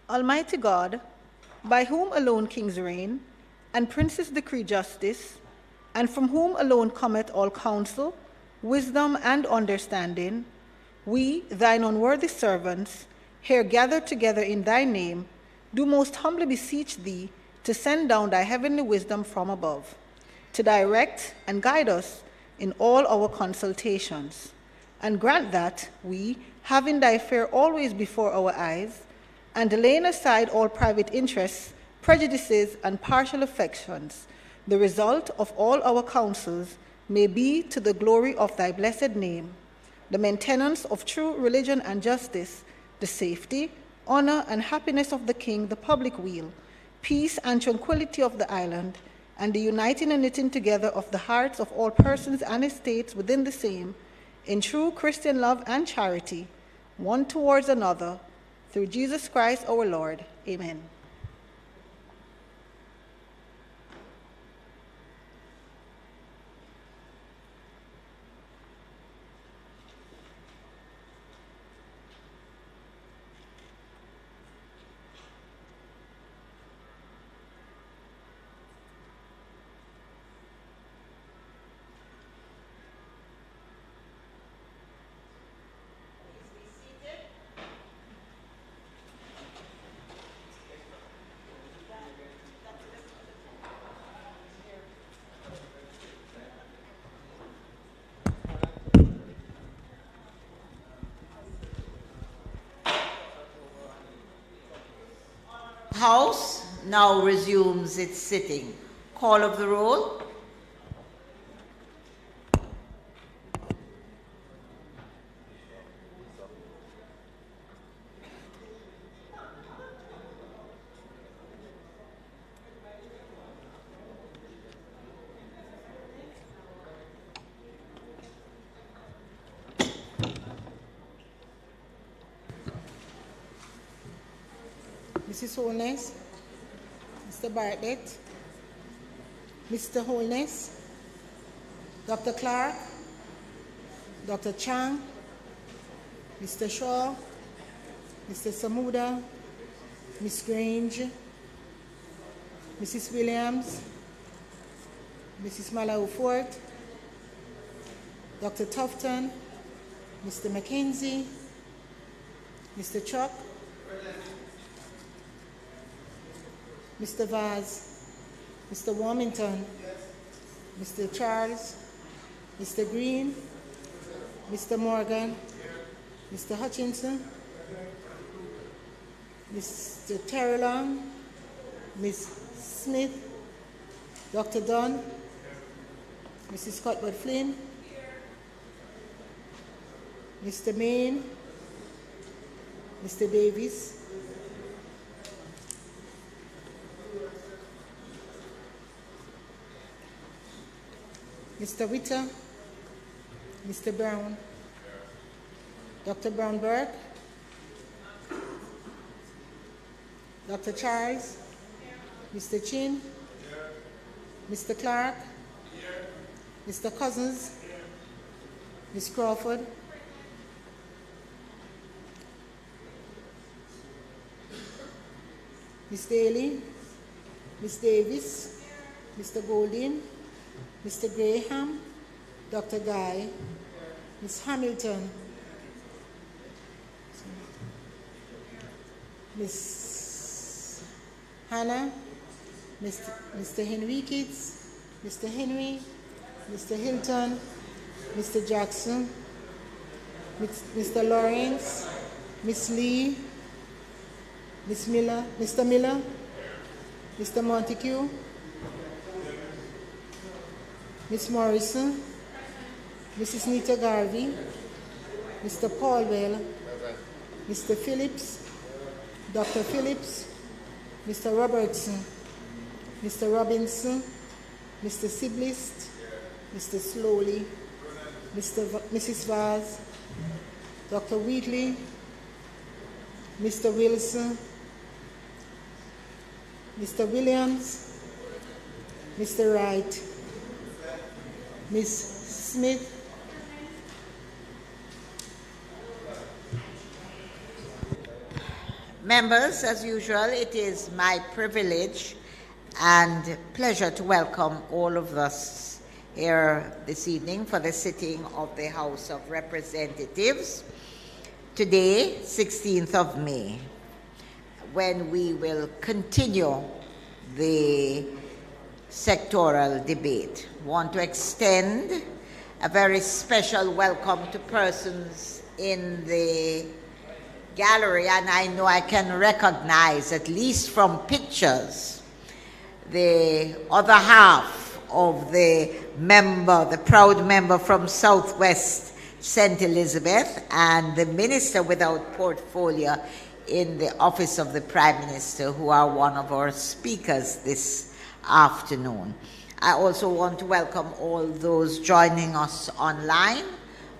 Almighty God, by whom alone kings reign, and princes decree justice, and from whom alone cometh all counsel, wisdom, and understanding, we, thine unworthy servants, here gathered together in thy name, do most humbly beseech thee to send down thy heavenly wisdom from above, to direct and guide us in all our consultations, and grant that we, having thy fear always before our eyes, and laying aside all private interests, prejudices, and partial affections, the result of all our counsels may be to the glory of thy blessed name, the maintenance of true religion and justice, the safety, honor, and happiness of the king, the public weal, peace and tranquility of the island, and the uniting and knitting together of the hearts of all persons and estates within the same, in true Christian love and charity, one towards another, through Jesus Christ our Lord. Amen. House now resumes its sitting. Call of the roll. Mrs. Holness, Mr. Bartlett, Mr. Holness, Dr. Clark, Dr. Chang, Mr. Shaw, Mr. Samuda, Ms. Grange, Mrs. Williams, Mrs. Malaufort, Dr. Tufton, Mr. McKenzie, Mr. Chuck, Mr. Vaz, Mr. Warmington, Mr. Charles, Mr. Green, Mr. Morgan, Mr. Hutchinson, Mr. Terrelong, Ms. Smith, Dr. Dunn, Mrs. Cuthbert Flynn, Mr. Main, Mr. Davis, Mr. Witter, Mr. Brown, Dr. Brown-Burke, Dr. Charles, Mr. Chin, Mr. Clark, Mr. Cousins, Ms. Crawford, Ms. Daly, Ms. Davis, Mr. Golding, Mr. Graham, Dr. Guy, Ms. Hamilton, Ms. Hanna, Mr. Henriquez, Mr. Henry, Mr. Hilton, Mr. Jackson, Mr. Lawrence, Ms. Lee, Ms. Miller, Mr. Miller, Mr. Montague, Ms. Morrison, Mrs. Nita Garvey, Mr. Paulwell, Mr. Phillips, Dr. Phillips, Mr. Robertson, Mr. Robinson, Mr. Siblist, Mr. Slowly, Mrs. Vaz, Dr. Wheatley, Mr. Wilson, Mr. Williams, Mr. Wright, Ms. Smith, Members, as usual, it is my privilege and pleasure to welcome all of us here this evening for the sitting of the House of Representatives. Today, 16th of May, when we will continue the sectoral debate. I want to extend a very special welcome to persons in the gallery, and I know I can recognize, at least from pictures, the other half of the proud member from Southwest St. Elizabeth, and the minister without portfolio in the office of the Prime Minister, who are one of our speakers this afternoon. I also want to welcome all those joining us online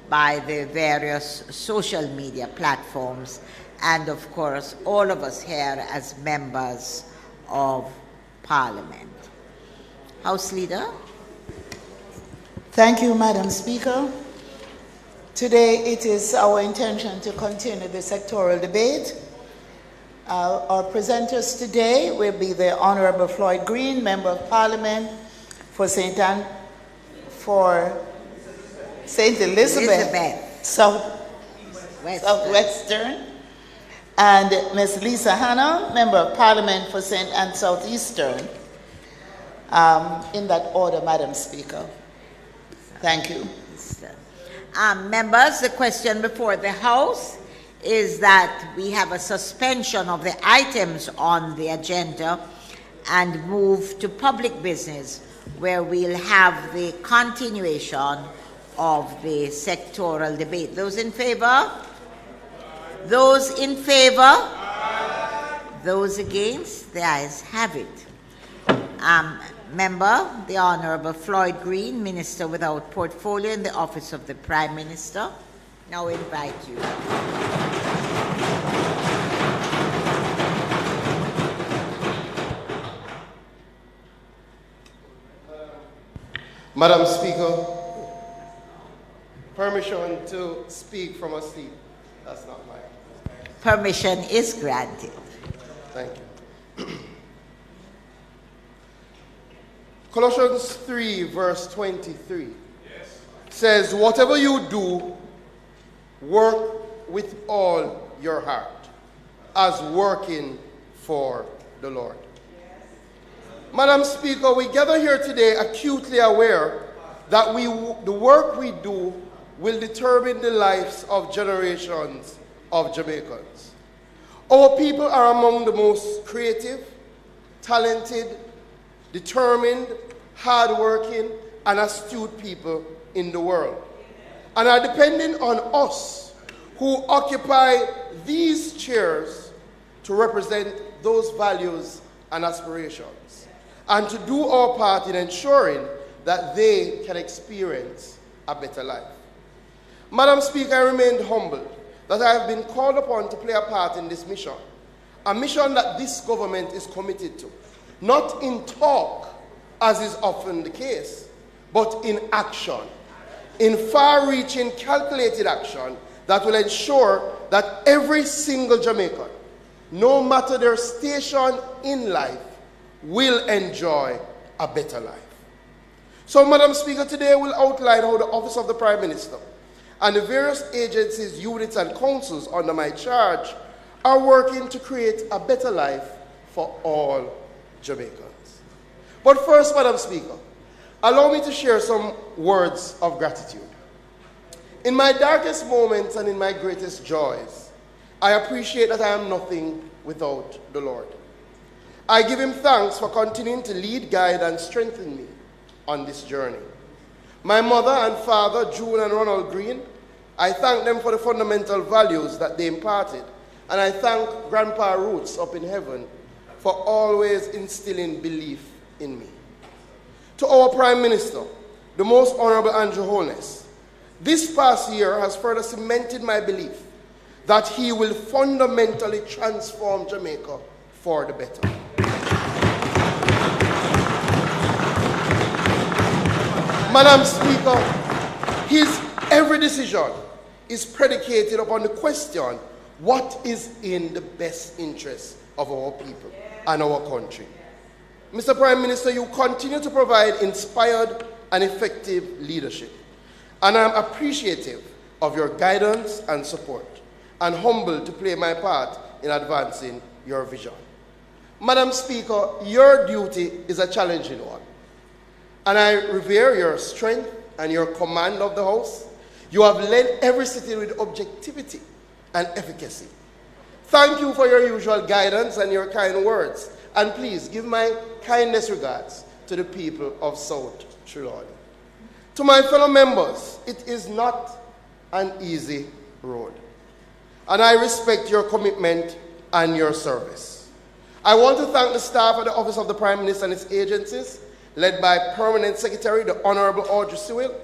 by the various social media platforms, and of course all of us here as members of Parliament. House Leader. Thank you, Madam Speaker. Today it is our intention to continue the sectoral debate. Our presenters today will be the Honourable Floyd Green, Member of Parliament for St. Elizabeth. Southwestern, and Ms. Lisa Hanna, Member of Parliament for St. Anne Southeastern. In that order, Madam Speaker. Thank you. Members, the question before the House is that we have a suspension of the items on the agenda and move to public business, where we'll have the continuation of the sectoral debate. Those in favor? Those in favor? Those against? The ayes have it. Member, the Honourable Floyd Green, Minister without portfolio in the office of the Prime Minister. Now invite you. Madam Speaker, permission to speak from a seat. That's not mine. Permission is granted. Thank you. Colossians 3, verse 23 says, whatever you do, work with all your heart, as working for the Lord. Madam Speaker, we gather here today acutely aware that the work we do will determine the lives of generations of Jamaicans. Our people are among the most creative, talented, determined, hardworking, and astute people in the world, and are depending on us who occupy these chairs to represent those values and aspirations, and to do our part in ensuring that they can experience a better life. Madam Speaker, I remain humbled that I have been called upon to play a part in this mission, a mission that this government is committed to, not in talk, as is often the case, but in action, in far-reaching, calculated action that will ensure that every single Jamaican, no matter their station in life, will enjoy a better life. So, Madam Speaker, today we'll outline how the Office of the Prime Minister and the various agencies, units, and councils under my charge are working to create a better life for all Jamaicans. But first, Madam Speaker, allow me to share some words of gratitude. In my darkest moments and in my greatest joys, I appreciate that I am nothing without the Lord. I give him thanks for continuing to lead, guide, and strengthen me on this journey. My mother and father, June and Ronald Green, I thank them for the fundamental values that they imparted, and I thank Grandpa Roots up in heaven for always instilling belief in me. To our Prime Minister, the Most Honourable Andrew Holness, this past year has further cemented my belief that he will fundamentally transform Jamaica for the better. Madam Speaker, his every decision is predicated upon the question, what is in the best interest of our people and our country. Mr. Prime Minister, you continue to provide inspired and effective leadership, and I'm appreciative of your guidance and support, and humbled to play my part in advancing your vision. Madam Speaker, your duty is a challenging one, and I revere your strength and your command of the House. You have led every sitting with objectivity and efficacy. Thank you for your usual guidance and your kind words, and please give my kindest regards to the people of South Trelawney. To my fellow members, it is not an easy road, and I respect your commitment and your service. I want to thank the staff at the Office of the Prime Minister and its agencies, led by Permanent Secretary, the Honorable Audrey Sewell,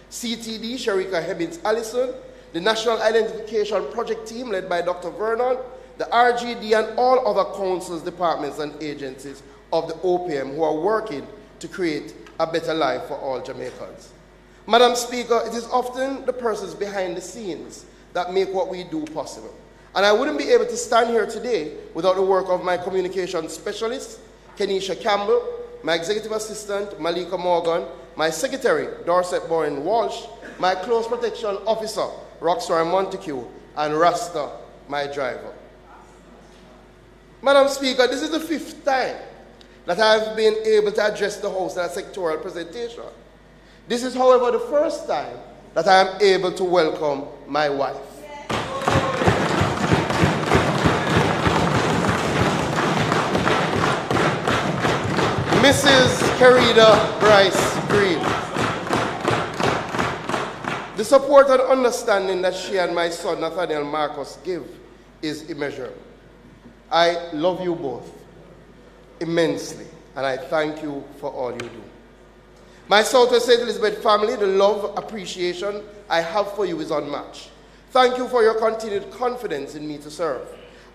CTD, Sharika Hebbins-Allison, the National Identification Project Team, led by Dr. Vernon, the RGD, and all other councils, departments, and agencies of the OPM who are working to create a better life for all Jamaicans. Madam Speaker, it is often the persons behind the scenes that make what we do possible. And I wouldn't be able to stand here today without the work of my communication specialist, Kenisha Campbell, my executive assistant, Malika Morgan, my secretary, Dorset Bowen Walsh, my close protection officer, Roxroy Montague, and Rasta, my driver. Madam Speaker, this is the 5th time that I've been able to address the House in a sectoral presentation. This is, however, the first time that I am able to welcome my wife. Mrs. Kerida Bryce Green. The support and understanding that she and my son Nathaniel Marcus give is immeasurable. I love you both immensely, and I thank you for all you do. My Southwest St. Elizabeth family, the love, appreciation I have for you is unmatched. Thank you for your continued confidence in me to serve.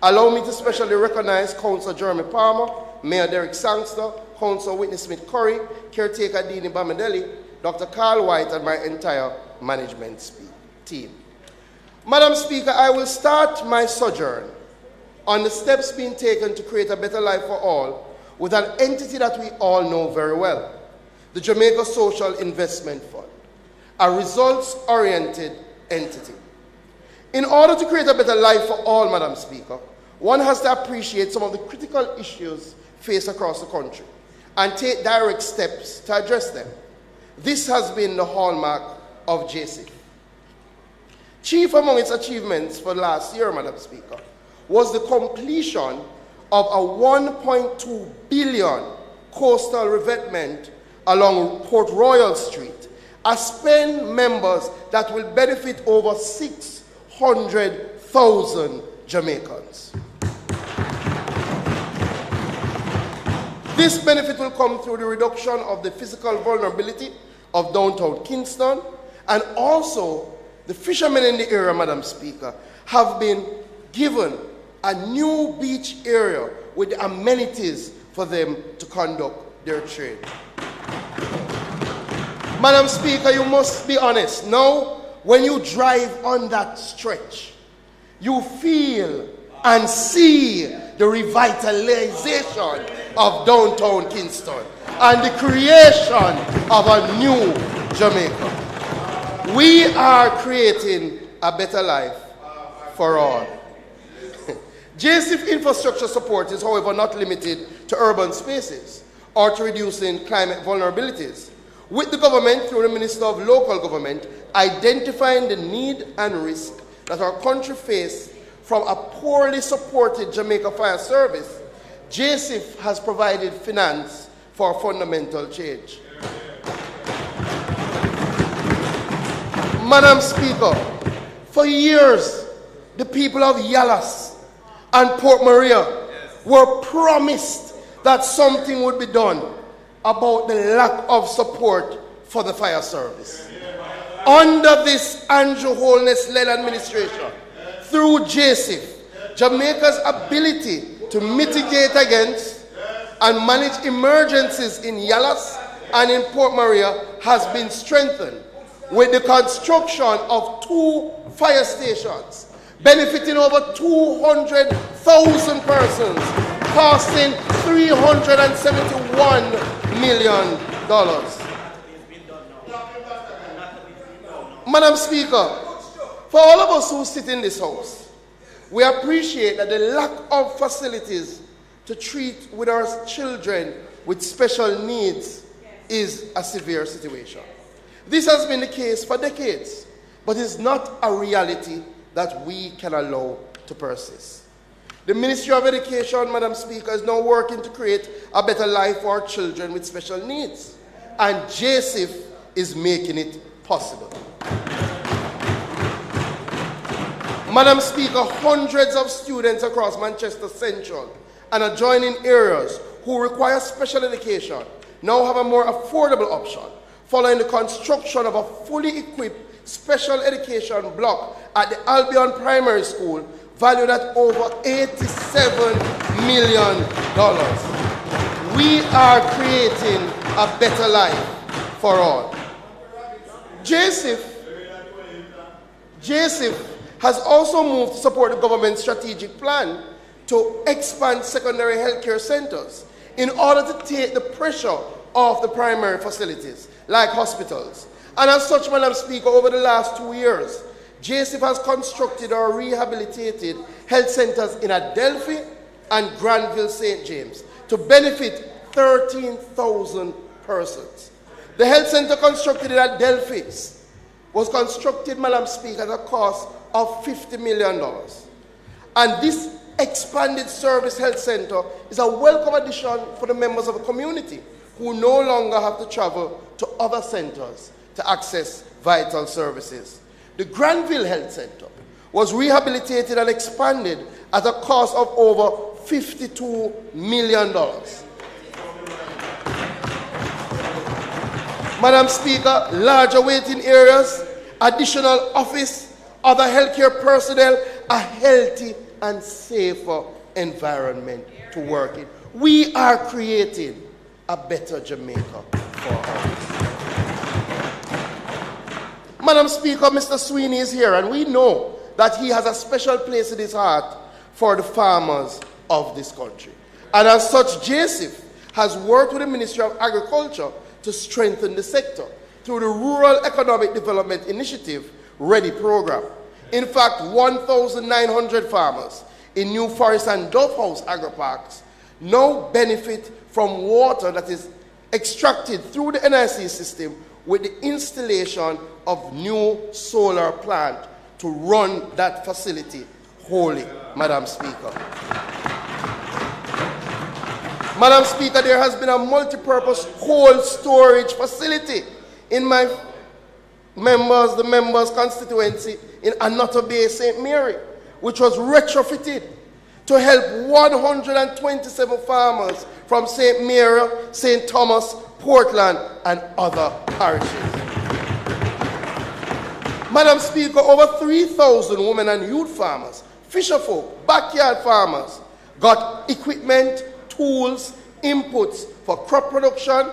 Allow me to specially recognize Councillor Jeremy Palmer, Mayor Derek Sangster, Councillor Whitney Smith-Curry, Caretaker Dini Bamadelli, Dr. Carl White, and my entire management team. Madam Speaker, I will start my sojourn on the steps being taken to create a better life for all with an entity that we all know very well, the Jamaica Social Investment Fund, a results-oriented entity. In order to create a better life for all, Madam Speaker, one has to appreciate some of the critical issues faced across the country and take direct steps to address them. This has been the hallmark of JISTV. Chief among its achievements for last year, Madam Speaker, was the completion of a 1.2 billion coastal revetment along Port Royal Street, a spend members that will benefit over 600,000 Jamaicans. This benefit will come through the reduction of the physical vulnerability of downtown Kingston, and also the fishermen in the area, Madam Speaker, have been given a new beach area with amenities for them to conduct their trade. Madam Speaker, you must be honest. Now, when you drive on that stretch, you feel and see the revitalization of downtown Kingston and the creation of a new Jamaica. We are creating a better life for all. JISTV infrastructure support is, however, not limited to urban spaces or to reducing climate vulnerabilities, with the government, through the Minister of Local Government, identifying the need and risk that our country faces from a poorly supported Jamaica Fire Service. JISTV has provided finance for fundamental change. Madam Speaker, for years, the people of Yallas and Port Maria were promised that something would be done about the lack of support for the fire service. Under this Andrew Holness-led administration, through JISTV, Jamaica's ability to mitigate against and manage emergencies in Yallas and in Port Maria has been strengthened with the construction of 2 fire stations, benefiting over 200,000 persons, costing $371 million. Madam Speaker, for all of us who sit in this house, we appreciate that the lack of facilities to treat with our children with special needs is a severe situation. This has been the case for decades, but it's not a reality that we can allow to persist. The Ministry of Education, Madam Speaker, is now working to create a better life for our children with special needs, and JISTV is making it possible. Madam Speaker, hundreds of students across Manchester Central and adjoining areas who require special education now have a more affordable option following the construction of a fully equipped special education block at the Albion Primary School valued at over $87 million. We are creating a better life for all. JISTV has also moved to support the government's strategic plan to expand secondary healthcare centers in order to take the pressure off the primary facilities, like hospitals. And as such, Madam Speaker, over the last 2 years, JISTV has constructed or rehabilitated health centers in Adelphi and Granville St. James to benefit 13,000 persons. The health center constructed in Adelphi was constructed, Madam Speaker, at a cost of $50 million. And this expanded service health center is a welcome addition for the members of the community who no longer have to travel to other centers to access vital services. The Granville Health Center was rehabilitated and expanded at a cost of over $52 million. Madam Speaker, larger waiting areas, additional office, other healthcare personnel, a healthy and safer environment to work in. We are creating a better Jamaica for all. Madam Speaker, Mr. Sweeney is here, and we know that he has a special place in his heart for the farmers of this country. And as such, JISTV has worked with the Ministry of Agriculture to strengthen the sector through the Rural Economic Development Initiative READY program. In fact, 1,900 farmers in New Forest and Dove House agri-parks now benefit from water that is extracted through the NIDS system with the installation of new solar plant to run that facility wholly, Madam Speaker. Madam Speaker, there has been a multi-purpose cold storage facility in the members' constituency in Another Bay, St. Mary, which was retrofitted to help 127 farmers from St. Mary, St. Thomas, Portland, and other parishes. Madam Speaker, over 3,000 women and youth farmers, fisherfolk, backyard farmers got equipment, tools, inputs for crop production,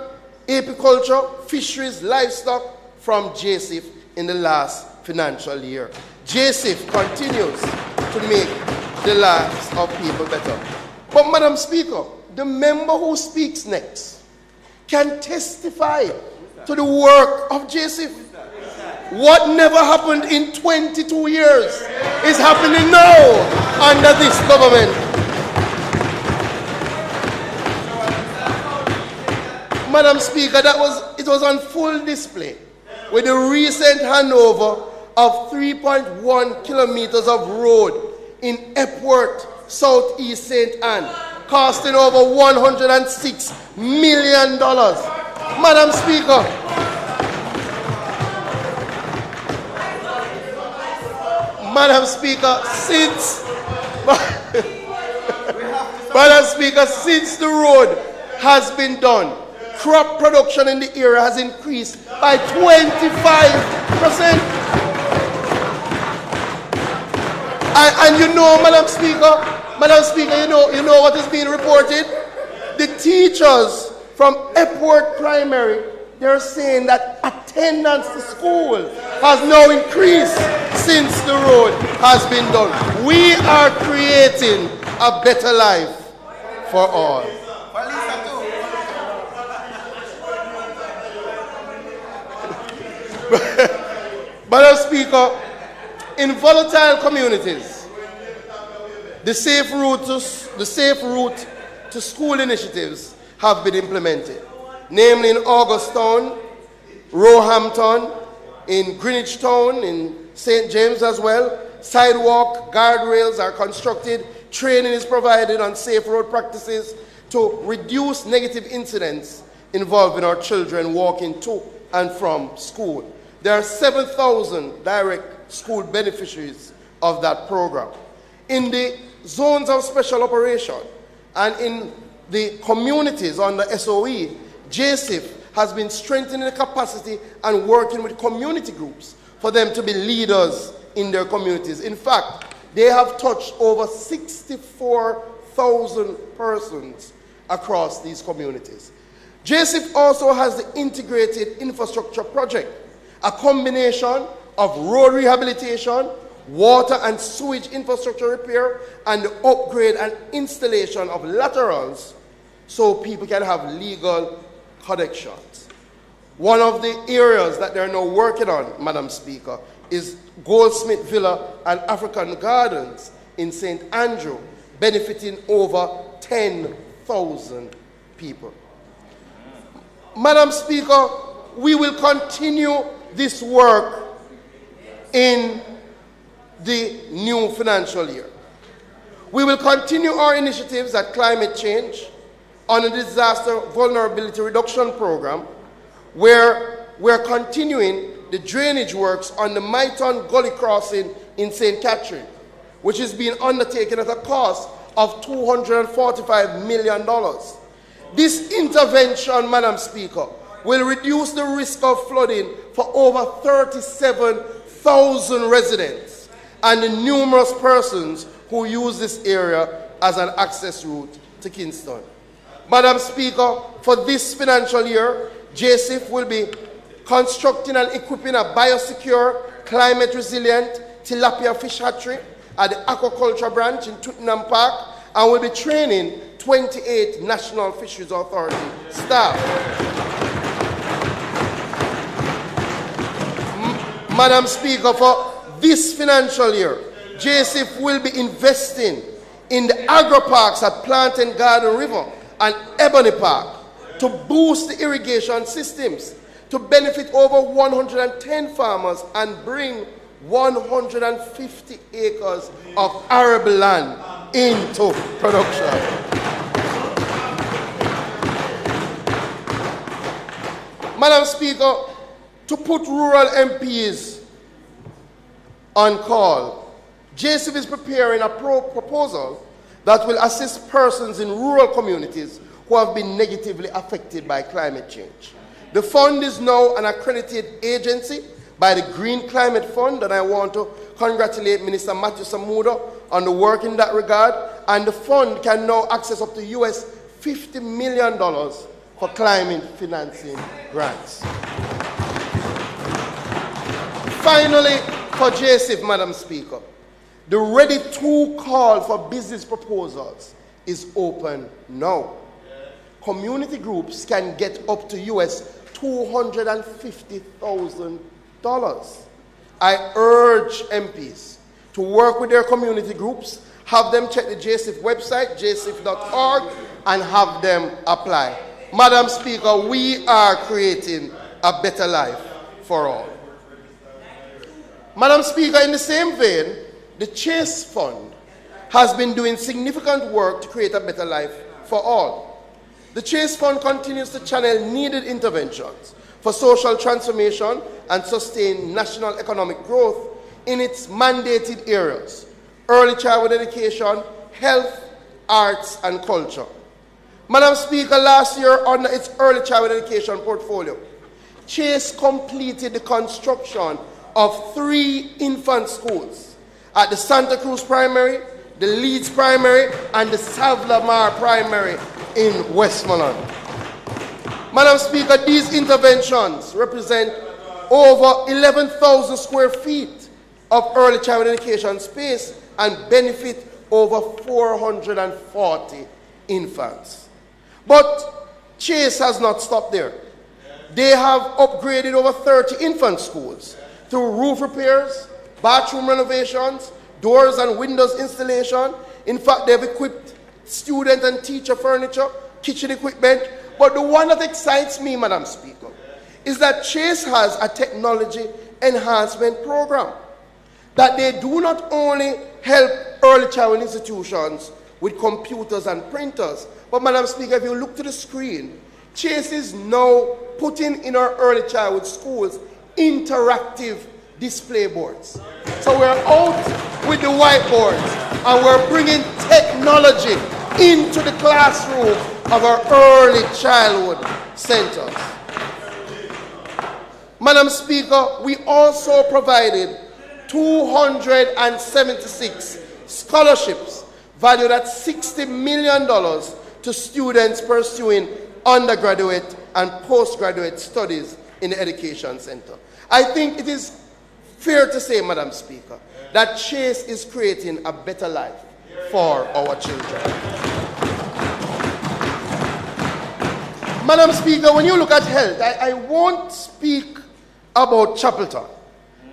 apiculture, fisheries, livestock from JISTV in the last financial year. JISTV continues to make the lives of people better. But Madam Speaker, the member who speaks next can testify to the work of JISTV. What never happened in 22 years is happening now under this government. Madam Speaker, it was on full display with the recent handover of 3.1 kilometers of road in Epworth, Southeast St. Anne, costing over $106 million. Madam Speaker, since the road has been done, crop production in the area has increased by 25%. And you know, Madam Speaker, you know what is being reported? The teachers from Epworth Primary, they're saying that a attendance to school has now increased since the road has been done. We are creating a better life for all. Madam Speaker, in volatile communities, the safe route to school initiatives have been implemented, namely in Augustown, Roehampton, in Greenwich Town, in St. James as well. Sidewalk guardrails are constructed, training is provided on safe road practices to reduce negative incidents involving our children walking to and from school. There are 7,000 direct school beneficiaries of that program. In the zones of special operation and in the communities under SOE, JISTV has been strengthening the capacity and working with community groups for them to be leaders in their communities. In fact, they have touched over 64,000 persons across these communities. JISTV also has the integrated infrastructure project, a combination of road rehabilitation, water and sewage infrastructure repair, and the upgrade and installation of laterals so people can have legal connections. One of the areas that they're now working on, Madam Speaker, is Goldsmith Villa and African Gardens in St. Andrew, benefiting over 10,000 people. Madam Speaker, we will continue this work in the new financial year. We will continue our initiatives at climate change on a disaster vulnerability reduction program, where we're continuing the drainage works on the Myton Gully crossing in St. Catherine, which is being undertaken at a cost of $245 million. This intervention, Madam Speaker, will reduce the risk of flooding for over 37,000 residents and the numerous persons who use this area as an access route to Kingston. Madam Speaker, for this financial year, JISTV will be constructing and equipping a biosecure, climate-resilient tilapia fish hatchery at the aquaculture branch in Tottenham Park, and will be training 28 National Fisheries Authority staff. Madam Speaker, for this financial year, JISTV will be investing in the agro-parks at Plant and Garden River and Ebony Park to boost the irrigation systems, to benefit over 110 farmers and bring 150 acres of arable land into production. Madam Speaker, to put rural MPs on call, JISTV is preparing a proposal that will assist persons in rural communities who have been negatively affected by climate change. The fund is now an accredited agency by the Green Climate Fund, and I want to congratulate Minister Matthew Samuda on the work in that regard, and the fund can now access up to US $50 million for climate financing grants. Finally, for JISTV, Madam Speaker, the Ready to call for business proposals is open now. Community groups can get up to US $250,000. I urge MPs to work with their community groups, have them check the JISTV website, jistiv.org, and have them apply. Madam Speaker, we are creating a better life for all. Madam Speaker, in the same vein, the Chase Fund has been doing significant work to create a better life for all. The Chase Fund continues to channel needed interventions for social transformation and sustain national economic growth in its mandated areas: early childhood education, health, arts, and culture. Madam Speaker, last year under its early childhood education portfolio, Chase completed the construction of 3 infant schools at the Santa Cruz Primary, the Leeds Primary, and the Savlamar Primary in Westmoreland. Madam Speaker, these interventions represent over 11,000 square feet of early childhood education space and benefit over 440 infants. But Chase has not stopped there. They have upgraded over 30 infant schools through roof repairs, bathroom renovations, doors and windows installation. In fact, they've equipped student and teacher furniture, kitchen equipment. But the one that excites me, Madam Speaker, is that Chase has a technology enhancement program. That they do not only help early childhood institutions with computers and printers, but Madam Speaker, if you look to the screen, Chase is now putting in our early childhood schools interactive display boards. So we're out with the whiteboards and we're bringing technology into the classroom of our early childhood centers. Madam Speaker, we also provided 276 scholarships valued at $60 million to students pursuing undergraduate and postgraduate studies in the education center. I think it is fair to say, Madam Speaker, that Chase is creating a better life for our children. Madam Speaker, when you look at health, I won't speak about Chapelton,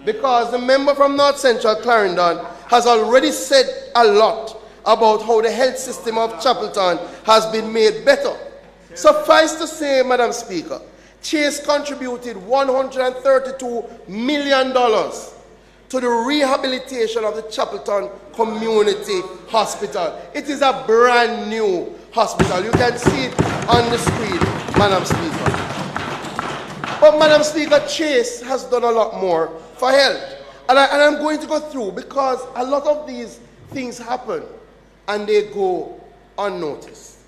because the member from North Central Clarendon has already said a lot about how the health system of Chapelton has been made better. Suffice to say, Madam Speaker, Chase contributed $132 million to the rehabilitation of the Chapelton Community Hospital. It is a brand new hospital. You can see it on the screen, Madam Speaker. But Madam Speaker, Chase has done a lot more for health. And I'm going to go through, because a lot of these things happen and they go unnoticed.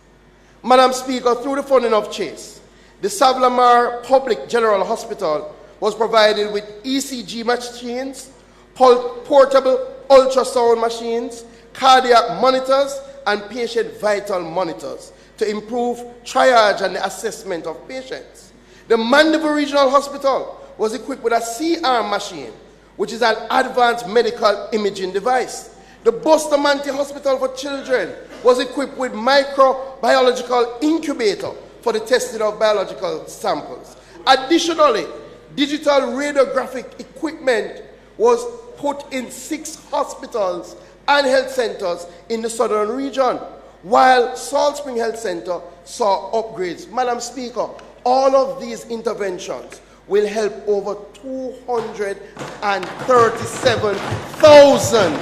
Madam Speaker, through the funding of Chase, the Savlamar Public General Hospital was provided with ECG machines, portable ultrasound machines, cardiac monitors, and patient vital monitors to improve triage and the assessment of patients. The Mandeville Regional Hospital was equipped with a C-arm machine, which is an advanced medical imaging device. The Bustamante Hospital for Children was equipped with microbiological incubator for the testing of biological samples. Additionally, digital radiographic equipment was put in 6 hospitals and health centers in the southern region, while Salt Spring Health Center saw upgrades. Madam Speaker, all of these interventions will help over 237,000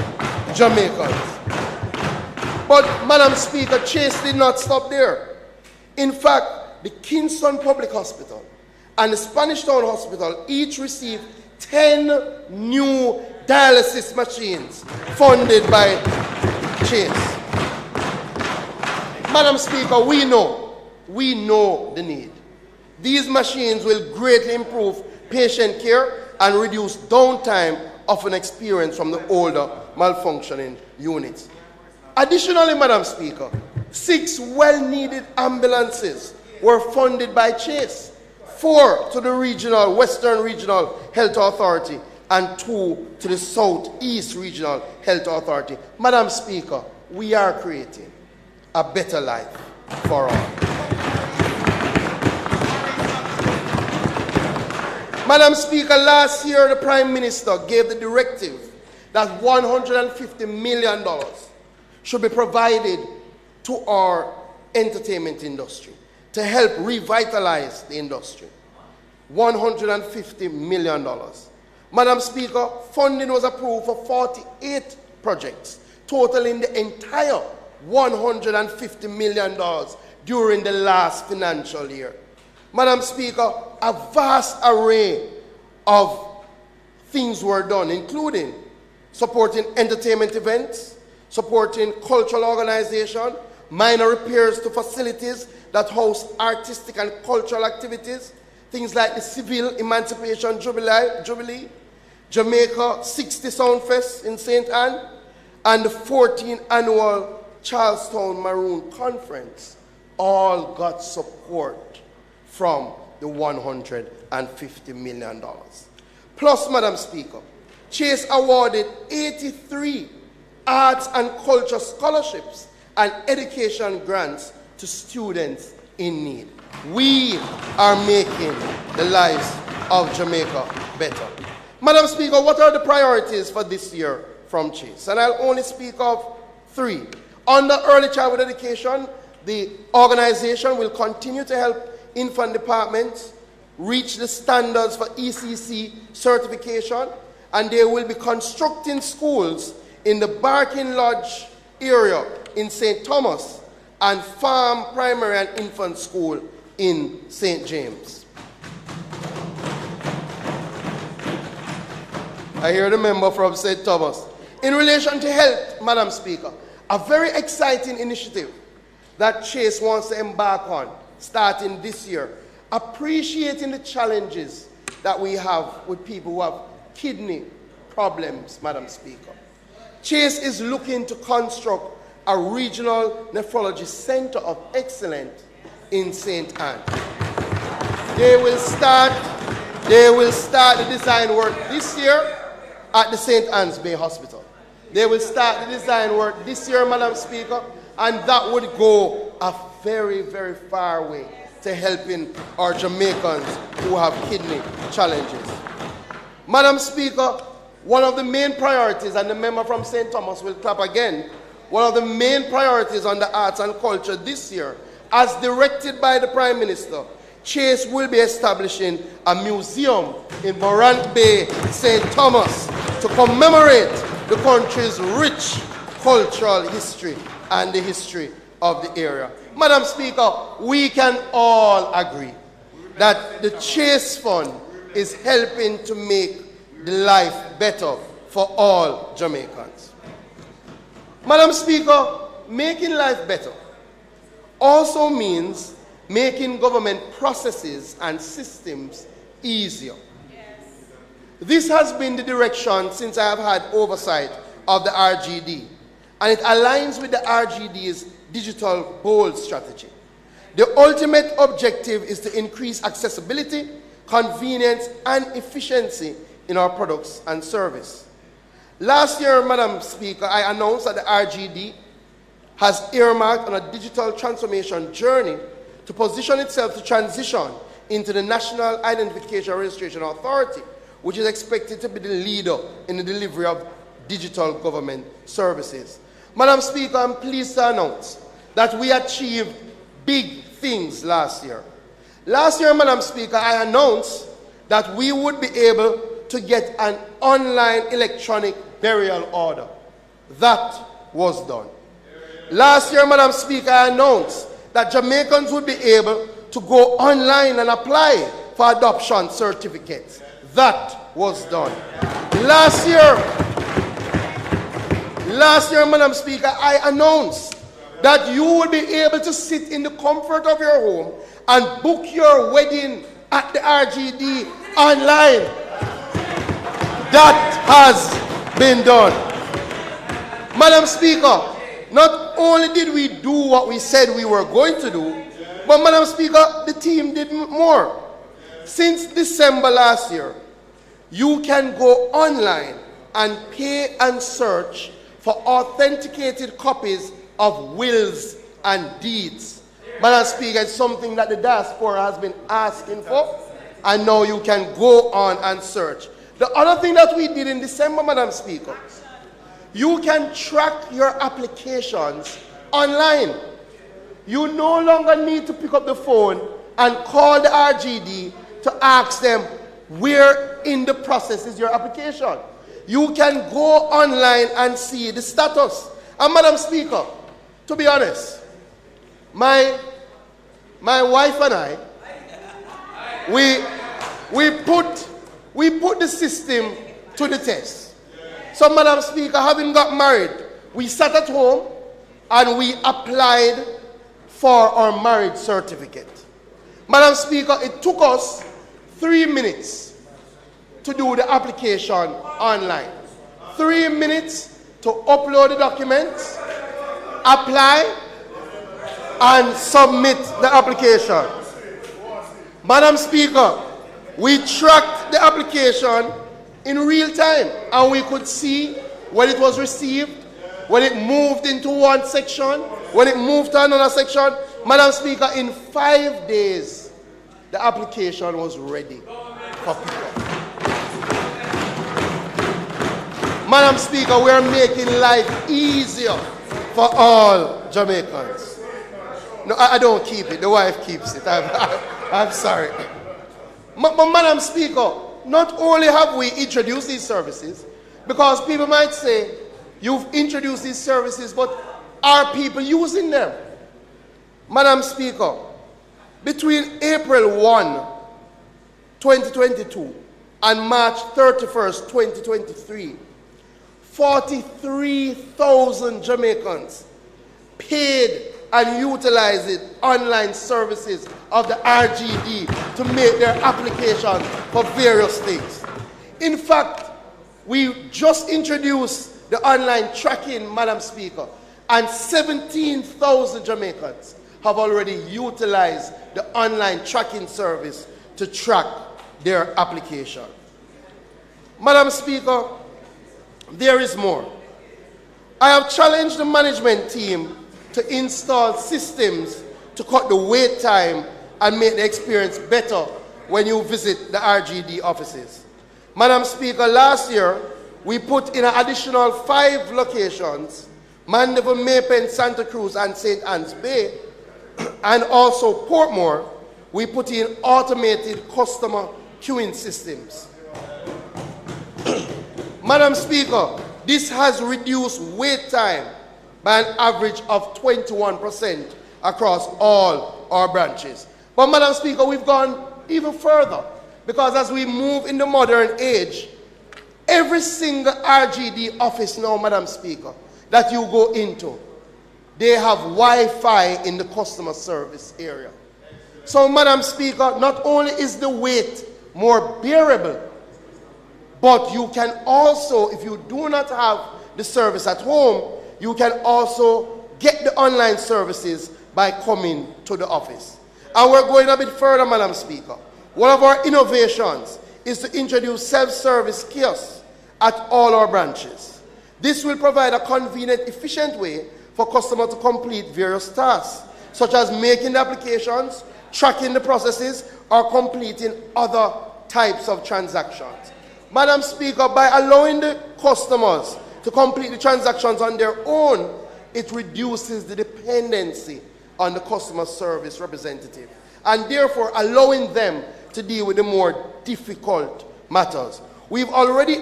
Jamaicans. But, Madam Speaker, Chase did not stop there. In fact, the Kingston Public Hospital and the Spanish Town Hospital each received 10 new dialysis machines funded by Chase. Madam Speaker, we know the need. These machines will greatly improve patient care and reduce downtime often experienced from the older malfunctioning units. Additionally, Madam Speaker, 6 well-needed ambulances were funded by Chase, 4 to the Western Regional Health Authority and 2 to the Southeast Regional Health Authority. Madam Speaker, we are creating a better life for all. Madam Speaker, last year the Prime Minister gave the directive that $150 million should be provided to our entertainment industry to help revitalize the industry. $150 million. Madam Speaker, funding was approved for 48 projects, totaling the entire $150 million during the last financial year. Madam Speaker, a vast array of things were done, including supporting entertainment events, supporting cultural organization, minor repairs to facilities that house artistic and cultural activities, things like the Civil Emancipation Jubilee, Jamaica 60 Sound Fest in St. Anne, and the 14th annual Charlestown Maroon Conference all got support from the $150 million. Plus, Madam Speaker, Chase awarded 83 arts and culture scholarships and education grants to students in need. We are making the lives of Jamaica better. Madam Speaker, what are the priorities for this year from Chase? And I'll only speak of 3. Under early childhood education, the organization will continue to help infant departments reach the standards for ECC certification, and they will be constructing schools in the Barking Lodge area in St. Thomas and Farm Primary and Infant School in St. James. I hear the member from St. Thomas. In relation to health, Madam Speaker, a very exciting initiative that Chase wants to embark on starting this year, appreciating the challenges that we have with people who have kidney problems, Madam Speaker. Chase is looking to construct a regional nephrology center of excellence in St. Anne. They will start the design work this year at the St. Anne's Bay Hospital. They will start the design work this year, Madam Speaker, and that would go a very, very far way to helping our Jamaicans who have kidney challenges. Madam Speaker, one of the main priorities, and the member from St. Thomas will clap again, one of the main priorities on the arts and culture this year, as directed by the Prime Minister, Chase will be establishing a museum in Morant Bay, St. Thomas, to commemorate the country's rich cultural history and the history of the area. Madam Speaker, we can all agree that the Chase Fund is helping to make the life better for all Jamaicans. Madam Speaker, making life better also means making government processes and systems easier. This has been the direction since I have had oversight of the RGD, and it aligns with the RGD's digital bold strategy. The ultimate objective is to increase accessibility, convenience, and efficiency in our products and service. Last year, Madam Speaker, I announced that the RGD has earmarked on a digital transformation journey to position itself to transition into the National Identification Registration Authority, which is expected to be the leader in the delivery of digital government services. Madam Speaker, I'm pleased to announce that we achieved big things last year. Last year, Madam Speaker, I announced that we would be able to get an online electronic burial order. That was done. Last year, Madam Speaker, I announced that Jamaicans would be able to go online and apply for adoption certificates. That was done. Last year, Madam Speaker, I announced that you will be able to sit in the comfort of your home and book your wedding at the RGD online. That has been done. Madam Speaker, not only did we do what we said we were going to do, but Madam Speaker, the team did more. Since December last year, you can go online and pay and search for authenticated copies of wills and deeds. Madam Speaker, it's something that the diaspora has been asking for, and now you can go on and search. The other thing that we did in December, Madam Speaker, you can track your applications online. You no longer need to pick up the phone and call the RGD to ask them where in the process is your application. You can go online and see the status. And Madam Speaker, to be honest, my wife and I, we put the system to the test. So, Madam Speaker, having got married, we sat at home and we applied for our marriage certificate. Madam Speaker, it took us 3 minutes to do the application online. 3 minutes to upload the documents, apply, and submit the application. Madam Speaker, we tracked the application in real time, and we could see when it was received, when it moved into one section, when it moved to another section. Madam Speaker, in 5 days, the application was ready for pickup. Madam Speaker, we are making life easier for all Jamaicans. No, I don't keep it. The wife keeps it. I'm sorry. But Madam Speaker, not only have we introduced these services, because people might say, you've introduced these services, but are people using them? Madam Speaker, between April 1, 2022 and March 31st, 2023, 43,000 Jamaicans paid and utilized online services of the RGD to make their application for various things. In fact, we just introduced the online tracking, Madam Speaker, and 17,000 Jamaicans have already utilized the online tracking service to track their application. Madam Speaker, there is more. I have challenged the management team to install systems to cut the wait time and make the experience better when you visit the RGD offices. Madam Speaker, last year, we put in an additional 5 locations, Mandeville, Maypen, Santa Cruz, and St. Anne's Bay, and also Portmore, we put in automated customer queuing systems. Madam Speaker, this has reduced wait time by an average of 21% across all our branches. But Madam Speaker, we've gone even further, because as we move in the modern age, every single RGD office now, Madam Speaker, that you go into, they have Wi-Fi in the customer service area. So, Madam Speaker, not only is the wait more bearable, but you can also, if you do not have the service at home, you can also get the online services by coming to the office. And we're going a bit further, Madam Speaker. One of our innovations is to introduce self-service kiosks at all our branches. This will provide a convenient, efficient way for customers to complete various tasks, such as making the applications, tracking the processes, or completing other types of transactions. Madam Speaker, by allowing the customers to complete the transactions on their own, it reduces the dependency on the customer service representative, and therefore allowing them to deal with the more difficult matters. We've already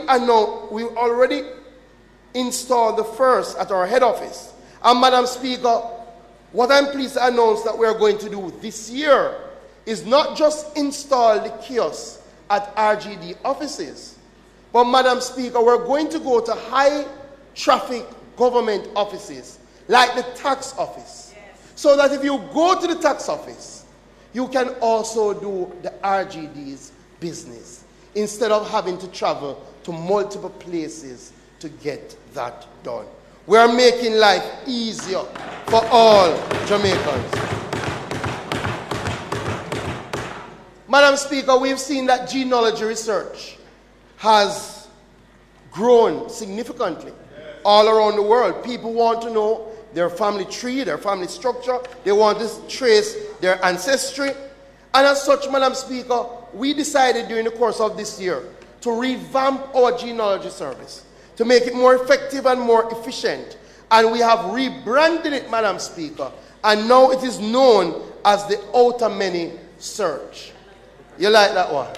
installed the first at our head office. And Madam Speaker, what I'm pleased to announce that we're going to do this year is not just install the kiosks at RGD offices, but Madam Speaker, we're going to go to high traffic government offices like the tax office, so that if you go to the tax office, you can also do the RGD's business instead of having to travel to multiple places to get that done. We are making life easier for all Jamaicans. Madam Speaker, we've seen that genealogy research has grown significantly all around the world. People want to know their family tree, their family structure. They want to trace their ancestry. And as such, Madam Speaker, we decided during the course of this year to revamp our genealogy service, to make it more effective and more efficient. And we have rebranded it, Madam Speaker, and now it is known as the Out of Many search. You like that one?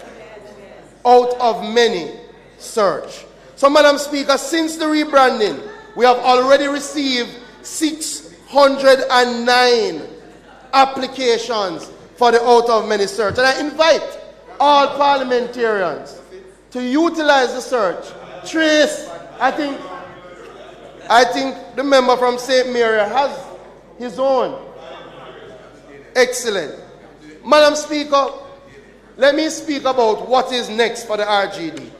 Out of Many search. So, Madam Speaker, since the rebranding, we have already received 609 applications for the Out of Many search. And I invite all parliamentarians to utilize the search. Trace, I think the member from St. Mary has his own. Excellent. Madam Speaker, let me speak about what is next for the RGD.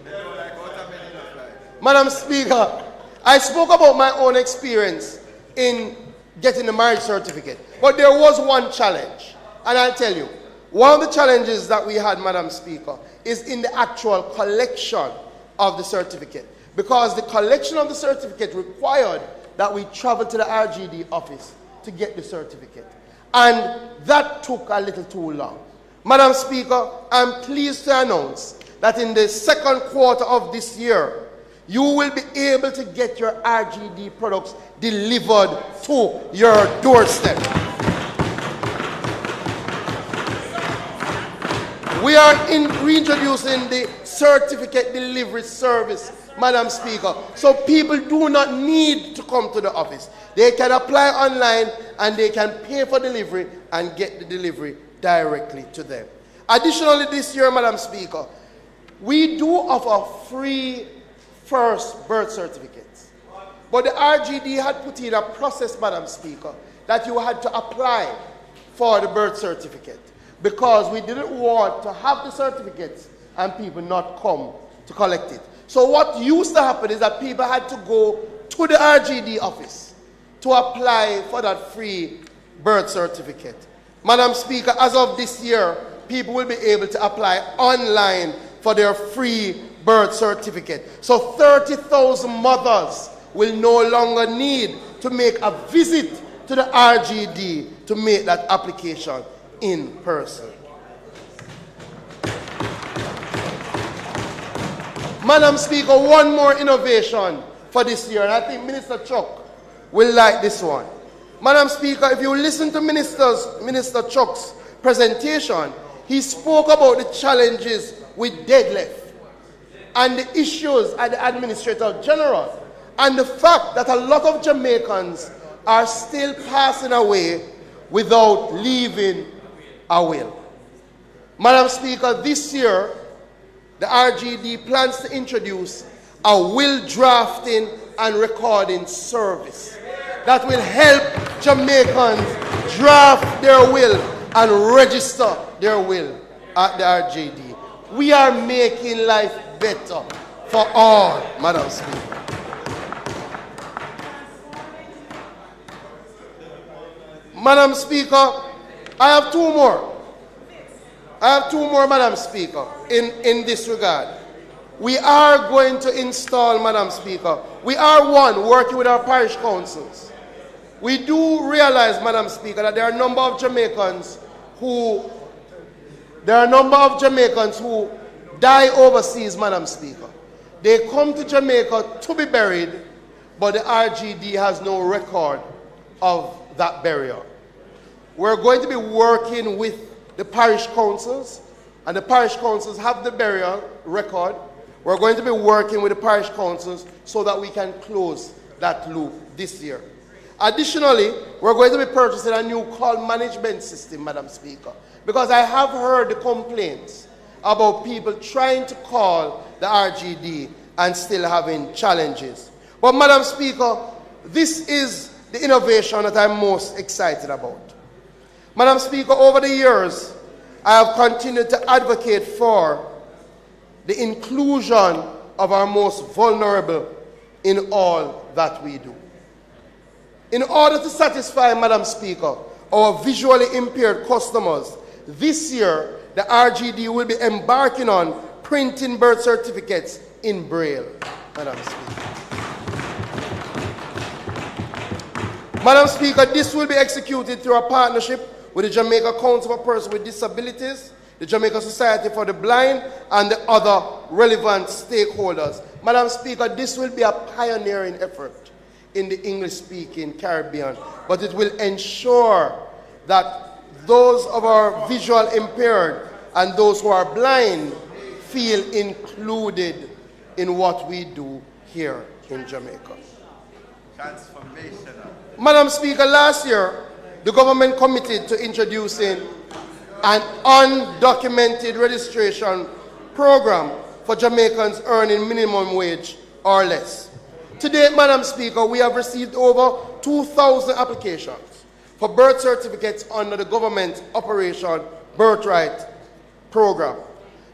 Madam Speaker, I spoke about my own experience in getting the marriage certificate, but there was one challenge, and I'll tell you. One of the challenges that we had, Madam Speaker, is in the actual collection of the certificate, because the collection of the certificate required that we travel to the RGD office to get the certificate. And that took a little too long. Madam Speaker, I'm pleased to announce that in the second quarter of this year, you will be able to get your RGD products delivered to your doorstep. We are reintroducing the certificate delivery service, Madam Speaker, so people do not need to come to the office. They can apply online and they can pay for delivery and get the delivery directly to them. Additionally, this year, Madam Speaker, we do offer free first birth certificates. But the RGD had put in a process, Madam Speaker, that you had to apply for the birth certificate, because we didn't want to have the certificates and people not come to collect it. So what used to happen is that people had to go to the RGD office to apply for that free birth certificate. Madam Speaker, as of this year, people will be able to apply online for their free birth certificate. So 30,000 mothers will no longer need to make a visit to the RGD to make that application in person. Madam Speaker, one more innovation for this year, and I think Minister Chuck will like this one. Madam Speaker, if you listen to Minister Chuck's presentation, he spoke about the challenges with deadlift and the issues at the Administrator General, and the fact that a lot of Jamaicans are still passing away without leaving a will. Madam Speaker, this year, the RGD plans to introduce a will drafting and recording service that will help Jamaicans draft their will and register their will at the RGD. We are making life better for all, Madam Speaker. Madam Speaker, I have two more. Madam Speaker, in this regard. We are going to install, Madam Speaker, we are working with our parish councils. We do realize, Madam Speaker, that there are a number of Jamaicans who die overseas, Madam Speaker. They come to Jamaica to be buried, but the RGD has no record of that burial. We're going to be working with the parish councils, and the parish councils have the burial record. We're going to be working with the parish councils so that we can close that loop this year. Additionally, we're going to be purchasing a new call management system, Madam Speaker, because I have heard the complaints about people trying to call the RGD and still having challenges. But Madam Speaker, this is the innovation that I'm most excited about. Madam Speaker, over the years, I have continued to advocate for the inclusion of our most vulnerable in all that we do. In order to satisfy, Madam Speaker, our visually impaired customers, this year, the RGD will be embarking on printing birth certificates in Braille, Madam Speaker. Madam Speaker, this will be executed through a partnership with the Jamaica Council for Persons with Disabilities, the Jamaica Society for the Blind, and the other relevant stakeholders. Madam Speaker, this will be a pioneering effort in the English-speaking Caribbean, but it will ensure that those of our visual impaired and those who are blind feel included in what we do here in Jamaica. Transformational. Madam Speaker, last year, the government committed to introducing an undocumented registration program for Jamaicans earning minimum wage or less. To date, Madam Speaker, we have received over 2,000 applications for birth certificates under the government Operation Birthright program.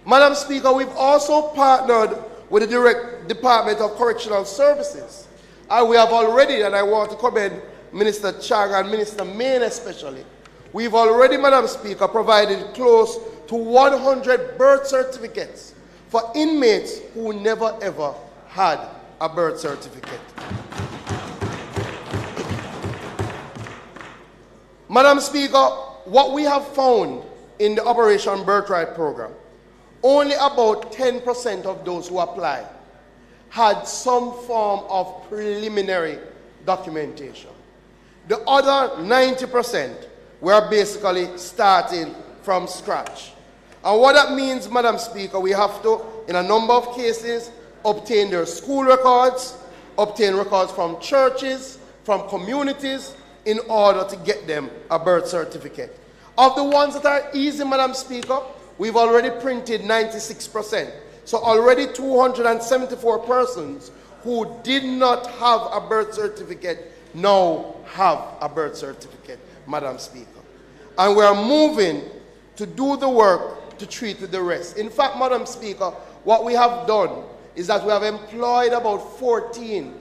Madam Speaker, we've also partnered with the Direct Department of Correctional Services. And we have already, and I want to commend Minister Chang and Minister Main especially, we've already, Madam Speaker, provided close to 100 birth certificates for inmates who never ever had a birth certificate. Madam Speaker, what we have found in the Operation Birthright program, only about 10% of those who apply had some form of preliminary documentation. The other 90% were basically starting from scratch. And what that means, Madam Speaker, we have to, in a number of cases, obtain their school records, obtain records from churches, from communities, in order to get them a birth certificate. Of the ones that are easy, Madam Speaker, we've already printed 96%. So already 274 persons who did not have a birth certificate now have a birth certificate, Madam Speaker. And we are moving to do the work to treat with the rest. In fact, Madam Speaker, what we have done is that we have employed about 14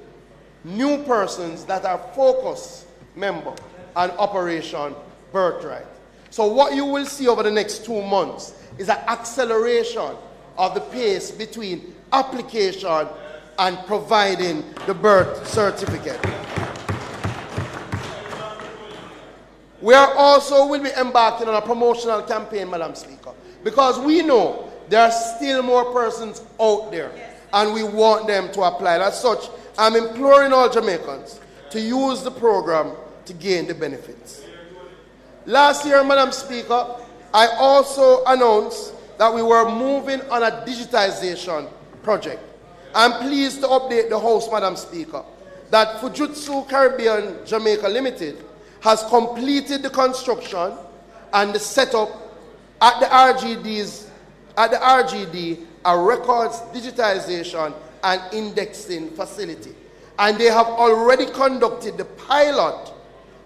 new persons that are focused member on Operation Birthright. So what you will see over the next 2 months is an acceleration of the pace between application and providing the birth certificate. We are also will be embarking on a promotional campaign, Madam Speaker, because we know there are still more persons out there and we want them to apply. As such, I'm imploring all Jamaicans to use the program to gain the benefits. Last year, Madam Speaker, I also announced that we were moving on a digitization project. I'm pleased to update the House, Madam Speaker, that Fujitsu Caribbean Jamaica Limited has completed the construction and the setup at the RGD, a records digitization and indexing facility. And they have already conducted the pilot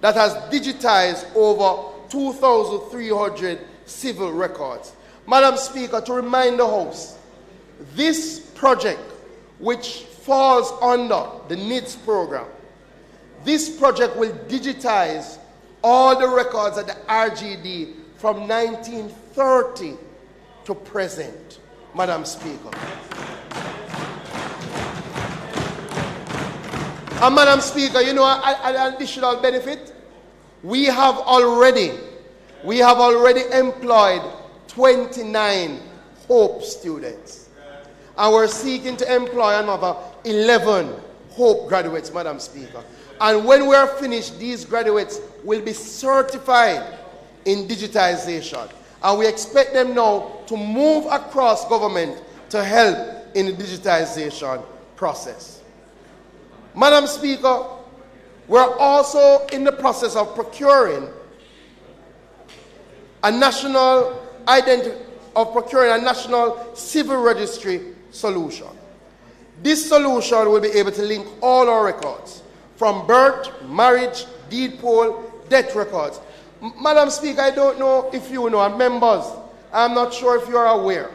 that has digitized over 2,300 civil records. Madam Speaker, to remind the House, this project, which falls under the NIDS program, this project will digitize all the records at the RGD from 1930 to present, Madam Speaker. And Madam Speaker, you know, an additional benefit, we have already employed 29 HOPE students. And we're seeking to employ another 11 HOPE graduates, Madam Speaker. And when we're finished, these graduates will be certified in digitization. And we expect them now to move across government to help in the digitization process. Madam Speaker, we're also in the process of procuring a national civil registry solution. This solution will be able to link all our records, from birth, marriage, deed poll, death records. Madam Speaker, I don't know if you know, and members, I'm not sure if you are aware,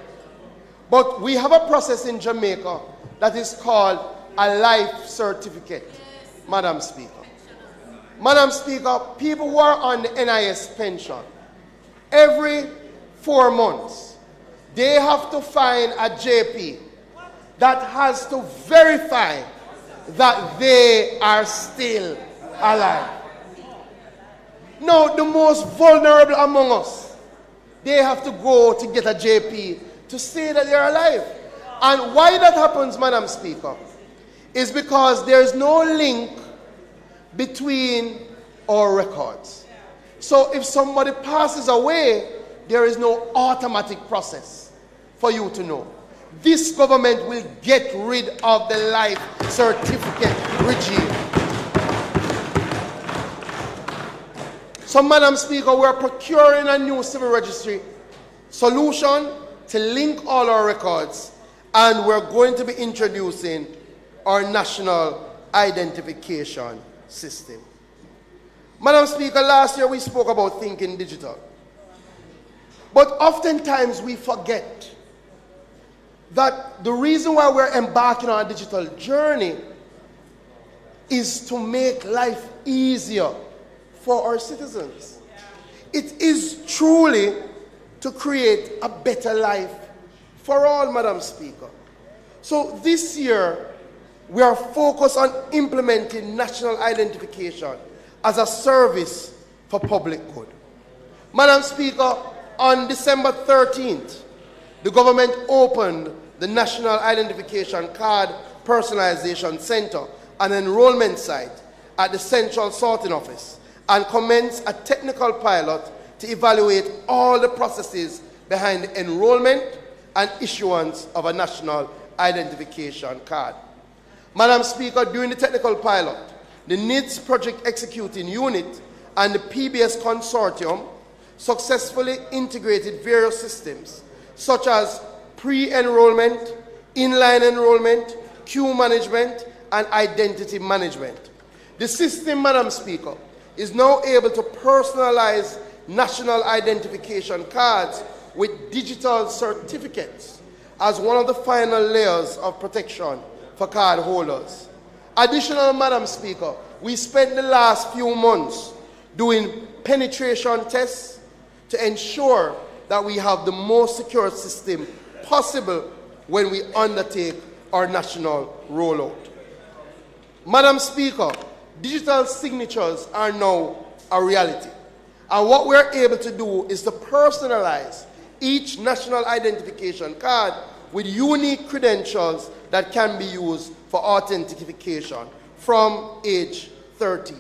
but we have a process in Jamaica that is called a life certificate, Madam Speaker. Madam Speaker, people who are on the NIDS pension, every 4 months, they have to find a JP that has to verify that they are still alive. Now, the most vulnerable among us, they have to go to get a JP to say that they're alive. And why that happens, Madam Speaker, is because there is no link between our records. So if somebody passes away, there is no automatic process for you to know. This government will get rid of the life certificate regime. So, Madam Speaker, we are procuring a new civil registry solution to link all our records, and we're going to be introducing our national identification system. Madam Speaker, last year we spoke about thinking digital. But oftentimes we forget that the reason why we're embarking on a digital journey is to make life easier for our citizens. It is truly to create a better life for all, Madam Speaker. So this year, we are focused on implementing national identification as a service for public good. Madam Speaker, on December 13th, the government opened the National Identification Card Personalization Center, an enrollment site at the Central Sorting Office, and commenced a technical pilot to evaluate all the processes behind the enrollment and issuance of a national identification card. Madam Speaker, during the technical pilot, the NIDS Project Executing Unit and the PBS Consortium successfully integrated various systems such as pre-enrollment, inline enrollment, queue management, and identity management. The system, Madam Speaker, is now able to personalize national identification cards with digital certificates as one of the final layers of protection for card holders. Additionally, Madam Speaker, we spent the last few months doing penetration tests to ensure that we have the most secure system possible when we undertake our national rollout. Madam Speaker, digital signatures are now a reality. And what we're able to do is to personalize each national identification card with unique credentials that can be used for authentication from age 13.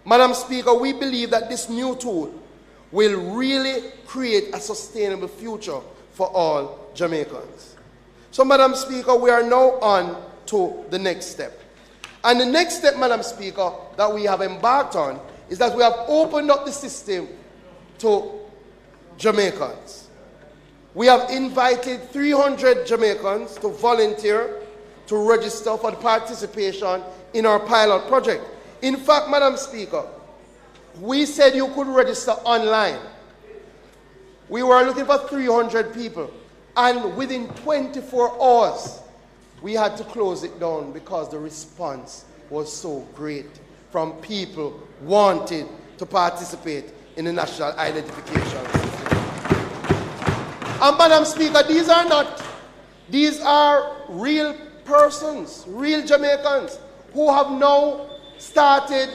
Madam Speaker, we believe that this new tool will really create a sustainable future for all Jamaicans. So, Madam Speaker, we are now on to the next step. And the next step, Madam Speaker, that we have embarked on is that we have opened up the system to Jamaicans. We have invited 300 Jamaicans to volunteer to register for the participation in our pilot project. In fact, Madam Speaker, we said you could register online. We were looking for 300 people, and within 24 hours, we had to close it down because the response was so great from people wanting to participate in the national identification system. And Madam Speaker, these are real persons, real Jamaicans who have now started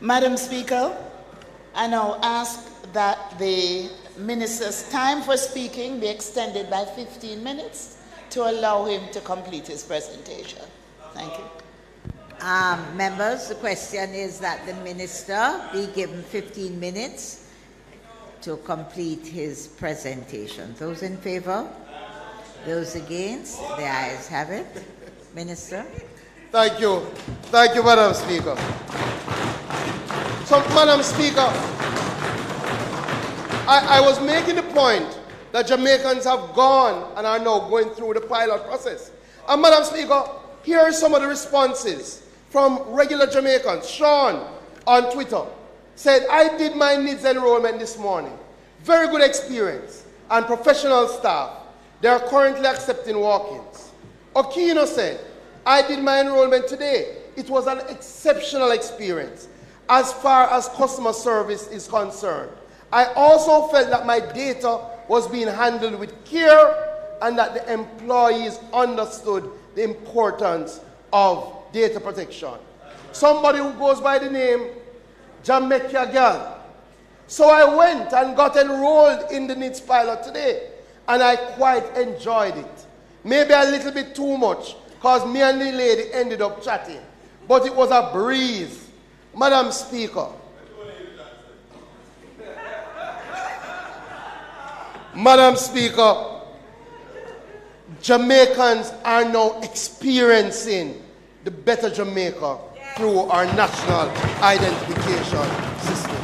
Madam Speaker, I now ask that the Minister's time for speaking be extended by 15 minutes to allow him to complete his presentation. Thank you. Members, the question is that the Minister be given 15 minutes to complete his presentation. Those in favor? Those against? The ayes have it. Minister? Thank you. Thank you, Madam Speaker. So, Madam Speaker, I was making the point that Jamaicans have gone and are now going through the pilot process. And Madam Speaker, here are some of the responses from regular Jamaicans. Sean on Twitter said, I did my NIDS enrollment this morning. Very good experience and professional staff. They are currently accepting walk-ins. Okino said, I did my enrollment today. It was an exceptional experience as far as customer service is concerned. I also felt that my data was being handled with care and that the employees understood the importance of data protection. Somebody who goes by the name Jamaica Girl. So I went and got enrolled in the NIDS pilot today, and I quite enjoyed it. Maybe a little bit too much, because me and the lady ended up chatting. But it was a breeze. Madam Speaker. Madam Speaker, Jamaicans are now experiencing the better Jamaica through our national identification system.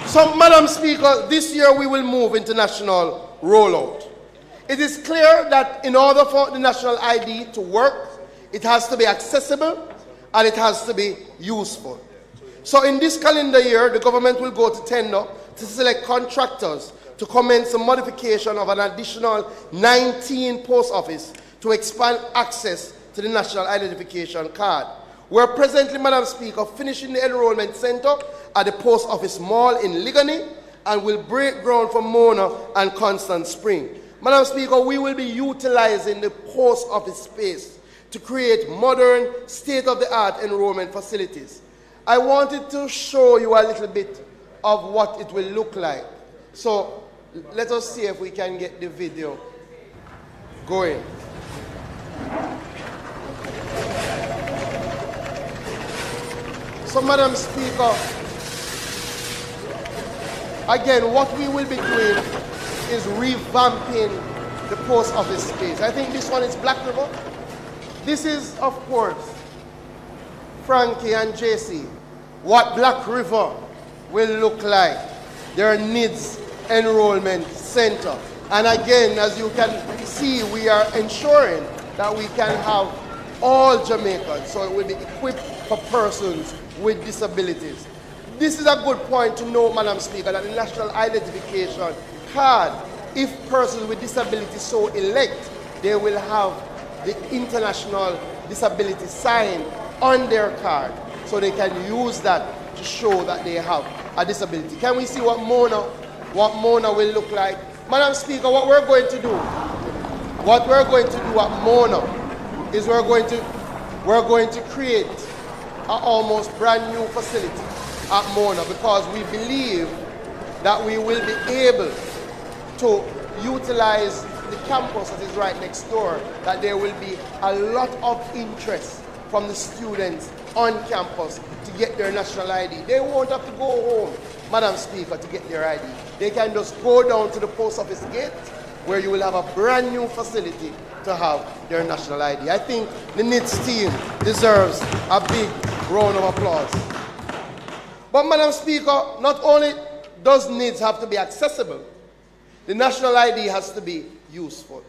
So, Madam Speaker, this year we will move into national rollout. It is clear that in order for the national ID to work, it has to be accessible and it has to be useful. So in this calendar year, the government will go to tender to select contractors to commence a modification of an additional 19 post offices to expand access to the National Identification Card. We're presently, Madam Speaker, finishing the enrollment center at the Post Office Mall in Ligani, and will break ground for Mona and Constant Spring. Madam Speaker, we will be utilizing the post office space to create modern, state-of-the-art enrollment facilities. I wanted to show you a little bit of what it will look like. So let us see if we can get the video going. So, Madam Speaker, again, what we will be doing is revamping the post office space. I think this one is Black River. This is, of course, Frankie and JC, what Black River will look like. Their NIDS Enrollment Center. And again, as you can see, we are ensuring that we can have all Jamaicans, so it will be equipped for persons with disabilities. This is a good point to note, Madam Speaker, that the National Identification Card, if persons with disabilities so elect, they will have the international disability sign on their card, so they can use that to show that they have a disability. Can we see what Mona will look like? Madam Speaker, what we're going to do at Mona is we're going to create an almost brand new facility at Mona, because we believe that we will be able to utilize the campus that is right next door, that there will be a lot of interest from the students on campus to get their national ID. They won't have to go home, Madam Speaker, to get their ID. They can just go down to the post office gate, where you will have a brand new facility to have their national ID. I think the NIDS team deserves a big round of applause. But, Madam Speaker, not only does NIDS have to be accessible, the national ID has to be useful.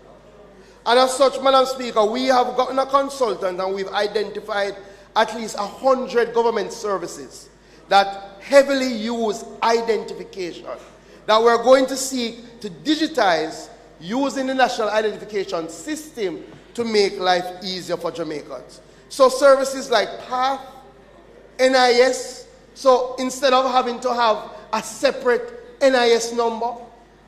And as such, Madam Speaker, we have gotten a consultant and we've identified at least 100 government services that heavily use identification, that we're going to seek to digitize using the national identification system to make life easier for Jamaicans. So services like PATH, NIS, so instead of having to have a separate NIS number,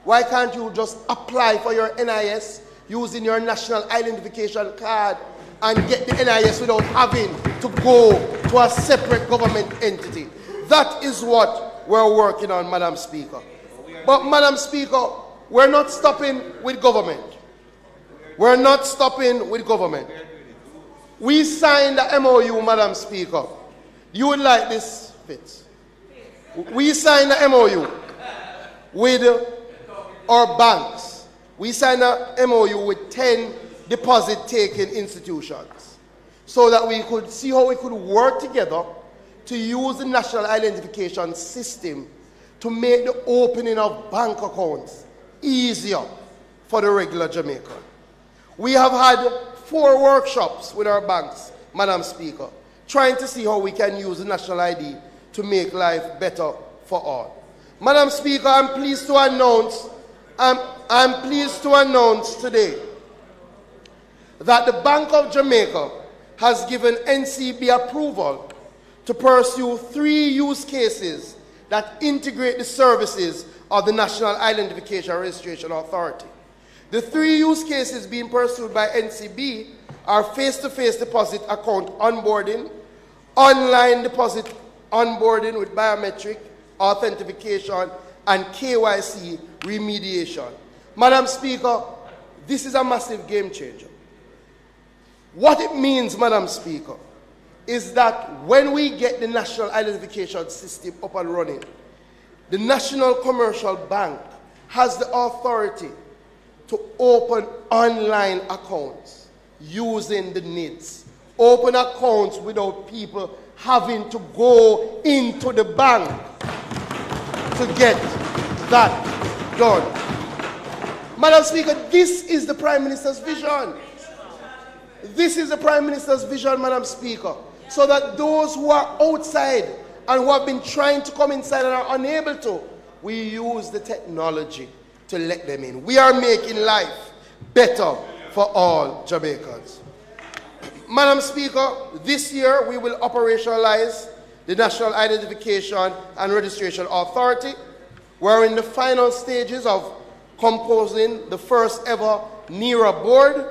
why can't you just apply for your NIS using your national identification card and get the NIS without having to go to a separate government entity? That is what we're working on, Madam Speaker. But, Madam Speaker, we're not stopping with government. We're not stopping with government. We signed the MOU, Madam Speaker. You would like this, Fitz. We signed the MOU with our banks. We signed a MOU with 10 deposit-taking institutions so that we could see how we could work together to use the national identification system to make the opening of bank accounts easier for the regular Jamaican. We have had 4 workshops with our banks, Madam Speaker, trying to see how we can use the national ID to make life better for all. Madam Speaker, I'm pleased to announce today that the Bank of Jamaica has given NCB approval to pursue 3 use cases that integrate the services of the National Identification and Registration Authority. The 3 use cases being pursued by NCB are face-to-face deposit account onboarding, online deposit onboarding with biometric authentication, and KYC remediation. Madam Speaker, this is a massive game changer. What it means, Madam Speaker, is that when we get the national identification system up and running, the National Commercial Bank has the authority to open online accounts using the NIDS. Open accounts without people having to go into the bank to get that done. Madam Speaker, this is the Prime Minister's vision. This is the Prime Minister's vision, Madam Speaker, so that those who are outside and who have been trying to come inside and are unable to, we use the technology to let them in. We are making life better for all Jamaicans. Madam Speaker, this year we will operationalize the National Identification and Registration Authority. We're in the final stages of composing the first ever NERA board,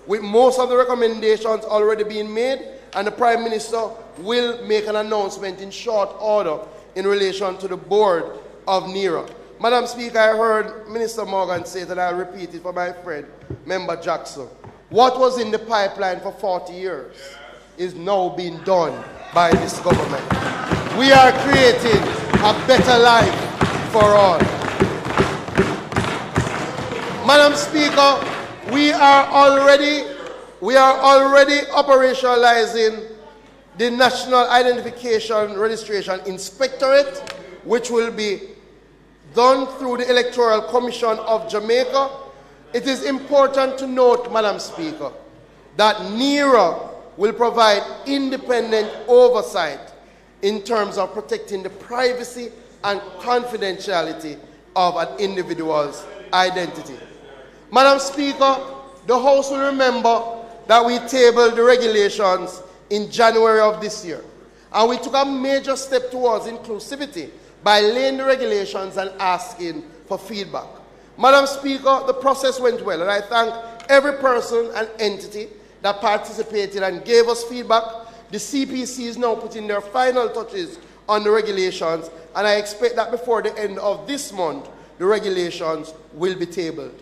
with most of the recommendations already being made, and the Prime Minister will make an announcement in short order in relation to the board of NERA. Madam Speaker, I heard Minister Morgan say that, I'll repeat it for my friend, Member Jackson. What was in the pipeline for 40 years is now being done by this government. We are creating a better life for all. Madam Speaker, we are already operationalizing the National Identification Registration Inspectorate, which will be done through the Electoral Commission of Jamaica. It is important to note, Madam Speaker, that NERA will provide independent oversight in terms of protecting the privacy and confidentiality of an individual's identity. Madam Speaker, the House will remember that we tabled the regulations in January of this year, and we took a major step towards inclusivity by laying the regulations and asking for feedback. Madam Speaker, the process went well, and I thank every person and entity that participated and gave us feedback. The CPC is now putting their final touches on the regulations, and I expect that before the end of this month, the regulations will be tabled.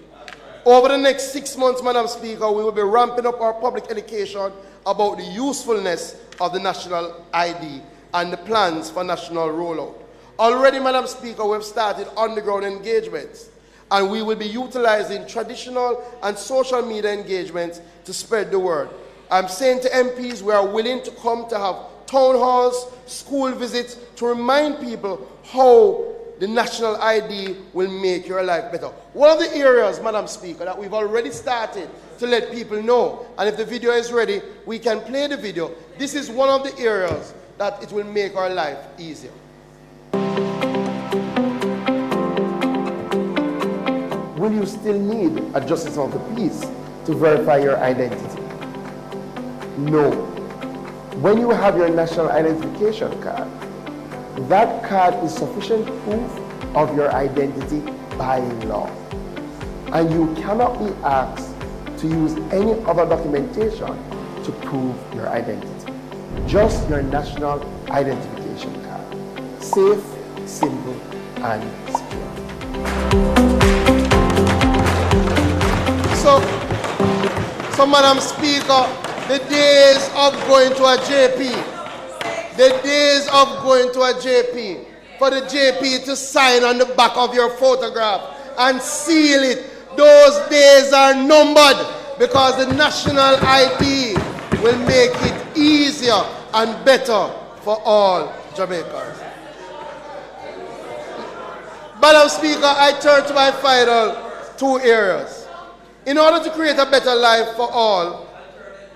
Over the next 6 months, Madam Speaker, we will be ramping up our public education about the usefulness of the national ID and the plans for national rollout. Already, Madam Speaker, we have started on-the-ground engagements, and we will be utilizing traditional and social media engagements to spread the word. I'm saying to MPs, we are willing to come to have town halls, school visits, to remind people how the national ID will make your life better. One of the areas, Madam Speaker, that we've already started to let people know, and if the video is ready, we can play the video. This is one of the areas that it will make our life easier. Will you still need a justice of the peace to verify your identity? No. When you have your national identification card, that card is sufficient proof of your identity by law. And you cannot be asked to use any other documentation to prove your identity. Just your national identification card. Safe, simple, and secure. So Madam Speaker, the days of going to a JP, for the JP to sign on the back of your photograph and seal it, those days are numbered, because the national ID will make it easier and better for all Jamaicans. Madam Speaker, I turn to my final 2 areas. In order to create a better life for all,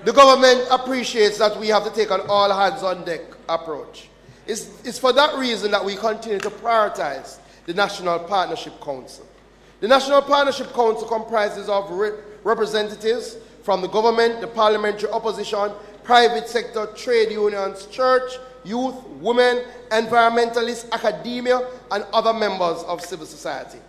the government appreciates that we have to take an all-hands-on-deck approach. It's for that reason that we continue to prioritize the National Partnership Council. The National Partnership Council comprises of representatives from the government, the parliamentary opposition, private sector, trade unions, church, youth, women, environmentalists, academia, and other members of civil society.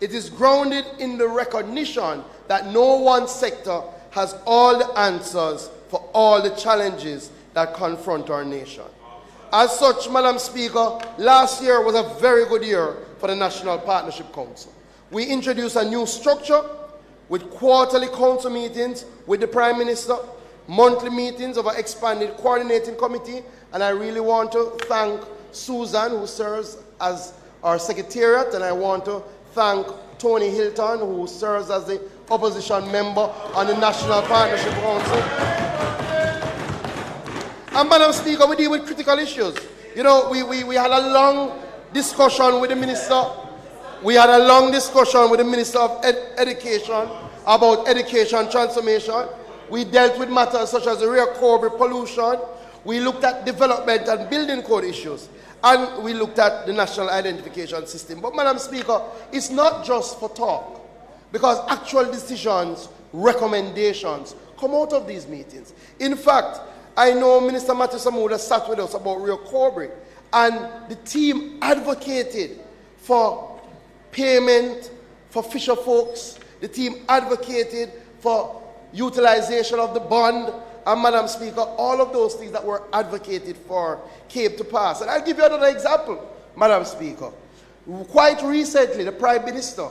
It is grounded in the recognition that no one sector has all the answers for all the challenges that confront our nation. As such, Madam Speaker, last year was a very good year for the National Partnership Council. We introduced a new structure with quarterly council meetings with the Prime Minister, monthly meetings of an expanded coordinating committee, and I really want to thank Susan, who serves as our secretariat, and I want to thank Tony Hilton, who serves as the opposition member on the National Partnership Council. And Madam Speaker, we deal with critical issues. You know, we had a long discussion with the Minister. We had a long discussion with the Minister of Education about education transformation. We dealt with matters such as the rear corporate pollution. We looked at development and building code issues. And we looked at the national identification system. But Madam Speaker, it's not just for talk, because actual decisions recommendations come out of these meetings. In fact, I know Minister Matthew Samuda sat with us about Rio Cobre, and the team advocated for payment for fisher folks. The team advocated for utilization of the bond, and Madam Speaker, all of those things that were advocated for came to pass. And I'll give you another example, Madam Speaker. Quite recently, the Prime Minister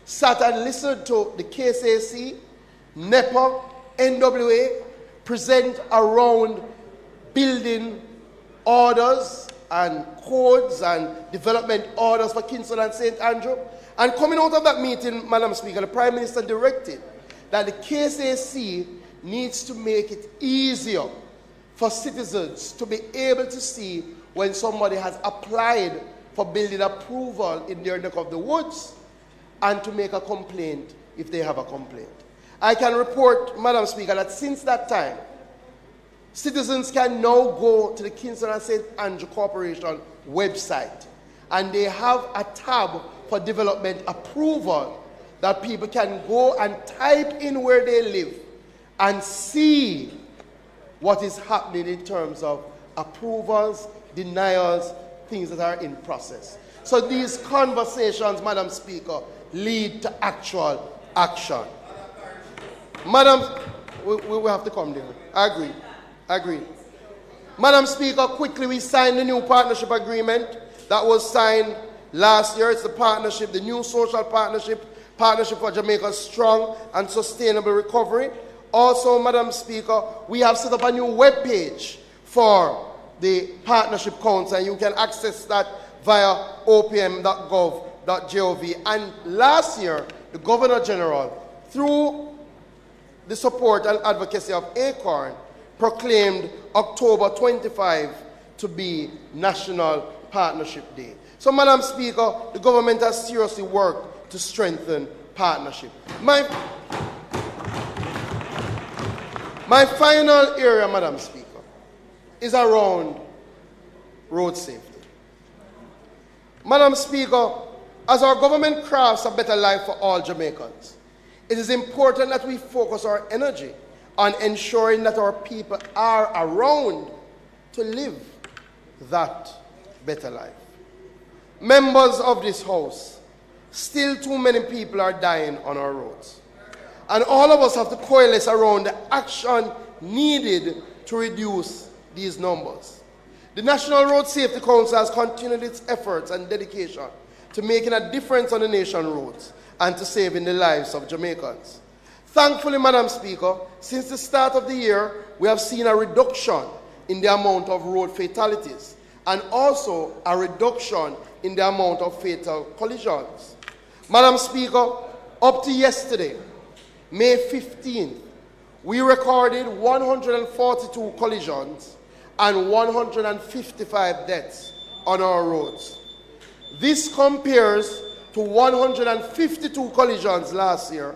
sat and listened to the KCAC, NEPA, NWA present around building orders and codes and development orders for Kingston and St. Andrew. And coming out of that meeting, Madam Speaker, the Prime Minister directed that the KCAC needs to make it easier for citizens to be able to see when somebody has applied for building approval in their neck of the woods and to make a complaint if they have a complaint. I can report, Madam Speaker, that since that time, citizens can now go to the Kingston and St. Andrew Corporation website, and they have a tab for development approval that people can go and type in where they live and see what is happening in terms of approvals, denials, things that are in process. So these conversations, Madam Speaker, lead to actual action. Madam, we have to come there. I agree. Madam Speaker, quickly, we signed the new partnership agreement that was signed last year. It's the partnership, the new social partnership for Jamaica's strong and sustainable recovery. Also, Madam Speaker, we have set up a new web page for the Partnership Council, and you can access that via opm.gov.gov. And last year, the Governor General, through the support and advocacy of ACORN, proclaimed October 25 to be National Partnership Day. So, Madam Speaker, the government has seriously worked to strengthen partnership. My final area, Madam Speaker, is around road safety. Madam Speaker, as our government crafts a better life for all Jamaicans, it is important that we focus our energy on ensuring that our people are around to live that better life. Members of this House, still too many people are dying on our roads. And all of us have to coalesce around the action needed to reduce these numbers. The National Road Safety Council has continued its efforts and dedication to making a difference on the nation's roads and to saving the lives of Jamaicans. Thankfully, Madam Speaker, since the start of the year, we have seen a reduction in the amount of road fatalities and also a reduction in the amount of fatal collisions. Madam Speaker, up to yesterday, May 15th, we recorded 142 collisions and 155 deaths on our roads. This compares to 152 collisions last year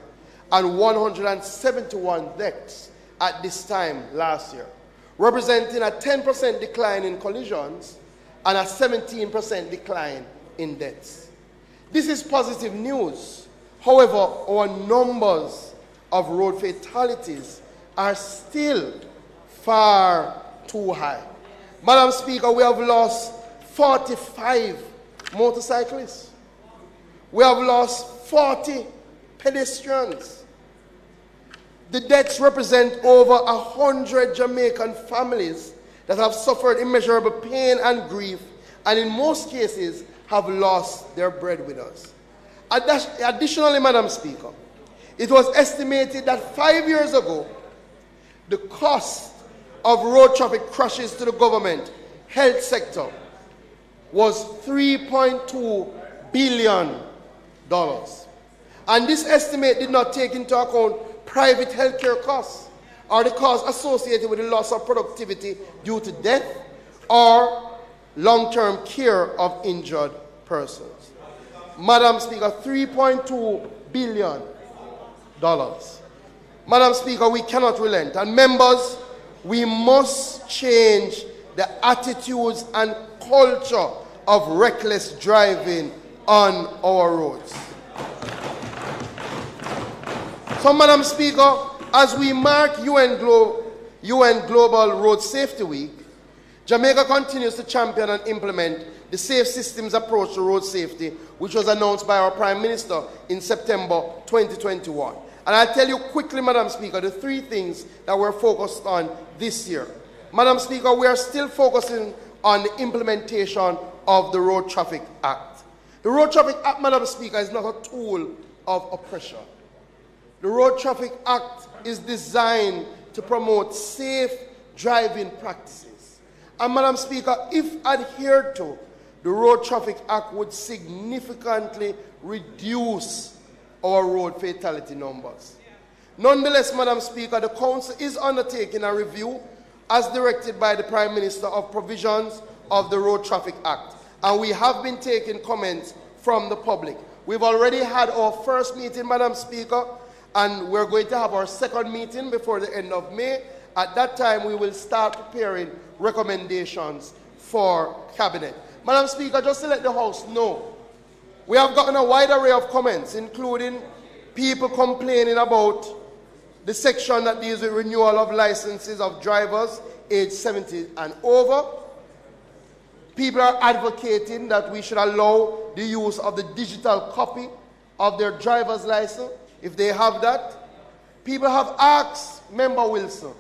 and 171 deaths at this time last year, representing a 10% decline in collisions and a 17% decline in deaths. This is positive news. However, our numbers of road fatalities are still far too high. Madam Speaker, we have lost 45 motorcyclists. We have lost 40 pedestrians. The deaths represent over 100 Jamaican families that have suffered immeasurable pain and grief, and in most cases have lost their breadwinners. Additionally, Madam Speaker, it was estimated that 5 years ago, the cost of road traffic crashes to the government health sector was $3.2 billion. And this estimate did not take into account private healthcare costs or the costs associated with the loss of productivity due to death or long-term care of injured persons. Madam Speaker, $3.2 billion. Madam Speaker, we cannot relent. And members, we must change the attitudes and culture of reckless driving on our roads. So, Madam Speaker, as we mark UN Global Road Safety Week, Jamaica continues to champion and implement the Safe Systems approach to road safety, which was announced by our Prime Minister in September 2021. And I'll tell you quickly, Madam Speaker, the three things that we're focused on this year. Madam Speaker, we are still focusing on the implementation of the Road Traffic Act. The Road Traffic Act, Madam Speaker, is not a tool of oppression. The Road Traffic Act is designed to promote safe driving practices. And Madam Speaker, if adhered to, the Road Traffic Act would significantly reduce our road fatality numbers. Nonetheless, Madam Speaker, the Council is undertaking a review as directed by the Prime Minister of provisions of the Road Traffic Act. And we have been taking comments from the public. We've already had our first meeting, Madam Speaker, and we're going to have our second meeting before the end of May. At that time, we will start preparing recommendations for Cabinet. Madam Speaker, just to let the House know, we have gotten a wide array of comments, including people complaining about the section that deals with renewal of licenses of drivers aged 70 and over. People are advocating that we should allow the use of the digital copy of their driver's license, if they have that. People have asked, Member Wilson,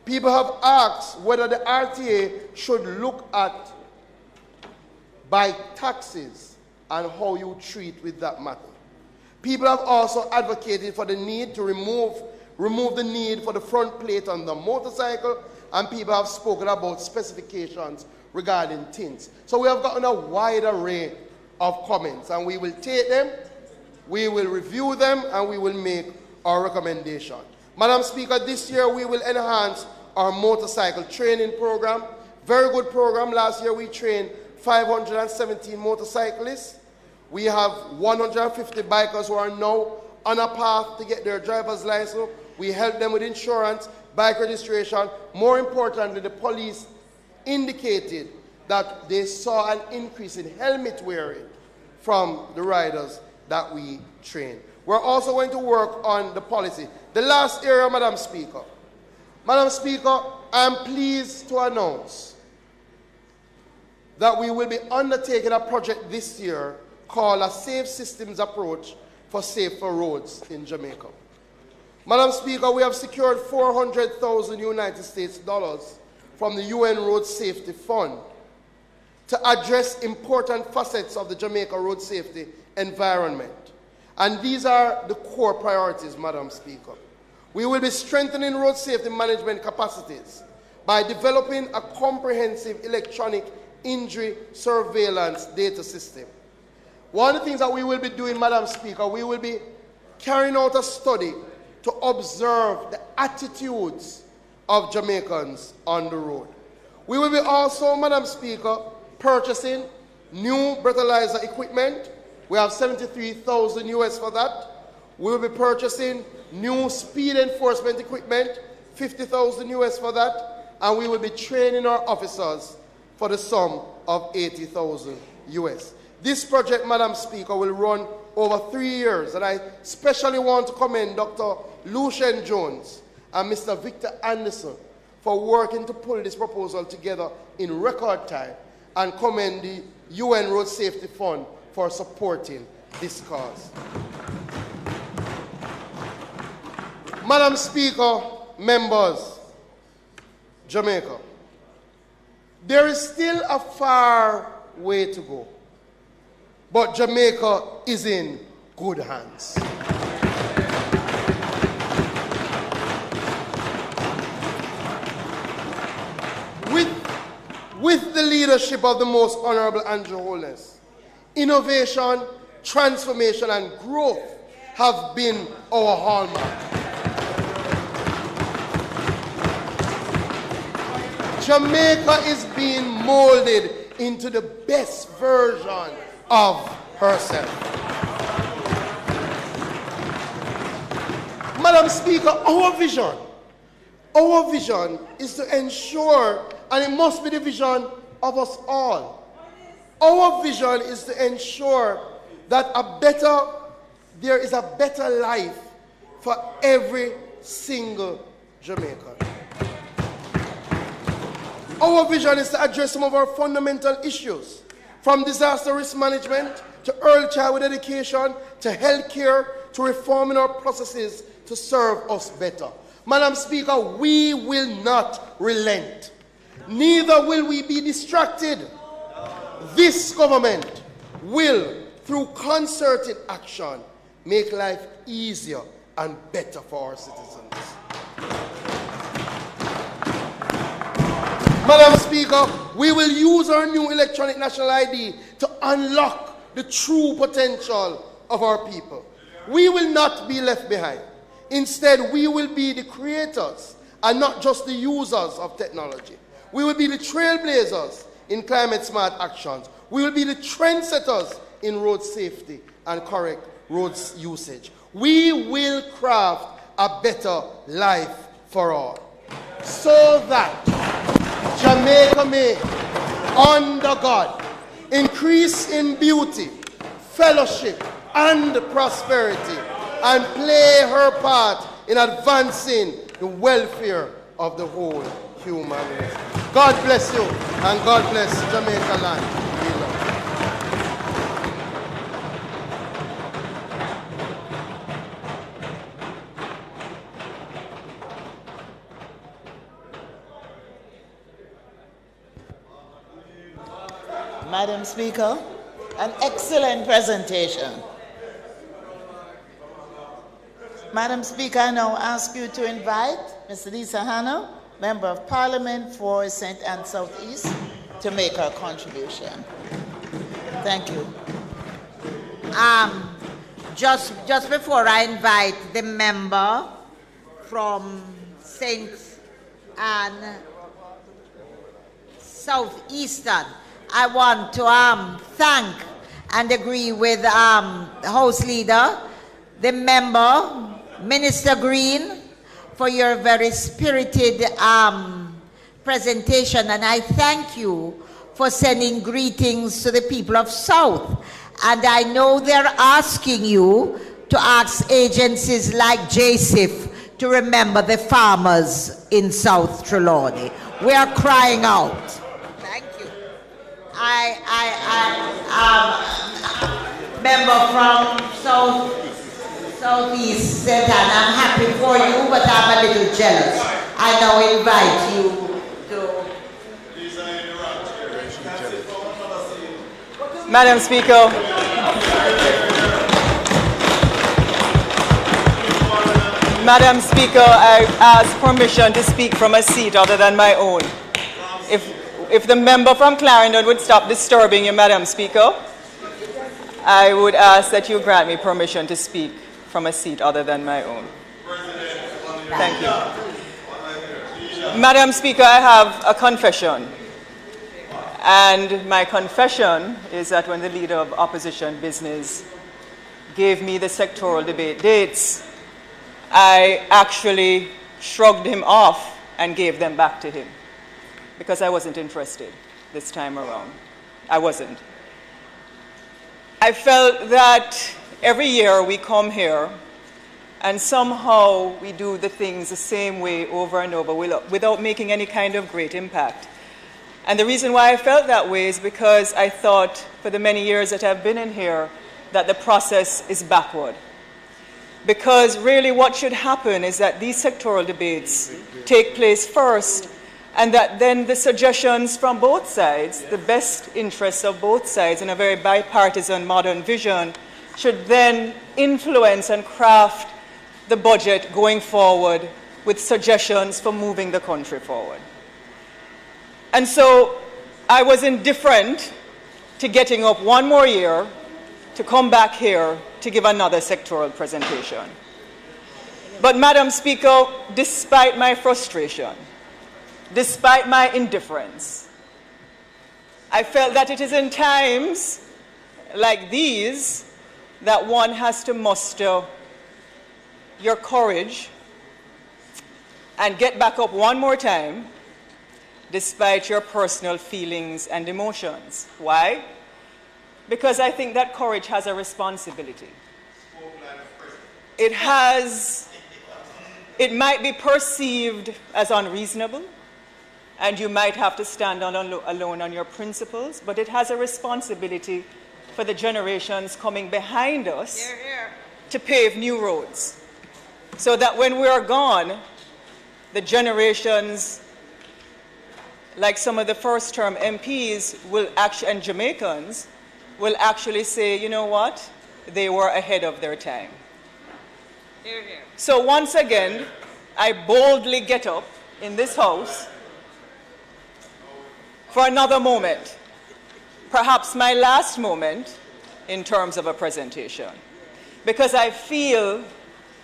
people have asked whether the RTA should look at bike taxes and how you treat with that matter. People have also advocated for the need to remove the need for the front plate on the motorcycle, and people have spoken about specifications regarding tints. So we have gotten a wide array of comments, and we will take them, we will review them, and we will make our recommendation. Madam Speaker, this year we will enhance our motorcycle training program. Very good program. Last year we trained 517 motorcyclists. We have 150 bikers who are now on a path to get their driver's license. We help them with insurance, bike registration. More importantly, the police indicated that they saw an increase in helmet wearing from the riders that we train. We're also going to work on the policy. The last area, Madam Speaker. Madam Speaker, I'm pleased to announce that we will be undertaking a project this year called a Safe Systems Approach for Safer Roads in Jamaica. Madam Speaker, we have secured $400,000 United States dollars from the UN Road Safety Fund to address important facets of the Jamaica road safety environment. And these are the core priorities, Madam Speaker. We will be strengthening road safety management capacities by developing a comprehensive electronic injury surveillance data system. One of the things that we will be doing, Madam Speaker, we will be carrying out a study to observe the attitudes of Jamaicans on the road. We will be also, Madam Speaker, purchasing new breathalyzer equipment. We have $73,000 US for that. We will be purchasing new speed enforcement equipment, $50,000 US for that. And we will be training our officers for the sum of $80,000 US. This project, Madam Speaker, will run over 3 years, and I especially want to commend Dr. Lucien Jones and Mr. Victor Anderson for working to pull this proposal together in record time, and commend the UN Road Safety Fund for supporting this cause. Madam Speaker, members, Jamaica, there is still a far way to go, but Jamaica is in good hands. With the leadership of the Most Honorable Andrew Holness, innovation, transformation, and growth have been our hallmark. Jamaica is being molded into the best version of herself. Madam Speaker, our vision is to ensure, and it must be the vision of us all. Our vision is to ensure that there is a better life for every single Jamaican. Our vision is to address some of our fundamental issues, from disaster risk management to early childhood education to healthcare to reforming our processes to serve us better. Madam Speaker, we will not relent. Neither will we be distracted. This government will, through concerted action, make life easier and better for our citizens. Madam Speaker, we will use our new electronic national ID to unlock the true potential of our people. We will not be left behind. Instead, we will be the creators and not just the users of technology. We will be the trailblazers in climate-smart actions. We will be the trendsetters in road safety and correct roads usage. We will craft a better life for all, so that Jamaica may, under God, increase in beauty, fellowship, and prosperity, and play her part in advancing the welfare of the whole human race. God bless you, and God bless Jamaica land. Madam Speaker, an excellent presentation. Madam Speaker, I now ask you to invite Ms. Lisa Hanna, Member of Parliament for St. Anne Southeast, to make her contribution. Thank you. Just before I invite the member from St. Anne Southeastern, I want to thank and agree with the House Leader, the member, Minister Green, for your very spirited presentation, and I thank you for sending greetings to the people of South. And I know they're asking you to ask agencies like JISTV to remember the farmers in South Trelawney. We are crying out. Thank you. Member from Southeast St. Anne, I'm happy for you, but I'm a little jealous. I now invite you to... Madam Speaker, Madam Speaker, I ask permission to speak from a seat other than my own. If the member from Clarendon would stop disturbing you, Madam Speaker, I would ask that you grant me permission to speak from a seat other than my own. Thank you. Madam Speaker, I have a confession. And my confession is that when the Leader of Opposition Business gave me the sectoral debate dates, I actually shrugged him off and gave them back to him because I wasn't interested this time around. I wasn't. I felt that every year we come here and somehow we do the things the same way over and over without making any kind of great impact. And the reason why I felt that way is because I thought for the many years that I've been in here that the process is backward. Because really what should happen is that these sectoral debates take place first, and that then the suggestions from both sides, the best interests of both sides in a very bipartisan modern vision, should then influence and craft the budget going forward with suggestions for moving the country forward. And so I was indifferent to getting up one more year to come back here to give another sectoral presentation. But Madam Speaker, despite my frustration, despite my indifference, I felt that it is in times like these that one has to muster your courage and get back up one more time despite your personal feelings and emotions. Why? Because I think that courage has a responsibility. it might be perceived as unreasonable, and you might have to stand alone on your principles, but it has a responsibility for the generations coming behind us to pave new roads, so that when we are gone, the generations, like some of the first-term MPs and Jamaicans, will actually say, you know what, they were ahead of their time. Hear, hear. So once again, I boldly get up in this house for another moment, perhaps my last moment in terms of a presentation, because I feel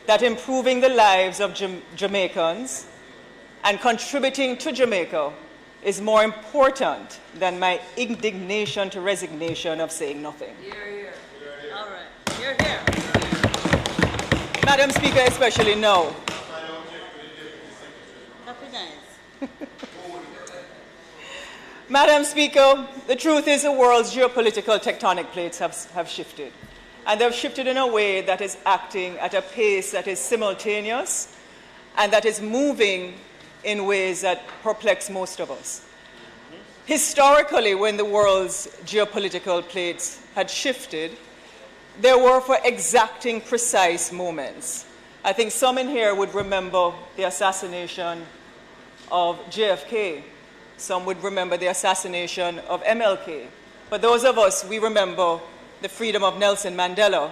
that improving the lives of Jamaicans and contributing to Jamaica is more important than my indignation to resignation of saying nothing. Hear, hear. All right. Hear, hear. Madam Speaker, especially now. Happy nice. Madam Speaker, the truth is the world's geopolitical tectonic plates have shifted. And they've shifted in a way that is acting at a pace that is simultaneous and that is moving in ways that perplex most of us. Historically, when the world's geopolitical plates had shifted, there were for exacting precise moments. I think some in here would remember the assassination of JFK. Some would remember the assassination of MLK. For those of us, we remember the freedom of Nelson Mandela,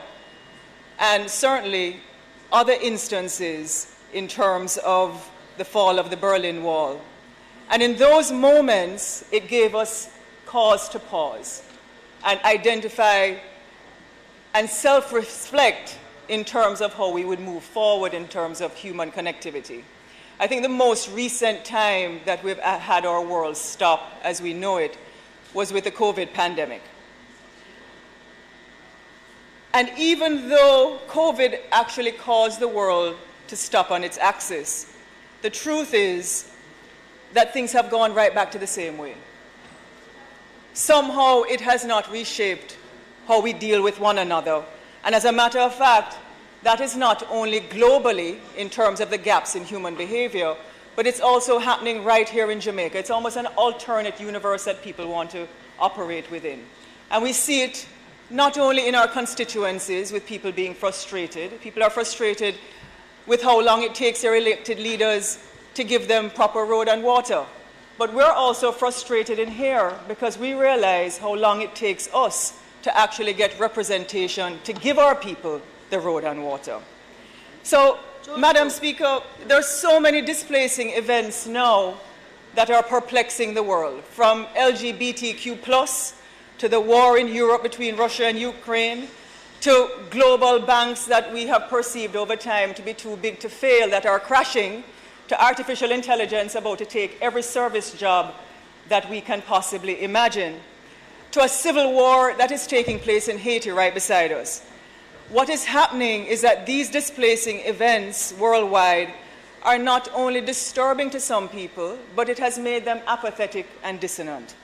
and certainly other instances in terms of the fall of the Berlin Wall. And in those moments, it gave us cause to pause and identify and self-reflect in terms of how we would move forward in terms of human connectivity. I think the most recent time that we've had our world stop as we know it was with the COVID pandemic. And even though COVID actually caused the world to stop on its axis, the truth is that things have gone right back to the same way. Somehow it has not reshaped how we deal with one another. And as a matter of fact, that is not only globally in terms of the gaps in human behavior, but it's also happening right here in Jamaica. It's almost an alternate universe that people want to operate within. And we see it not only in our constituencies with people being frustrated. People are frustrated with how long it takes their elected leaders to give them proper road and water. But we're also frustrated in here because we realize how long it takes us to actually get representation to give our people the road and water. So, Madam Speaker, there's so many displacing events now that are perplexing the world, from LGBTQ+, to the war in Europe between Russia and Ukraine, to global banks that we have perceived over time to be too big to fail, that are crashing, to artificial intelligence about to take every service job that we can possibly imagine, to a civil war that is taking place in Haiti right beside us. What is happening is that these displacing events worldwide are not only disturbing to some people, but it has made them apathetic and dissonant.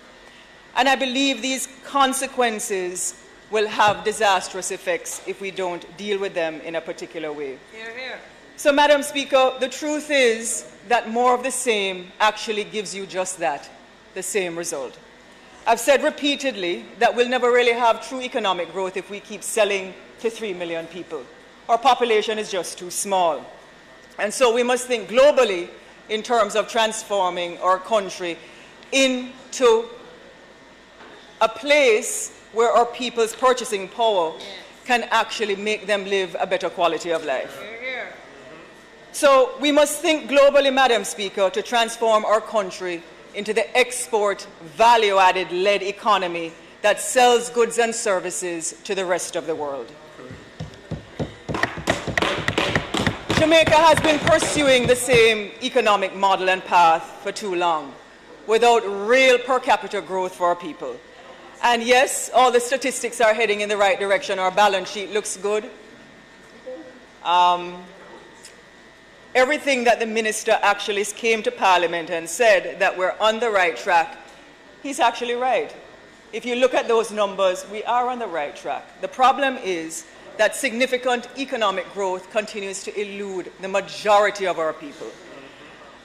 And I believe these consequences will have disastrous effects if we don't deal with them in a particular way. Hear, hear. So, Madam Speaker, the truth is that more of the same actually gives you just that, the same result. I've said repeatedly that we'll never really have true economic growth if we keep selling to 3 million people. Our population is just too small. And so we must think globally in terms of transforming our country into a place where our people's purchasing power can actually make them live a better quality of life. Hear, hear. So we must think globally, Madam Speaker, to transform our country into the export value-added led economy that sells goods and services to the rest of the world. Jamaica has been pursuing the same economic model and path for too long, without real per capita growth for our people. And yes, all the statistics are heading in the right direction. Our balance sheet looks good. Everything that the minister actually came to Parliament and said that we're on the right track, he's actually right. If you look at those numbers, we are on the right track. The problem is that significant economic growth continues to elude the majority of our people.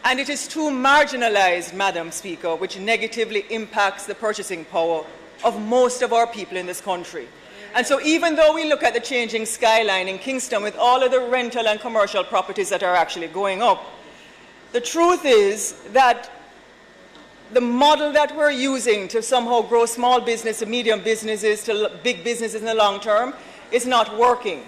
And it is too marginalized, Madam Speaker, which negatively impacts the purchasing power of most of our people in this country. And so even though we look at the changing skyline in Kingston with all of the rental and commercial properties that are actually going up, the truth is that the model that we're using to somehow grow small business to medium businesses to big businesses in the long term is not working.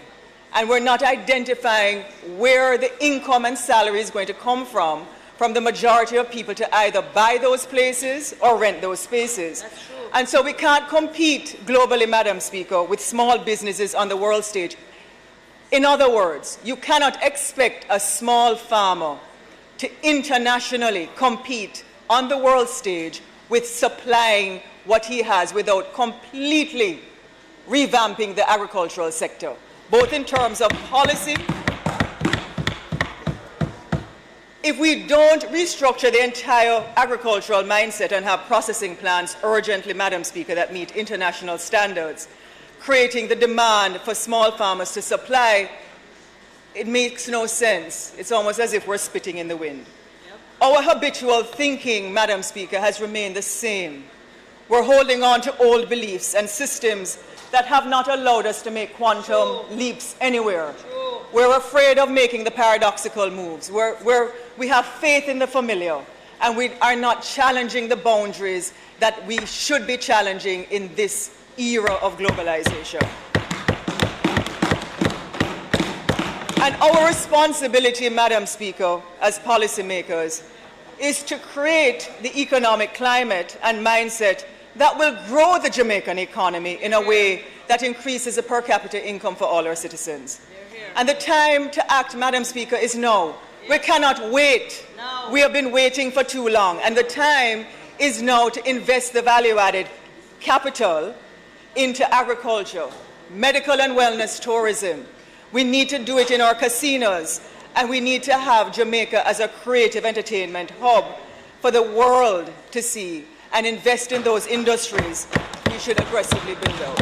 And we're not identifying where the income and salary is going to come from the majority of people to either buy those places or rent those spaces. That's true. And so we can't compete globally, Madam Speaker, with small businesses on the world stage. In other words, you cannot expect a small farmer to internationally compete on the world stage with supplying what he has without completely revamping the agricultural sector, both in terms of policy. If we don't restructure the entire agricultural mindset and have processing plants urgently, Madam Speaker, that meet international standards, creating the demand for small farmers to supply, it makes no sense. It's almost as if we're spitting in the wind. Our habitual thinking, Madam Speaker, has remained the same. We're holding on to old beliefs and systems that have not allowed us to make quantum leaps anywhere. We're afraid of making the paradoxical moves. We have faith in the familiar, and we are not challenging the boundaries that we should be challenging in this era of globalization. And our responsibility, Madam Speaker, as policymakers, is to create the economic climate and mindset that will grow the Jamaican economy in a way that increases the per capita income for all our citizens. And the time to act, Madam Speaker, is now. We cannot wait. No. We have been waiting for too long. And the time is now to invest the value-added capital into agriculture, medical and wellness tourism. We need to do it in our casinos. And we need to have Jamaica as a creative entertainment hub for the world to see and invest in those industries we should aggressively build out.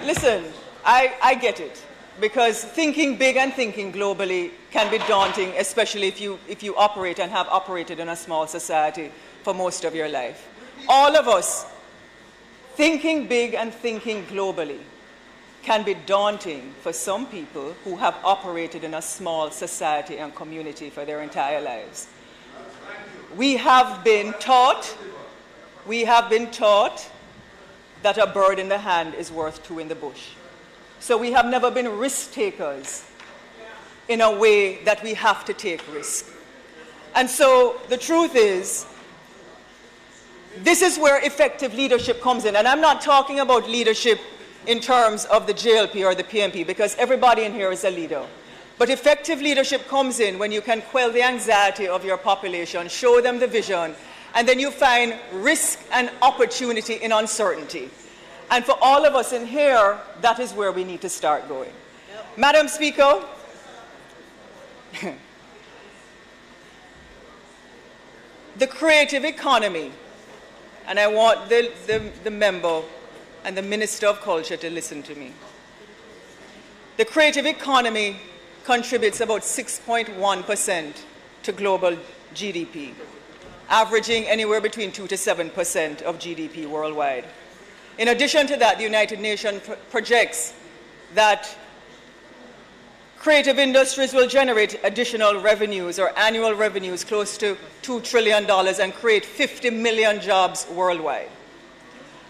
Listen, I get it, because thinking big and thinking globally can be daunting, especially if you operate and have operated in a small society for most of your life. All of us, thinking big and thinking globally can be daunting for some people who have operated in a small society and community for their entire lives. We have been taught that a bird in the hand is worth two in the bush. So we have never been risk takers in a way that we have to take risk. And so the truth is, this is where effective leadership comes in. And I'm not talking about leadership in terms of the JLP or the PMP, because everybody in here is a leader. But effective leadership comes in when you can quell the anxiety of your population, show them the vision, and then you find risk and opportunity in uncertainty. And for all of us in here, that is where we need to start going. Yep. Madam Speaker, the creative economy, and I want the member and the Minister of Culture to listen to me. The creative economy contributes about 6.1% to global GDP, averaging anywhere between 2 to 7% of GDP worldwide. In addition to that, the United Nations projects that creative industries will generate additional revenues or annual revenues close to $2 trillion and create 50 million jobs worldwide.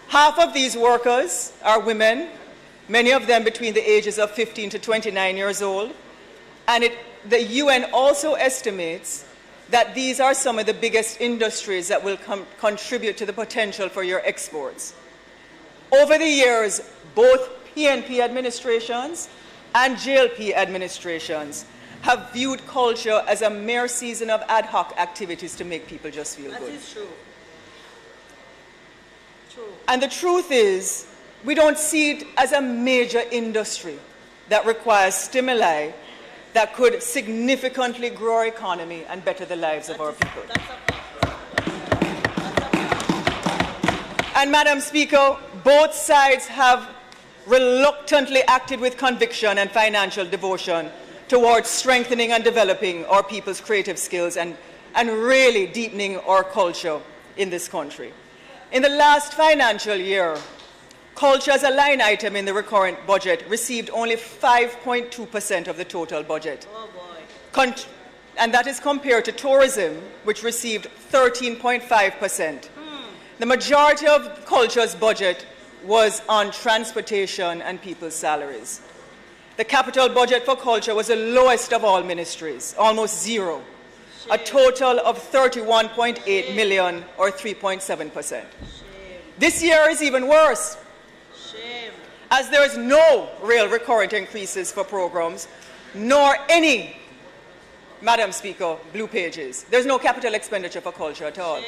Half of these workers are women, many of them between the ages of 15 to 29 years old. And the UN also estimates that these are some of the biggest industries that will contribute to the potential for your exports. Over the years, both PNP administrations and JLP administrations have viewed culture as a mere season of ad hoc activities to make people just feel good. That is true. And the truth is, we don't see it as a major industry that requires stimuli that could significantly grow our economy and better the lives of our people. And Madam Speaker, both sides have reluctantly acted with conviction and financial devotion towards strengthening and developing our people's creative skills and really deepening our culture in this country. In the last financial year, culture as a line item in the recurrent budget received only 5.2% of the total budget. Oh boy. And that is compared to tourism, which received 13.5%. The majority of culture's budget was on transportation and people's salaries. The capital budget for culture was the lowest of all ministries, almost zero, a total of 31.8 million or 3.7%. This year is even worse, as there is no real recurrent increases for programs, nor any, Madam Speaker, blue pages. There's no capital expenditure for culture at all.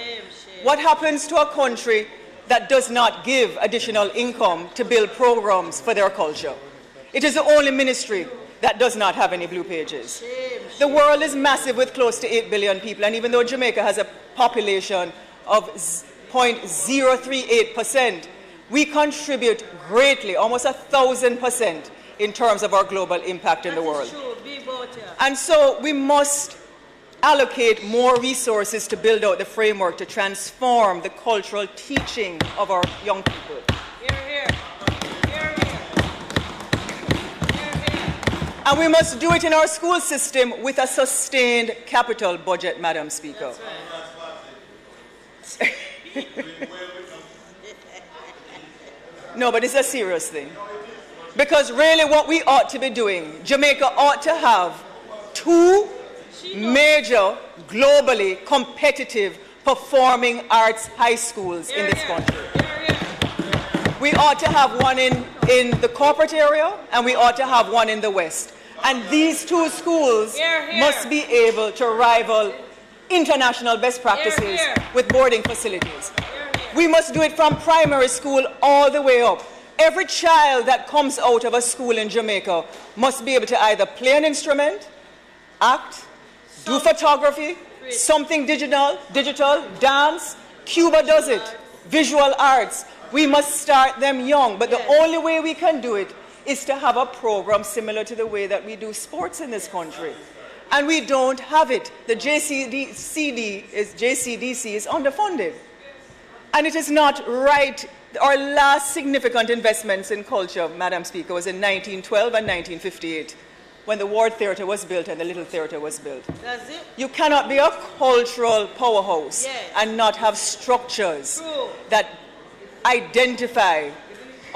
What happens to a country that does not give additional income to build programs for their culture? It is the only ministry that does not have any blue pages. The world is massive with close to 8 billion people, and even though Jamaica has a population of 0.038%, we contribute greatly, almost 1,000% in terms of our global impact in the world. And so we must allocate more resources to build out the framework to transform the cultural teaching of our young people. Hear, hear. Hear, hear. Hear, hear. And we must do it in our school system with a sustained capital budget, Madam Speaker. That's right. No, but it's a serious thing. Because really what we ought to be doing, Jamaica ought to have 2 major, globally competitive performing arts high schools in this country. We ought to have one in the corporate area, and we ought to have one in the West. And these 2 schools must be able to rival international best practices with boarding facilities. We must do it from primary school all the way up. Every child that comes out of a school in Jamaica must be able to either play an instrument, act, do photography, something digital, dance. Cuba does it, visual arts. We must start them young, but the only way we can do it is to have a program similar to the way that we do sports in this country. And we don't have it. The JCDC is underfunded. And it is not right. Our last significant investments in culture, Madam Speaker, was in 1912 and 1958, when the Ward Theatre was built and the Little Theatre was built. That's it. You cannot be a cultural powerhouse and not have structures that identify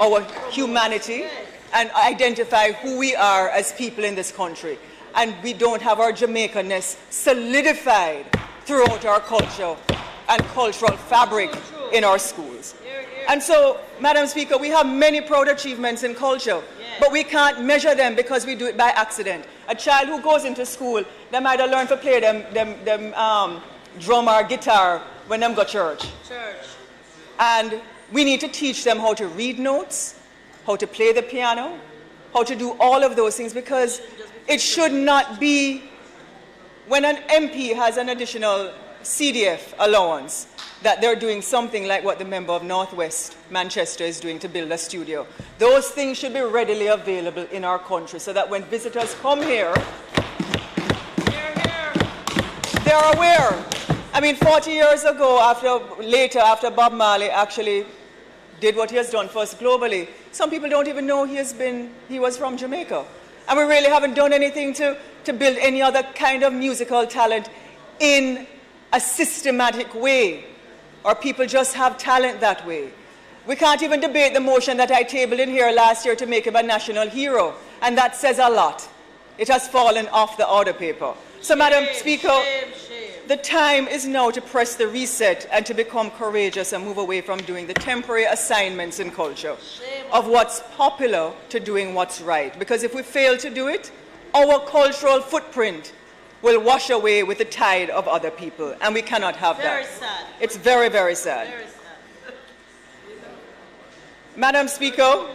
our humanity and identify who we are as people in this country. And we don't have our Jamaicanness solidified throughout our culture and cultural fabric in our schools. And so, Madam Speaker, we have many proud achievements in culture, but we can't measure them because we do it by accident. A child who goes into school, they might have learned to play them drum or guitar when they go to church. And we need to teach them how to read notes, how to play the piano, how to do all of those things, because it should not be when an MP has an additional CDF allowance that they're doing something like what the member of Northwest Manchester is doing to build a studio. Those things should be readily available in our country so that when visitors come here, they're aware. I mean, 40 years ago, after Bob Marley actually did what he has done for us globally, some people don't even know he was from Jamaica. And we really haven't done anything to build any other kind of musical talent in a systematic way. Or people just have talent that way. We can't even debate the motion that I tabled in here last year to make him a national hero. And that says a lot. It has fallen off the order paper. So, Madam Speaker, the time is now to press the reset and to become courageous and move away from doing the temporary assignments in culture of what's popular to doing what's right. Because if we fail to do it, our cultural footprint will wash away with the tide of other people, and we cannot have that. Very sad. It's very, very sad. Very sad. Madam Speaker,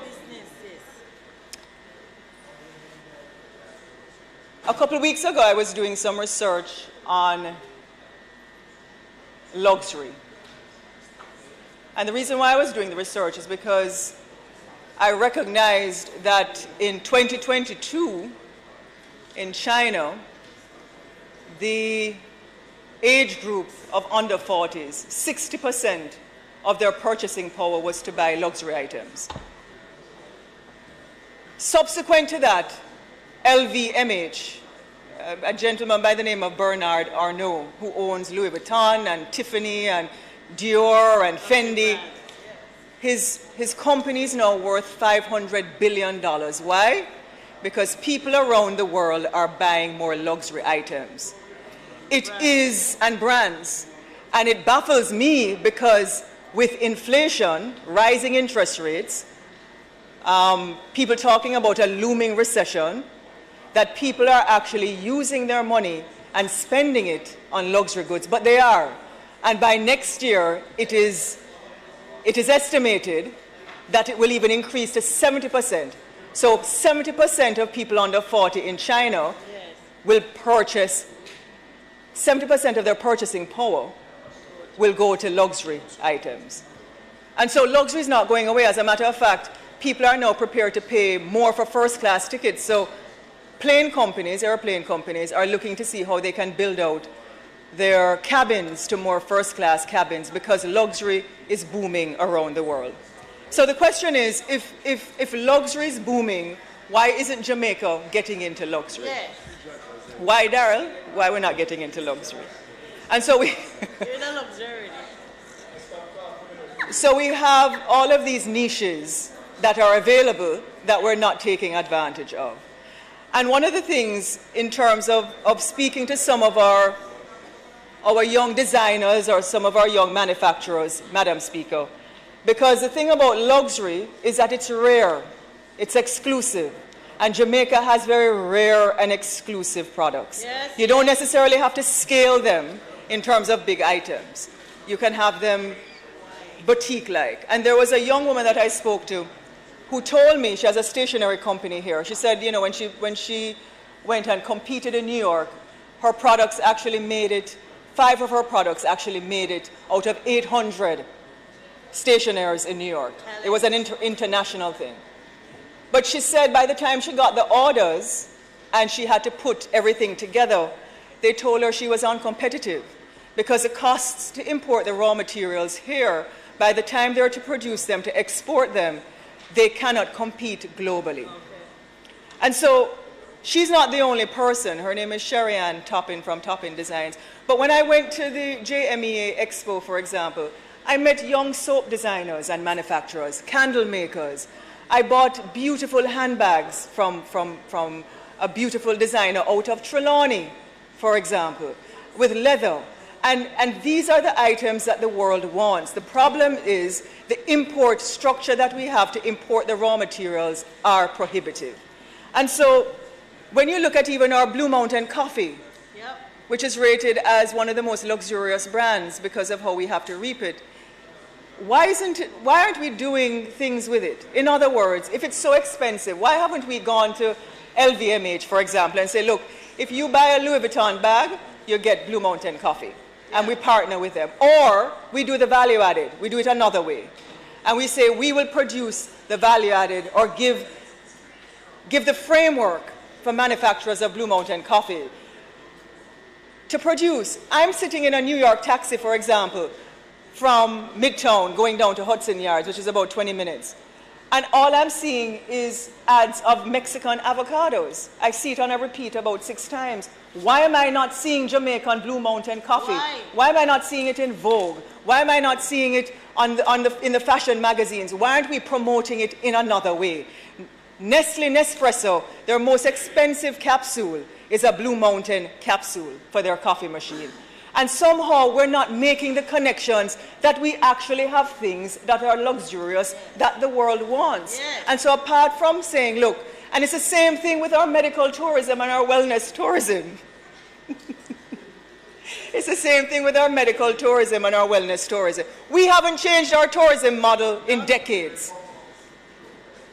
a couple of weeks ago I was doing some research on luxury. And the reason why I was doing the research is because I recognized that in 2022, in China, the age group of under 40s, 60% of their purchasing power was to buy luxury items. Subsequent to that, LVMH, a gentleman by the name of Bernard Arnault, who owns Louis Vuitton and Tiffany and Dior and Fendi, his company is now worth $500 billion. Why? Because people around the world are buying more luxury items. It is, and brands. And it baffles me because with inflation, rising interest rates, people talking about a looming recession, that people are actually using their money and spending it on luxury goods, but they are. And by next year, it is estimated that it will even increase to 70%. So 70% of people under 40 in China will purchase, 70% of their purchasing power will go to luxury items. And so luxury is not going away. As a matter of fact, people are now prepared to pay more for first-class tickets. So airplane companies are looking to see how they can build out their cabins to more first-class cabins because luxury is booming around the world. So the question is, if luxury is booming, why isn't Jamaica getting into luxury? Yes. Why, Daryl? Why we're not getting into luxury? And so we... You're not luxury. So we have all of these niches that are available that we're not taking advantage of. And one of the things in terms of speaking to some of our young designers or some of our young manufacturers, Madam Speaker, because the thing about luxury is that it's rare, it's exclusive, and Jamaica has very rare and exclusive products. Yes, you don't necessarily have to scale them in terms of big items. You can have them boutique-like. And there was a young woman that I spoke to who told me, she has a stationery company here. She said, you know, when she went and competed in New York, her products actually made it, 5 of her products actually made it out of 800 stationers in New York. It was an international thing. But she said by the time she got the orders and she had to put everything together, they told her she was uncompetitive because the costs to import the raw materials here, by the time they're to produce them, to export them, they cannot compete globally. And so she's not the only person. Her name is Sherry Ann Toppin from Toppin Designs. But when I went to the JMEA Expo, for example, I met young soap designers and manufacturers, candle makers. I bought beautiful handbags from a beautiful designer out of Trelawney, for example, with leather. And these are the items that the world wants. The problem is the import structure that we have to import the raw materials are prohibitive. And so when you look at even our Blue Mountain coffee, which is rated as one of the most luxurious brands because of how we have to reap it, why aren't we doing things with it? In other words, if it's so expensive, why haven't we gone to LVMH, for example, and say, look, if you buy a Louis Vuitton bag, you get Blue Mountain coffee. And we partner with them. Or we do the value added. We do it another way. And we say we will produce the value added or give the framework for manufacturers of Blue Mountain coffee to produce. I'm sitting in a New York taxi, for example, from Midtown going down to Hudson Yards, which is about 20 minutes. And all I'm seeing is ads of Mexican avocados. I see it on a repeat about 6 times. Why am I not seeing Jamaican Blue Mountain coffee? Why am I not seeing it in Vogue? Why am I not seeing it in the fashion magazines? Why aren't we promoting it in another way? Nespresso, their most expensive capsule is a Blue Mountain capsule for their coffee machine. And somehow we're not making the connections that we actually have things that are luxurious that the world wants. Yes. And so apart from saying, look, and it's the same thing with our medical tourism and our wellness tourism. It's the same thing with our medical tourism and our wellness tourism. We haven't changed our tourism model in decades.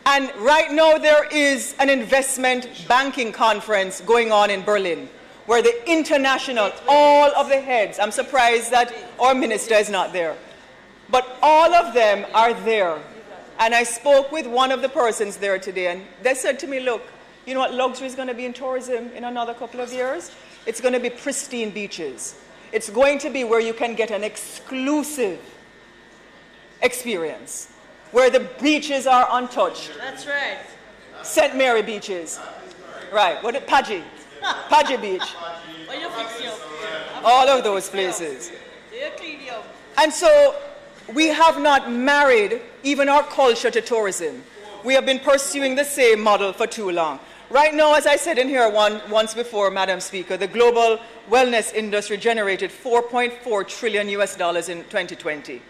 And right now there is an investment banking conference going on in Berlin, where the international, all of the heads, I'm surprised that our minister is not there, But all of them are there. And I spoke with one of the persons there today, and they said to me, look, you know what luxury is going to be in tourism in another couple of years? It's going to be pristine beaches. It's going to be where you can get an exclusive experience, where the beaches are untouched. That's right. St. Mary beaches. Right, what is Paji? Paji Beach. Well, you fix you. All of those places. They clean you. And so we have not married even our culture to tourism. We have been pursuing the same model for too long. Right now, as I said in here once before, Madam Speaker, the global wellness industry generated $4.4 trillion in 2020.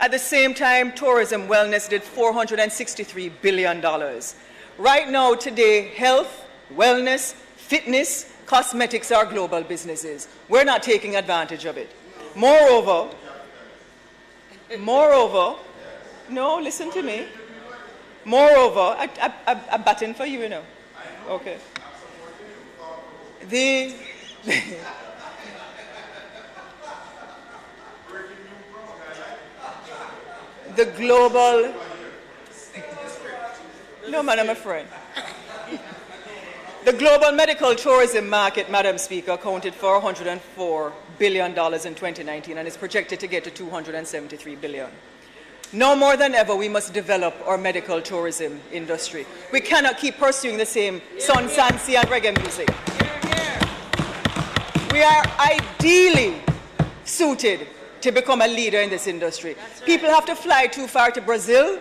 At the same time, tourism wellness did $463 billion. Right now, today, health, wellness, fitness, cosmetics are global businesses. We're not taking advantage of it. Moreover, no, listen to me. Moreover, I button for you, you know. Okay. The global, no man, I'm a friend. The global medical tourism market, Madam Speaker, accounted for $104 billion in 2019 and is projected to get to $273 billion. No more than ever, we must develop our medical tourism industry. We cannot keep pursuing the same sun, sand, sea, and reggae music. We are ideally suited to become a leader in this industry. People have to fly too far to Brazil,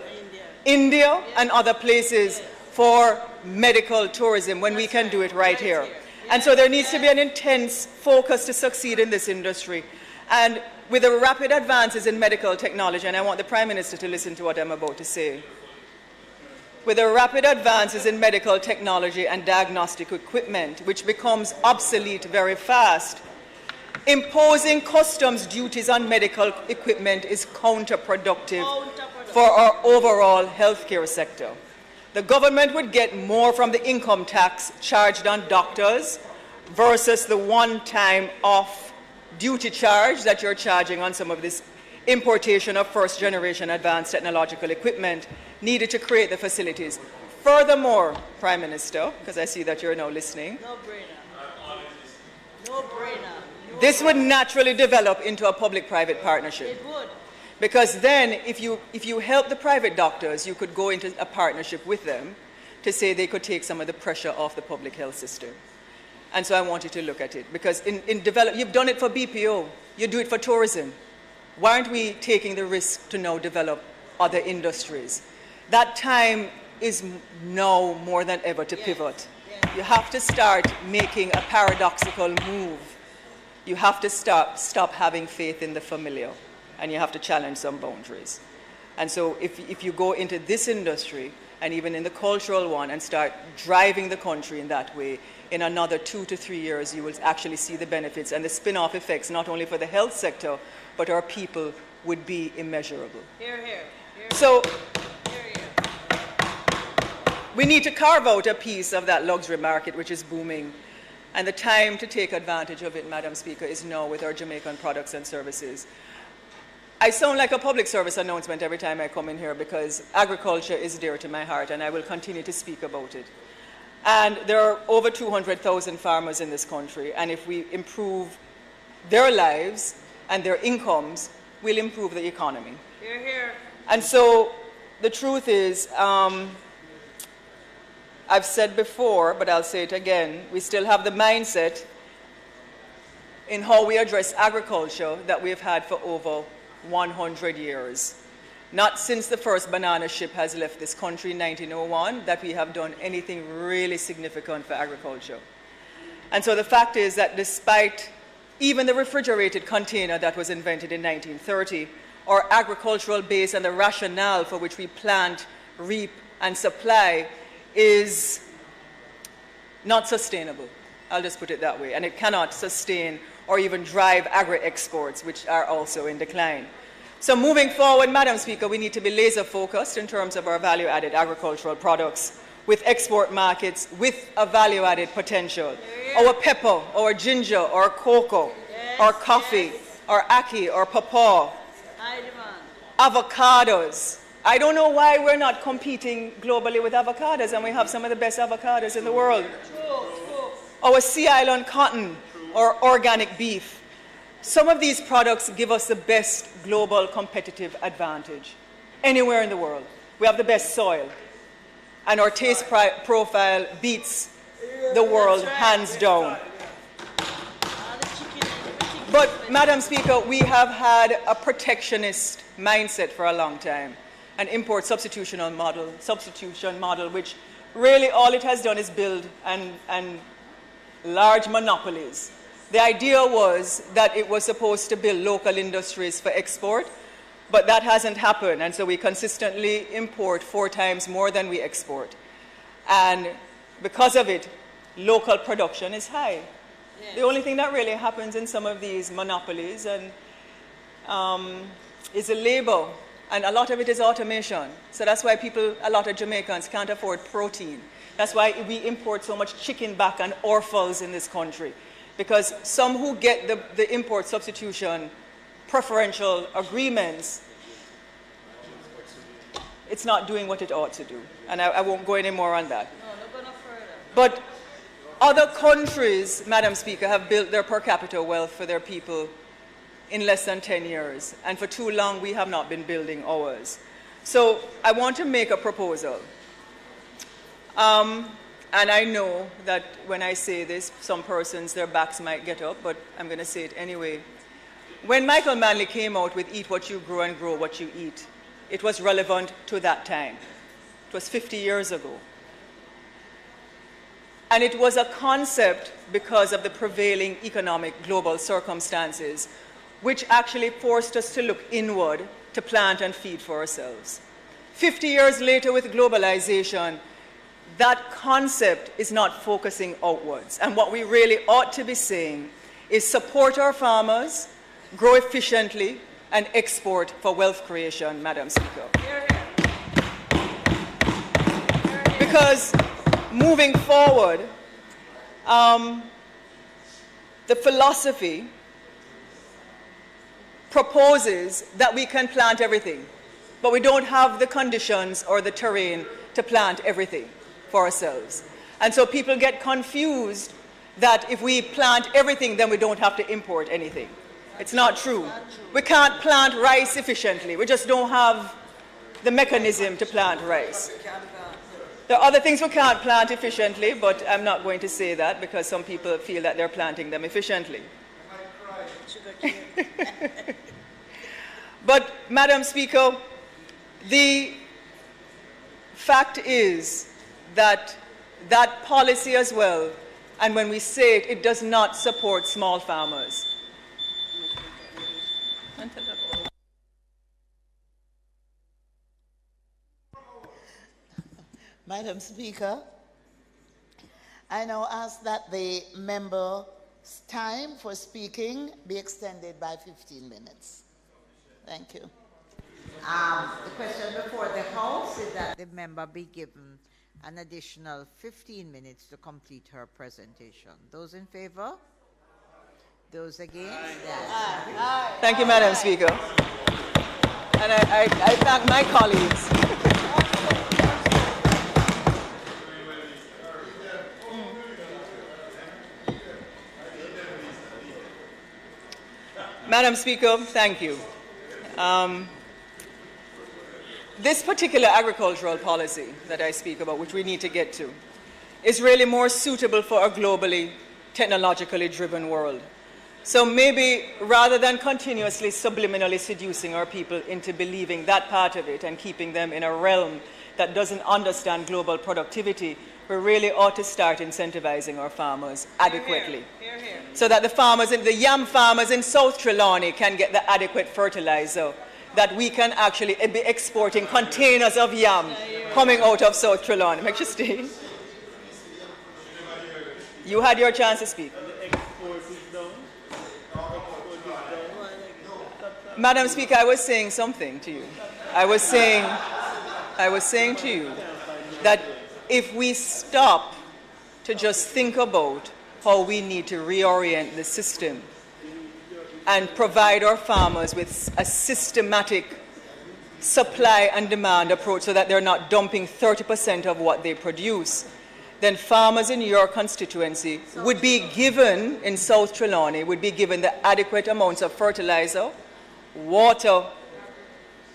India, and other places for medical tourism when we can do it right here. And so there needs to be an intense focus to succeed in this industry. And with the rapid advances in medical technology, and I want the Prime Minister to listen to what I'm about to say. With the rapid advances in medical technology and diagnostic equipment, which becomes obsolete very fast, imposing customs duties on medical equipment is counterproductive for our overall healthcare sector. The government would get more from the income tax charged on doctors versus the one-time off duty charge that you're charging on some of this importation of first-generation advanced technological equipment needed to create the facilities. Furthermore, Prime Minister, because I see that you're now listening, No brainer. this would naturally develop into a public-private partnership. It would. Because then, if you help the private doctors, you could go into a partnership with them to say they could take some of the pressure off the public health system. And so I want you to look at it. Because you've done it for BPO. You do it for tourism. Why aren't we taking the risk to now develop other industries? That time is now more than ever to pivot. You have to start making a paradoxical move. You have to stop having faith in the familiar. And you have to challenge some boundaries. And so if you go into this industry, and even in the cultural one, and start driving the country in that way, in another 2 to 3 years, you will actually see the benefits and the spin-off effects, not only for the health sector, but our people would be immeasurable. Here, here. So we need to carve out a piece of that luxury market, which is booming. And the time to take advantage of it, Madam Speaker, is now with our Jamaican products and services. I sound like a public service announcement every time I come in here because agriculture is dear to my heart, and I will continue to speak about it. And there are over 200,000 farmers in this country, and if we improve their lives and their incomes, we'll improve the economy. Here, here. And so the truth is, I've said before, but I'll say it again, we still have the mindset in how we address agriculture that we've had for over 100 years. Not since the first banana ship has left this country in 1901 that we have done anything really significant for agriculture. And so the fact is that despite even the refrigerated container that was invented in 1930, our agricultural base and the rationale for which we plant, reap, and supply is not sustainable. I'll just put it that way. And it cannot sustain or even drive agri-exports, which are also in decline. So moving forward, Madam Speaker, we need to be laser-focused in terms of our value-added agricultural products with export markets with a value-added potential. Our pepper, our ginger, our cocoa, our coffee, our ackee, our pawpaw, avocados. I don't know why we're not competing globally with avocados, and we have some of the best avocados in the world. Our Sea Island cotton or organic beef. Some of these products give us the best global competitive advantage anywhere in the world. We have the best soil, and our taste profile beats the world hands down. But, Madam Speaker, we have had a protectionist mindset for a long time, an import substitution model, which really all it has done is build and large monopolies. The idea was that it was supposed to build local industries for export, but that hasn't happened, and so we consistently import 4 times more than we export. And because of it, local production is high. Yes. The only thing that really happens in some of these monopolies is the labor, and a lot of it is automation. So that's why a lot of Jamaicans can't afford protein. That's why we import so much chicken back and offals in this country, because some who get the import substitution preferential agreements, it's not doing what it ought to do. And I won't go any more on that. No, not going further. But other countries, Madam Speaker, have built their per capita wealth for their people in less than 10 years. And for too long, we have not been building ours. So I want to make a proposal. And I know that when I say this, some persons, their backs might get up, but I'm going to say it anyway. When Michael Manley came out with Eat What You Grow and Grow What You Eat, it was relevant to that time. It was 50 years ago. And it was a concept because of the prevailing economic global circumstances, which actually forced us to look inward to plant and feed for ourselves. 50 years later, with globalization, that concept is not focusing outwards. And what we really ought to be saying is support our farmers, grow efficiently, and export for wealth creation, Madam Speaker. Because moving forward, the philosophy proposes that we can plant everything, but we don't have the conditions or the terrain to plant everything for ourselves. And so people get confused that if we plant everything, then we don't have to import anything. It's not true. We can't plant rice efficiently. We just don't have the mechanism to plant rice. There are other things we can't plant efficiently, but I'm not going to say that because some people feel that they're planting them efficiently. But, Madam Speaker, the fact is that that policy as well, and when we say it, it does not support small farmers. Madam Speaker, I now ask that the member's time for speaking be extended by 15 minutes. Thank you. The question before the House is that the member be given an additional 15 minutes to complete her presentation. Those in favor? Those against? Yes. Thank you, Madam Speaker. And I thank my colleagues. Madam Speaker, thank you. This particular agricultural policy that I speak about, which we need to get to, is really more suitable for a globally, technologically driven world. So maybe rather than continuously subliminally seducing our people into believing that part of it and keeping them in a realm that doesn't understand global productivity, we really ought to start incentivizing our farmers adequately. Hear, hear. So that the yam farmers in South Trelawney can get the adequate fertilizer, that we can actually be exporting containers of yam coming out of South Trelawney. Make sure stay. You had your chance to speak. Madam Speaker, I was saying something to you. I was saying to you that if we stop to just think about how we need to reorient the system and provide our farmers with a systematic supply and demand approach so that they're not dumping 30% of what they produce, then farmers in your constituency would be given, in South Trelawney, would be given the adequate amounts of fertilizer, water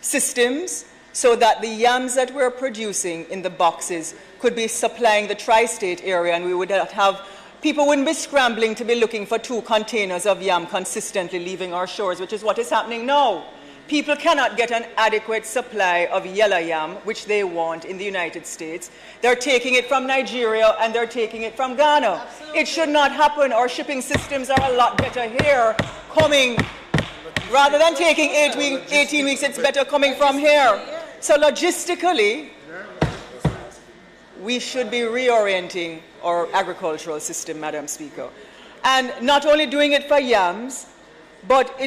systems, so that the yams that we're producing in the boxes could be supplying the tri-state area, and we would have, people wouldn't be scrambling to be looking for 2 containers of yam consistently leaving our shores, which is what is happening now. People cannot get an adequate supply of yellow yam, which they want in the United States. They're taking it from Nigeria and they're taking it from Ghana. Absolutely. It should not happen. Our shipping systems are a lot better here, coming, rather than taking 18 weeks, it's better coming from here. So logistically, we should be reorienting our agricultural system, Madam Speaker. And not only doing it for yams, but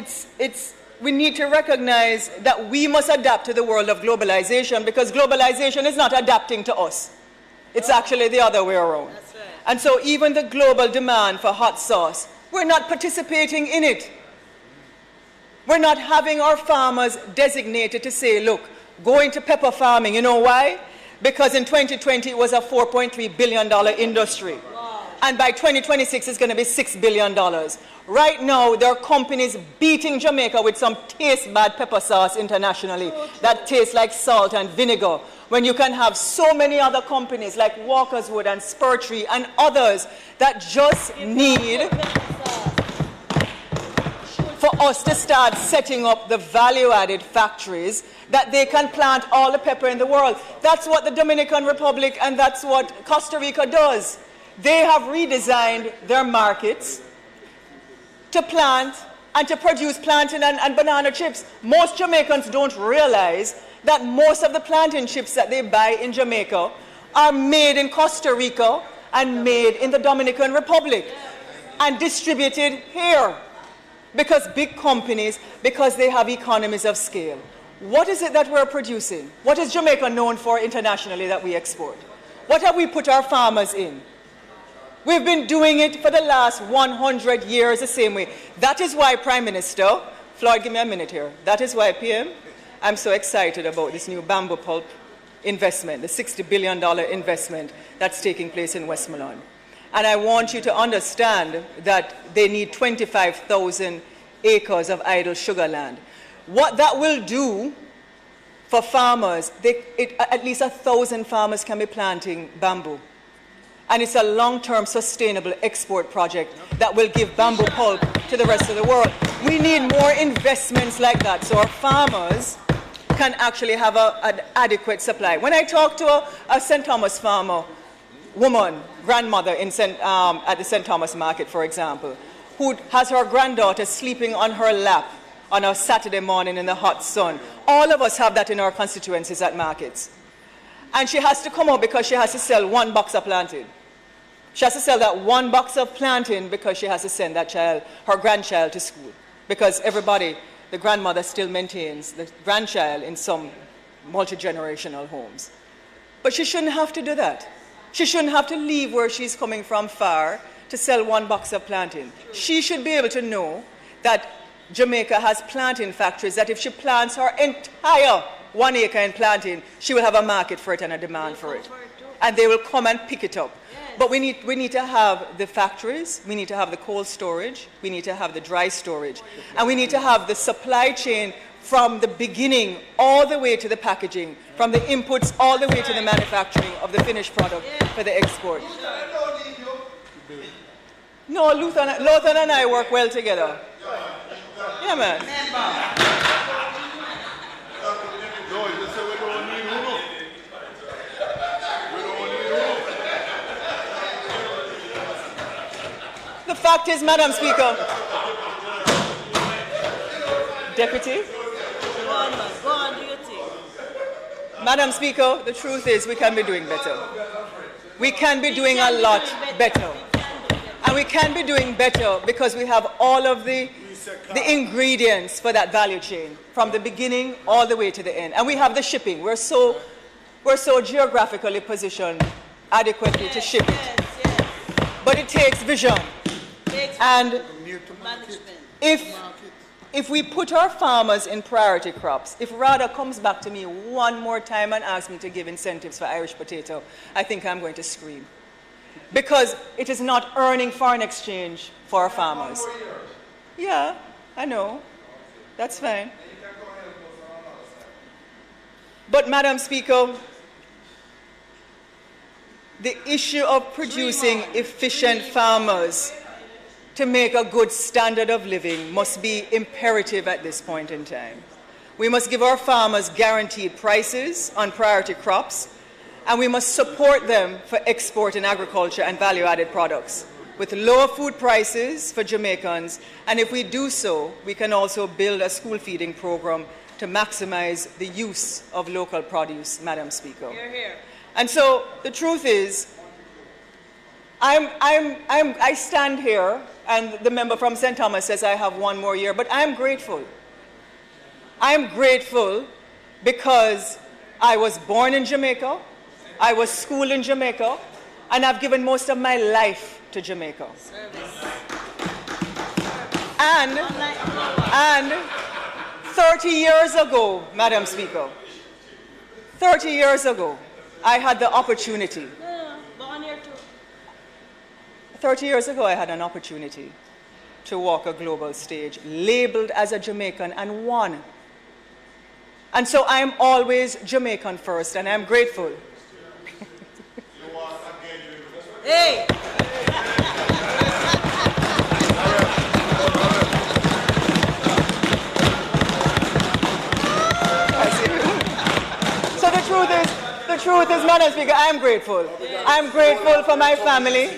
we need to recognize that we must adapt to the world of globalization, because globalization is not adapting to us. It's actually the other way around. That's right. And so even the global demand for hot sauce, we're not participating in it. We're not having our farmers designated to say, look, go into pepper farming. You know why? Because in 2020 it was a $4.3 billion industry. Wow. And by 2026 it's going to be $6 billion. Right now, there are companies beating Jamaica with some taste-bad pepper sauce internationally that tastes like salt and vinegar, when you can have so many other companies like Walkerswood and Spurtree and others that just need for us to start setting up the value-added factories that they can plant all the pepper in the world. That's what the Dominican Republic and that's what Costa Rica does. They have redesigned their markets to plant and to produce plantain and banana chips. Most Jamaicans don't realize that most of the plantain chips that they buy in Jamaica are made in Costa Rica and made in the Dominican Republic and distributed here. Because big companies, because they have economies of scale. What is it that we're producing? What is Jamaica known for internationally that we export? What have we put our farmers in? We've been doing it for the last 100 years the same way. That is why, Prime Minister, Floyd, give me a minute here. That is why, PM, I'm so excited about this new bamboo pulp investment, the $60 billion investment that's taking place in Westmoreland. And I want you to understand that they need 25,000 acres of idle sugar land. What that will do for farmers, at least 1,000 farmers can be planting bamboo. And it's a long-term sustainable export project that will give bamboo pulp to the rest of the world. We need more investments like that so our farmers can actually have an adequate supply. When I talk to a St. Thomas farmer, woman, grandmother at the St. Thomas market, for example, who has her granddaughter sleeping on her lap on a Saturday morning in the hot sun. All of us have that in our constituencies at markets. And she has to come out because she has to sell 1 box of plantain. She has to sell that 1 box of plantain because she has to send that child, her grandchild, to school. Because everybody, the grandmother still maintains the grandchild in some multi-generational homes. But she shouldn't have to do that. She shouldn't have to leave where she's coming from far to sell 1 box of plantain. She should be able to know that Jamaica has plantain factories, that if she plants her entire 1 acre in plantain, she will have a market for it and a demand for it. And they will come and pick it up. But we need to have the factories, we need to have the cold storage, we need to have the dry storage, and we need to have the supply chain from the beginning all the way to the packaging, from the inputs all the way to the manufacturing of the finished product for the export. No, Luther and I work well together. Yeah, man. The fact is, Madam Speaker, Deputy. Go on, do your thing. Madam Speaker, the truth is we can be doing better. We can be doing a lot better. And we can be doing better because we have all of the ingredients for that value chain from the beginning all the way to the end. And we have the shipping. We're so geographically positioned adequately to ship it. But it takes vision. And if we put our farmers in priority crops, if RADA comes back to me one more time and asks me to give incentives for Irish potato, I think I'm going to scream. Because it is not earning foreign exchange for our farmers. Yeah, I know. That's fine. But, Madam Speaker, the issue of producing efficient farmers to make a good standard of living must be imperative at this point in time. We must give our farmers guaranteed prices on priority crops, and we must support them for export in agriculture and value-added products with lower food prices for Jamaicans. And if we do so, we can also build a school feeding program to maximize the use of local produce, Madam Speaker. Hear, hear. And so the truth is, I stand here, and the member from St. Thomas says I have one more year, but I'm grateful. I'm grateful because I was born in Jamaica, I was schooled in Jamaica, and I've given most of my life to Jamaica. And 30 years ago, Madam Speaker, 30 years ago, I had the opportunity. 30 years ago, I had an opportunity to walk a global stage, labeled as a Jamaican, and won. And so I'm always Jamaican first, and I'm grateful. Hey! So the truth is, Madam Speaker, I'm grateful. I'm grateful for my family.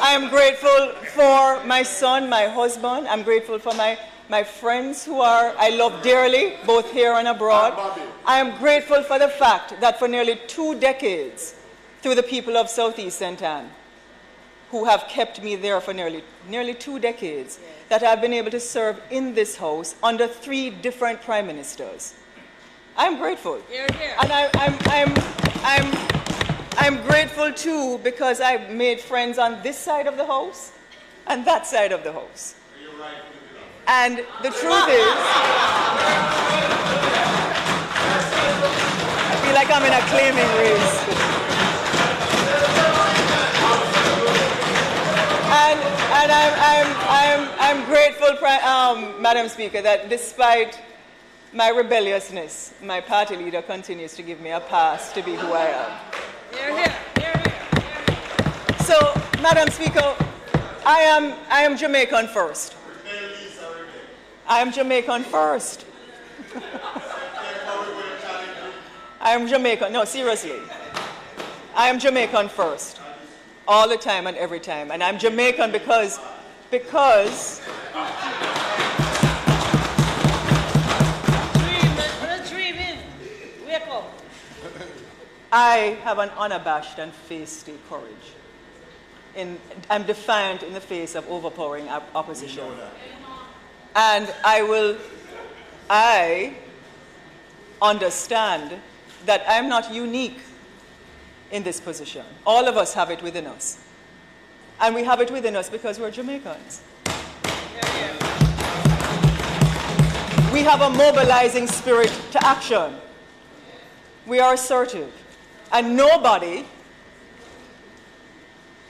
I'm grateful for my son, my husband. I'm grateful for my friends who I love dearly, both here and abroad. I am grateful for the fact that for nearly 2 decades, through the people of Southeast St. Anne, who have kept me there for nearly 2 decades, that I've been able to serve in this house under 3 different prime ministers. I'm grateful. Hear, hear. And I'm grateful too because I've made friends on this side of the house and that side of the house. And the truth is, I feel like I'm in a claiming race. And I'm grateful, Madam Speaker, that despite my rebelliousness, my party leader continues to give me a pass to be who I am. Hear, hear. Hear, hear. So, Madam Speaker, I am Jamaican first. I am Jamaican first. I am Jamaican. No, seriously. I am Jamaican first. All the time and every time. And I'm Jamaican because Dreaming. Wake up. I have an unabashed and feisty courage. I'm defiant in the face of overpowering opposition. And I understand that I'm not unique in this position. All of us have it within us. And we have it within us because we're Jamaicans. We have a mobilizing spirit to action. We are assertive. And nobody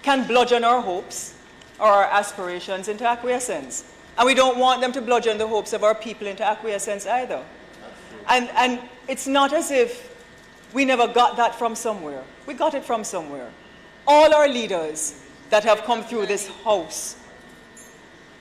can bludgeon our hopes or our aspirations into acquiescence. And we don't want them to bludgeon the hopes of our people into acquiescence either. And it's not as if we never got that from somewhere. We got it from somewhere. All our leaders that have come through this house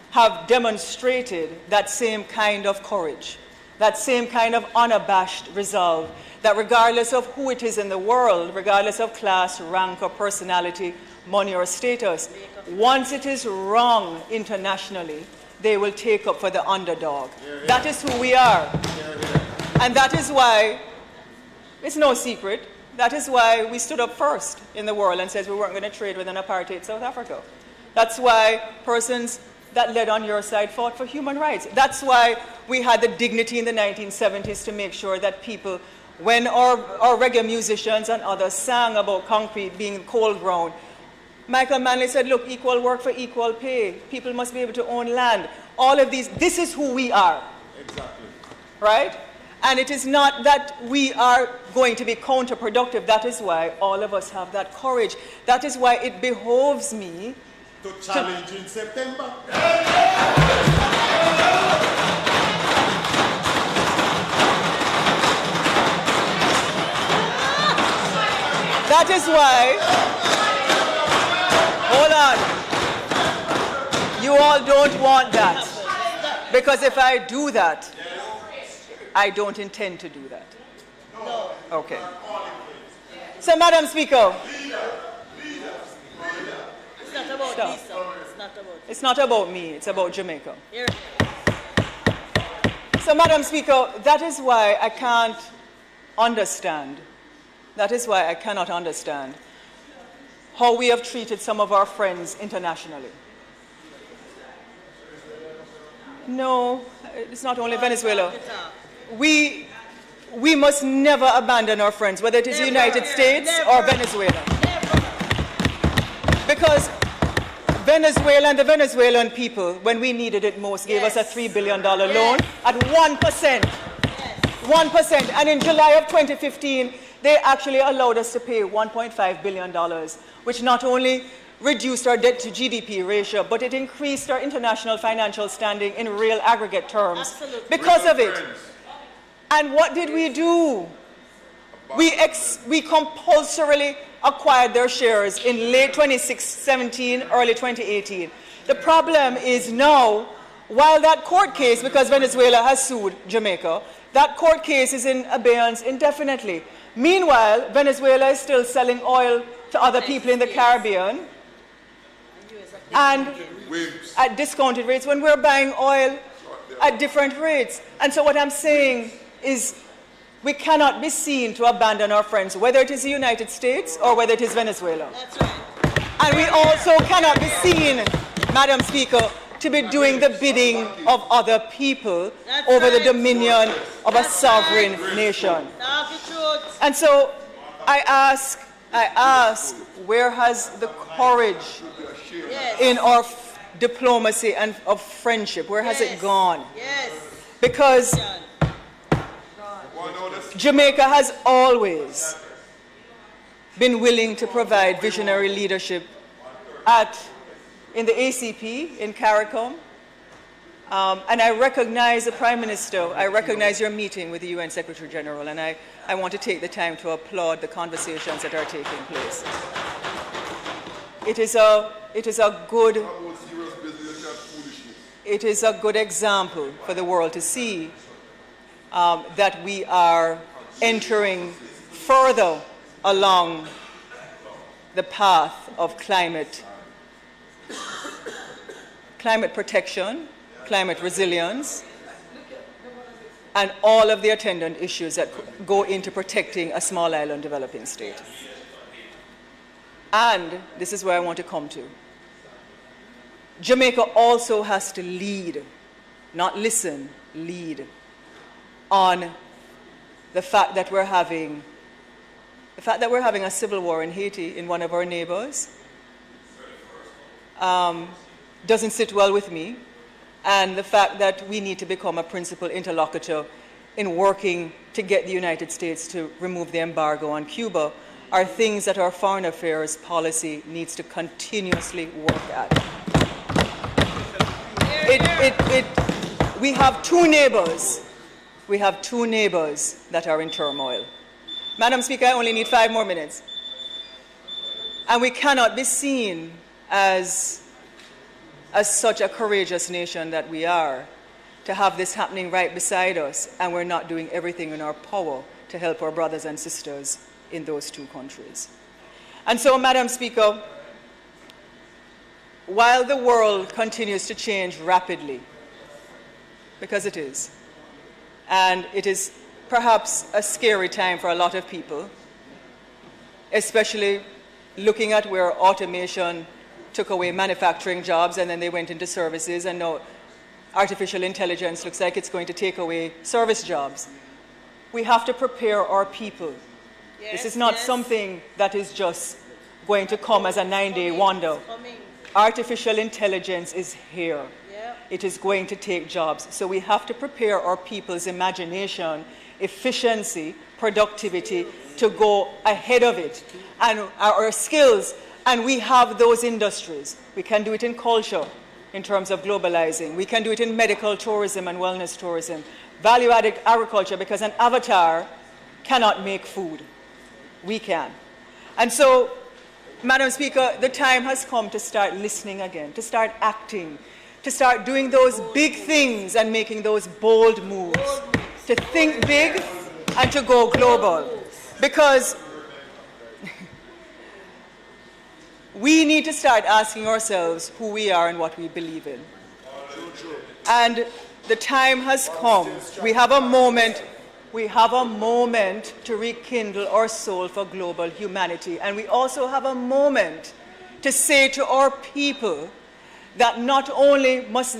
have demonstrated that same kind of courage, that same kind of unabashed resolve, that regardless of who it is in the world, regardless of class, rank, or personality, money, or status, once it is wrong internationally, they will take up for the underdog. That is who we are. And that is why, it's no secret, that is why we stood up first in the world and said we weren't going to trade with an apartheid South Africa. That's why persons that led on your side fought for human rights. That's why we had the dignity in the 1970s to make sure that people, when our reggae musicians and others sang about concrete being cold ground, Michael Manley said, look, equal work for equal pay. People must be able to own land. All of these, this is who we are. Exactly. Right? And it is not that we are going to be counterproductive. That is why all of us have that courage. That is why it behoves me to challenge in September. That is why, hold on, you all don't want that. Because if I do that, I don't intend to do that. No. Okay. So, Madam Speaker. It's not about Stop. Lisa. It's not about you. It's not about me, it's about Jamaica. Here. So, Madam Speaker, that is why I can't understand. That is why I cannot understand how we have treated some of our friends internationally. No, it's not only Venezuela. We must never abandon our friends, whether it is the United States or Venezuela. Because Venezuela and the Venezuelan people, when we needed it most, gave us a $3 billion loan at 1%. 1%. And in July of 2015, they actually allowed us to pay $1.5 billion, which not only reduced our debt to GDP ratio, but it increased our international financial standing in real aggregate terms. Absolutely. Because of it. And what did we do? We compulsorily acquired their shares in late 2017, early 2018. The problem is now, while that court case, because Venezuela has sued Jamaica, that court case is in abeyance indefinitely. Meanwhile, Venezuela is still selling oil to other people in the Caribbean and at discounted rates when we're buying oil at different rates. And so what I'm saying is we cannot be seen to abandon our friends, whether it is the United States or whether it is Venezuela. That's right. And we also cannot be seen, Madam Speaker, to be doing the bidding of other people over the dominion of a sovereign nation. And so I ask, where has the courage in our diplomacy and of friendship, where has it gone? Because Jamaica has always been willing to provide visionary leadership in the ACP, in CARICOM. And I recognize the Prime Minister, I recognize your meeting with the UN Secretary General, and I want to take the time to applaud the conversations that are taking place. It is a good example for the world to see that we are entering further along the path of climate protection, climate resilience, and all of the attendant issues that go into protecting a small island developing state. And this is where I want to come to. Jamaica also has to lead, not listen, lead on the fact that we're having a civil war in Haiti, in one of our neighbors. Doesn't sit well with me, and the fact that we need to become a principal interlocutor in working to get the United States to remove the embargo on Cuba are things that our foreign affairs policy needs to continuously work at. We have two neighbors that are in turmoil. Madam Speaker, I only need 5 more minutes. And we cannot be seen as such a courageous nation that we are, to have this happening right beside us, and we're not doing everything in our power to help our brothers and sisters in those two countries. And so, Madam Speaker, while the world continues to change rapidly, because it is, and it is perhaps a scary time for a lot of people, especially looking at where automation took away manufacturing jobs and then they went into services, and now artificial intelligence looks like it's going to take away service jobs. We have to prepare our people. This is not something that is just going to come as a 9-day wonder. Artificial intelligence is here. it is going to take jobs. So we have to prepare our people's imagination, efficiency, productivity to go ahead of it, and our skills. And we have those industries. We can do it in culture in terms of globalizing. We can do it in medical tourism and wellness tourism. Value-added agriculture, because an avatar cannot make food. We can. And so, Madam Speaker, the time has come to start listening again, to start acting, to start doing those big things and making those bold moves, to think big and to go global. Because we need to start asking ourselves who we are and what we believe in. And the time has come. We have a moment to rekindle our soul for global humanity. And we also have a moment to say to our people that not only must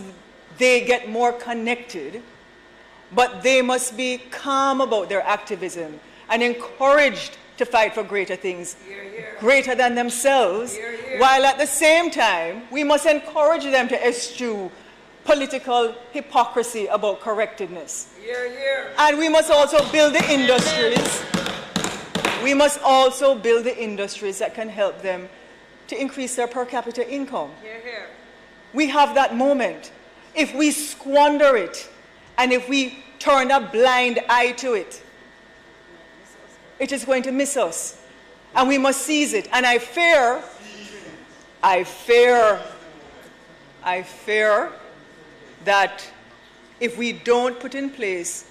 they get more connected, but they must be calm about their activism and encouraged to fight for greater things, greater than themselves, while at the same time, we must encourage them to eschew political hypocrisy about correctness. And we must also build the industries. We must also build the industries that can help them to increase their per capita income. We have that moment. If we squander it, and if we turn a blind eye to it, it is going to miss us. And we must seize it. And I fear that if we don't put in place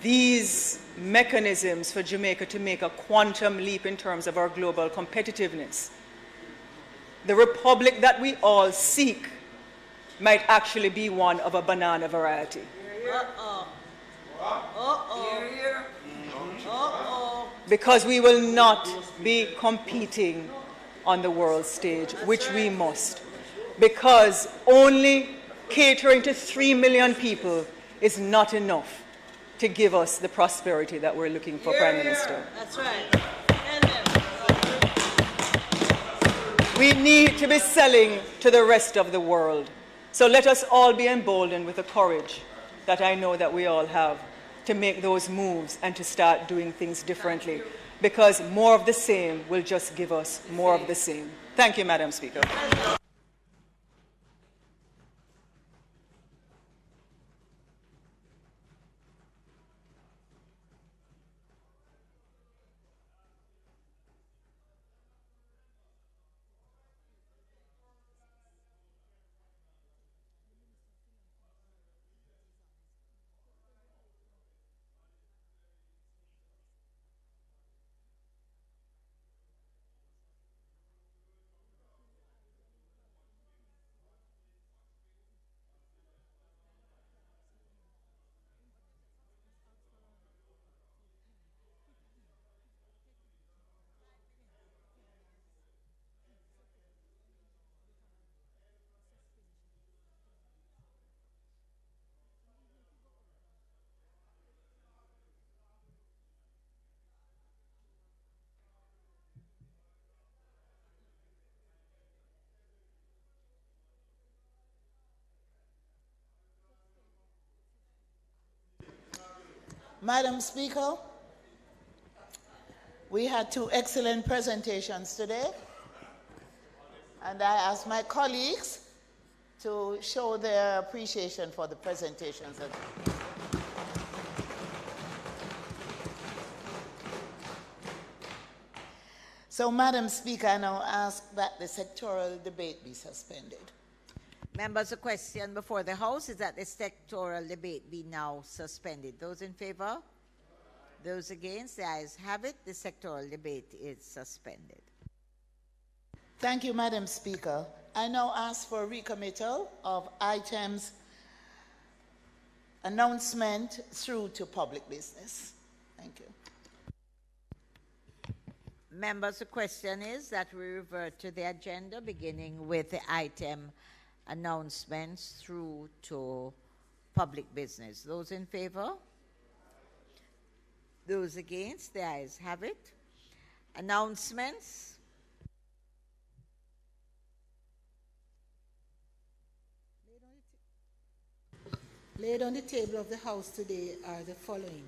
these mechanisms for Jamaica to make a quantum leap in terms of our global competitiveness, the republic that we all seek might actually be one of a banana variety. Because we will not be competing on the world stage, which we must. Because only catering to 3 million people is not enough to give us the prosperity that we're looking for, Prime Minister. That's right. We need to be selling to the rest of the world. So let us all be emboldened with the courage that I know that we all have to make those moves and to start doing things differently. Because more of the same will just give us more of the same. Thank you, Madam Speaker. Madam Speaker, we had 2 excellent presentations today, and I ask my colleagues to show their appreciation for the presentations. So, Madam Speaker, I now ask that the sectoral debate be suspended. Members, the question before the House is that the sectoral debate be now suspended. Those in favor? Those against? The ayes have it. The sectoral debate is suspended. Thank you, Madam Speaker. I now ask for recommittal of items announcement through to public business. Thank you. Members, the question is that we revert to the agenda beginning with the item announcements through to public business. Those in favor? Those against? The ayes have it. Announcements. Laid on the table of the House today are the following.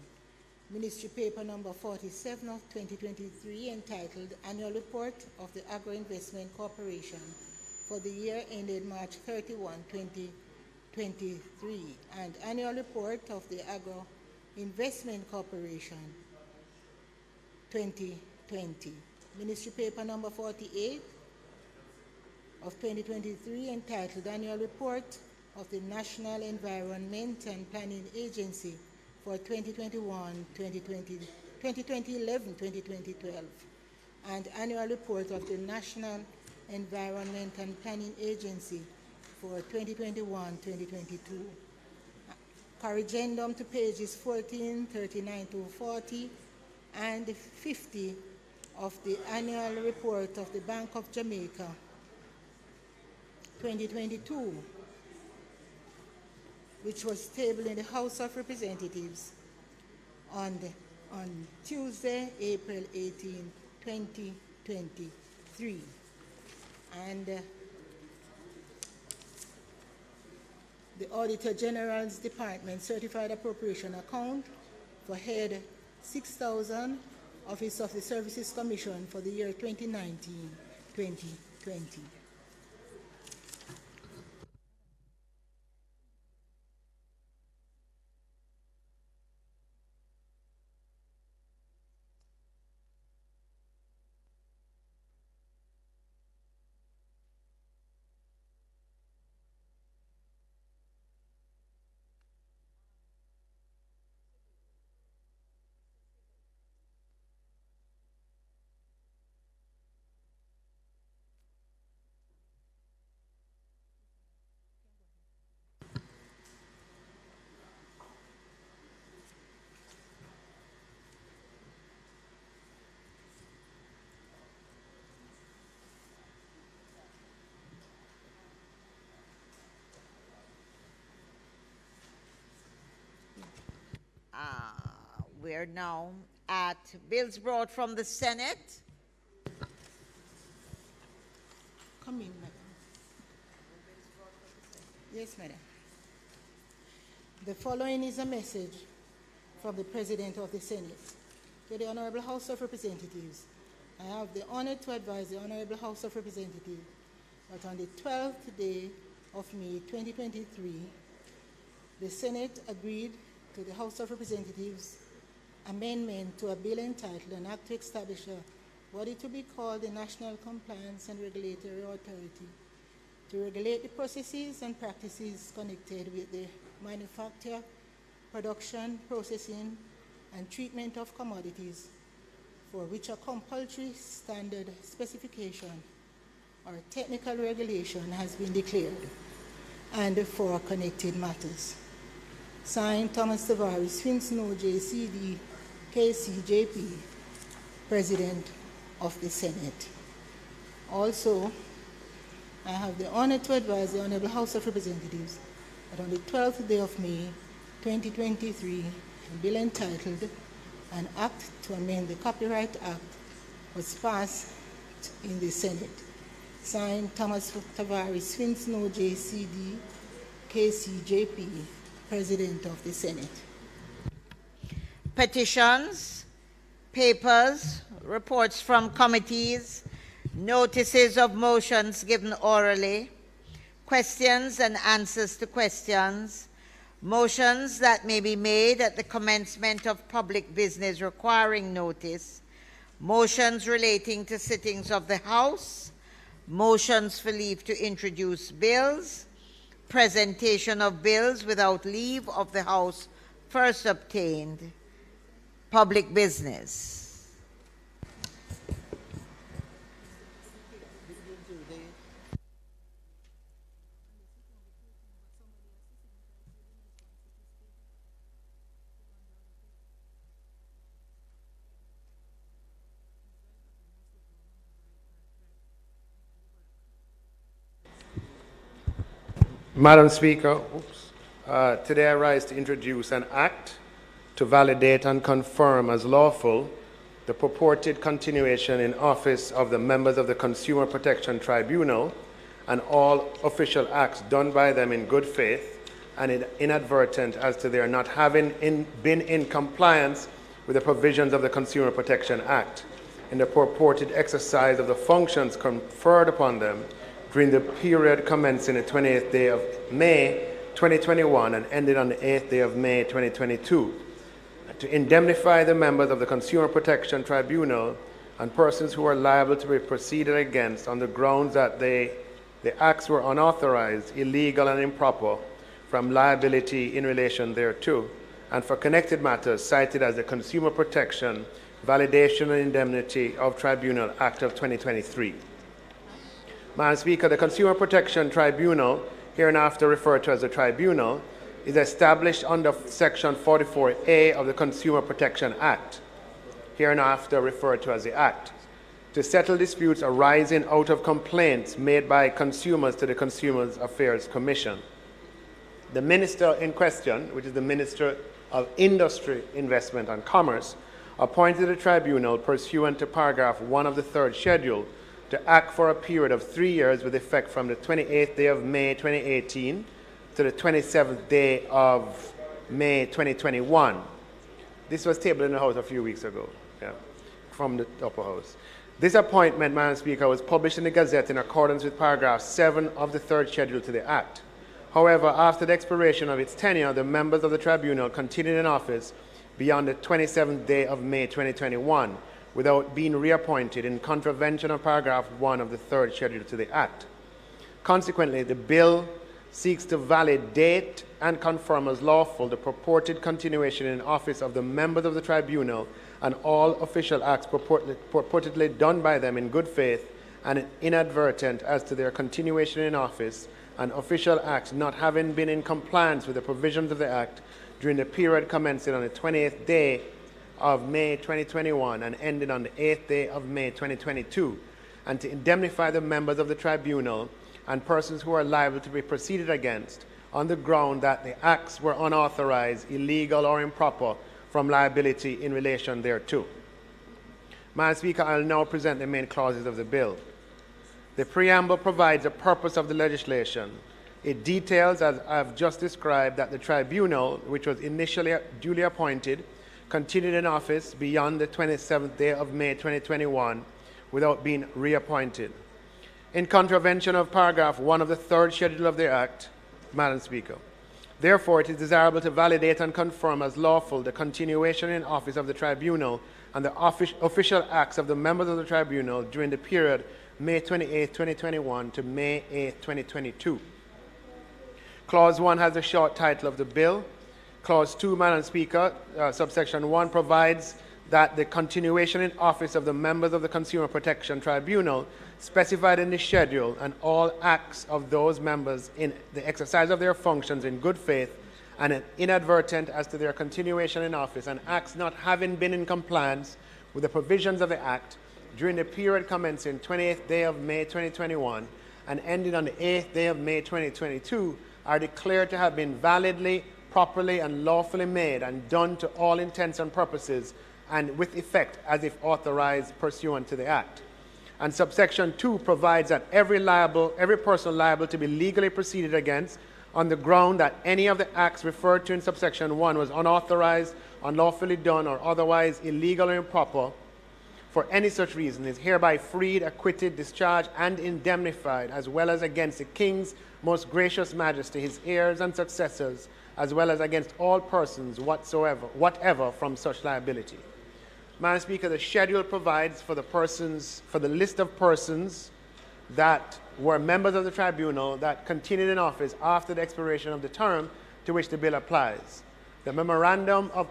Ministry Paper number 47 of 2023 entitled Annual Report of the Agro Investment Corporation for the year ended March 31, 2023 and Annual Report of the Agro Investment Corporation 2020. Ministry Paper number 48 of 2023 entitled Annual Report of the National Environment and Planning Agency for 2011-2012 and Annual Report of the National Environment and Planning Agency for 2021-2022. Corrigendum to pages 14, 39 to 40 and 50 of the Annual Report of the Bank of Jamaica 2022, which was tabled in the House of Representatives on Tuesday, April 18, 2023. And the Auditor General's Department Certified Appropriation Account for Head 6000, Office of the Services Commission for the year 2019-2020. We're now at bills brought from the Senate. Come in, madam. Yes, madam. The following is a message from the President of the Senate. To the Honorable House of Representatives, I have the honor to advise the Honorable House of Representatives that on the 12th day of May 2023, the Senate agreed to the House of Representatives amendment to a bill entitled An Act to Establish what is to be called the National Compliance and Regulatory Authority to regulate the processes and practices connected with the manufacture, production, processing, and treatment of commodities for which a compulsory standard specification or technical regulation has been declared, and for connected matters. Signed, Thomas Tavares, Finsno, JCD, KCJP, President of the Senate. Also, I have the honor to advise the Honorable House of Representatives that on the 12th day of May, 2023, a bill entitled An Act to Amend the Copyright Act was passed in the Senate. Signed, Thomas Tavares, Finsno, JCD, KCJP, President of the Senate. Petitions, papers, reports from committees, notices of motions given orally, questions and answers to questions, motions that may be made at the commencement of public business requiring notice, motions relating to sittings of the House, motions for leave to introduce bills, presentation of bills without leave of the House first obtained, public business. Madam Speaker, today I rise to introduce an act to validate and confirm as lawful the purported continuation in office of the members of the Consumer Protection Tribunal and all official acts done by them in good faith and inadvertent as to their not having been in compliance with the provisions of the Consumer Protection Act in the purported exercise of the functions conferred upon them during the period commencing the 28th day of May 2021 and ending on the 8th day of May 2022, to indemnify the members of the Consumer Protection Tribunal and persons who are liable to be proceeded against on the grounds that the acts were unauthorized, illegal, and improper from liability in relation thereto, and for connected matters cited as the Consumer Protection, Validation and Indemnity of Tribunal Act of 2023. Madam Speaker, the Consumer Protection Tribunal, hereinafter referred to as the Tribunal, is established under Section 44A of the Consumer Protection Act, hereinafter referred to as the Act, to settle disputes arising out of complaints made by consumers to the Consumer Affairs Commission. The minister in question, which is the Minister of Industry, Investment and Commerce, appointed the tribunal pursuant to paragraph 1 of the third schedule to act for a period of 3 years with effect from the 28th day of May 2018 to the 27th day of May 2021. This was tabled in the House a few weeks ago, from the upper house. This appointment, Madam Speaker, was published in the Gazette in accordance with paragraph 7 of the third schedule to the Act. However, after the expiration of its tenure, the members of the tribunal continued in office beyond the 27th day of May 2021 without being reappointed in contravention of paragraph 1 of the third schedule to the Act. Consequently, the bill seeks to validate and confirm as lawful the purported continuation in office of the members of the tribunal and all official acts purportedly done by them in good faith and inadvertent as to their continuation in office, and official acts not having been in compliance with the provisions of the Act during the period commencing on the 20th day of May 2021 and ending on the 8th day of May 2022, and to indemnify the members of the tribunal and persons who are liable to be proceeded against on the ground that the acts were unauthorized, illegal, or improper from liability in relation thereto. Madam Speaker, I will now present the main clauses of the bill. The preamble provides the purpose of the legislation. It details, as I have just described, that the tribunal, which was initially duly appointed, continued in office beyond the 27th day of May 2021 without being reappointed. In contravention of paragraph 1 of the third schedule of the Act, Madam Speaker, therefore it is desirable to validate and confirm as lawful the continuation in office of the tribunal and the official acts of the members of the tribunal during the period May 28, 2021 to May 8, 2022. Clause 1 has the short title of the bill. Clause 2, Madam Speaker, subsection 1 provides that the continuation in office of the members of the Consumer Protection Tribunal specified in the schedule and all acts of those members in the exercise of their functions in good faith and inadvertent as to their continuation in office and acts not having been in compliance with the provisions of the Act during the period commencing 28th day of May 2021 and ending on the 8th day of May 2022 are declared to have been validly, properly, and lawfully made and done to all intents and purposes and with effect as if authorized pursuant to the Act. And subsection 2 provides that every person liable to be legally proceeded against on the ground that any of the acts referred to in subsection 1 was unauthorized, unlawfully done, or otherwise illegal or improper for any such reason is hereby freed, acquitted, discharged, and indemnified, as well as against the King's most gracious Majesty, his heirs and successors, as well as against all persons whatever from such liability. Madam Speaker, the schedule provides for the list of persons that were members of the tribunal that continued in office after the expiration of the term to which the bill applies. The memorandum of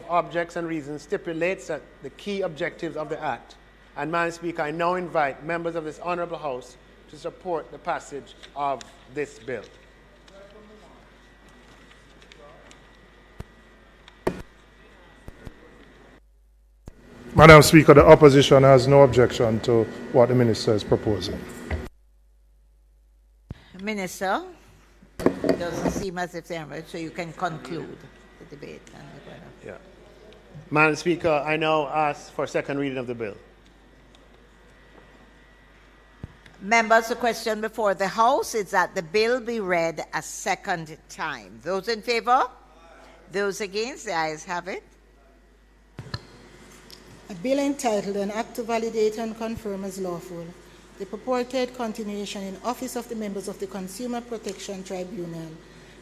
objects and reasons stipulates that the key objectives of the Act. And Madam Speaker, I now invite members of this Honourable House to support the passage of this bill. Madam Speaker, the opposition has no objection to what the Minister is proposing. Minister, it doesn't seem as if they're so you can conclude the debate. Yeah. Madam Speaker, I now ask for second reading of the bill. Members, the question before the House is that the bill be read a second time. Those in favor? Those against? The ayes have it. A bill entitled An Act to Validate and Confirm as Lawful the purported continuation in office of the members of the Consumer Protection Tribunal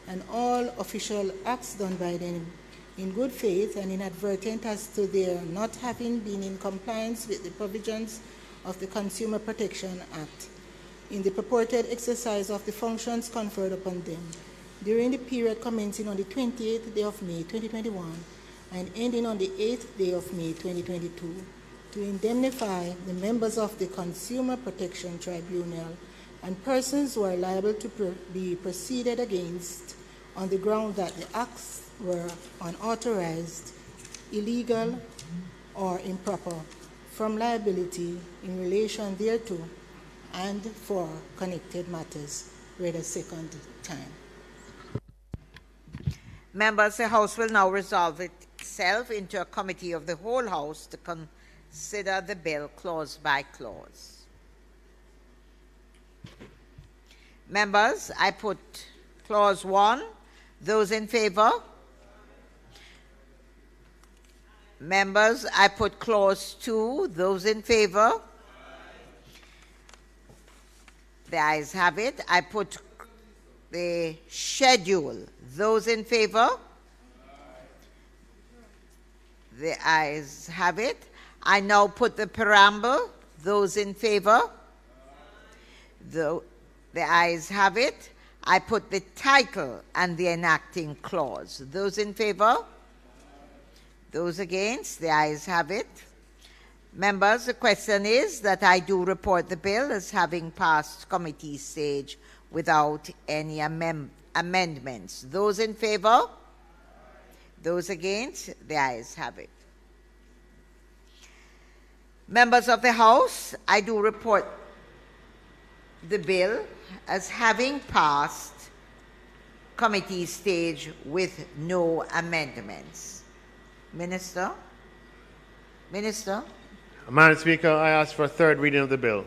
and all official acts done by them in good faith and inadvertent as to their not having been in compliance with the provisions of the Consumer Protection Act in the purported exercise of the functions conferred upon them during the period commencing on the 28th day of May 2021 and ending on the 8th day of May 2022 to indemnify the members of the Consumer Protection Tribunal and persons who are liable to be proceeded against on the ground that the acts were unauthorized, illegal, or improper from liability in relation thereto and for connected matters, read a second time. Members, the House will now resolve itself into a committee of the whole House to consider the bill clause by clause. Members, I put clause 1. Those in favor? Members, I put clause 2. Those in favor? The ayes have it. I put the schedule. Those in favor? The ayes have it. I now put the preamble. Those in favor? The ayes have it. I put the title and the enacting clause. Those in favor? Those against? The ayes have it. Members, the question is that I do report the bill as having passed committee stage without any amendments. Those in favor? Those against? The ayes have it. Members of the House, I do report the bill as having passed committee stage with no amendments. Minister? Minister? Madam Speaker, I ask for a third reading of the bill.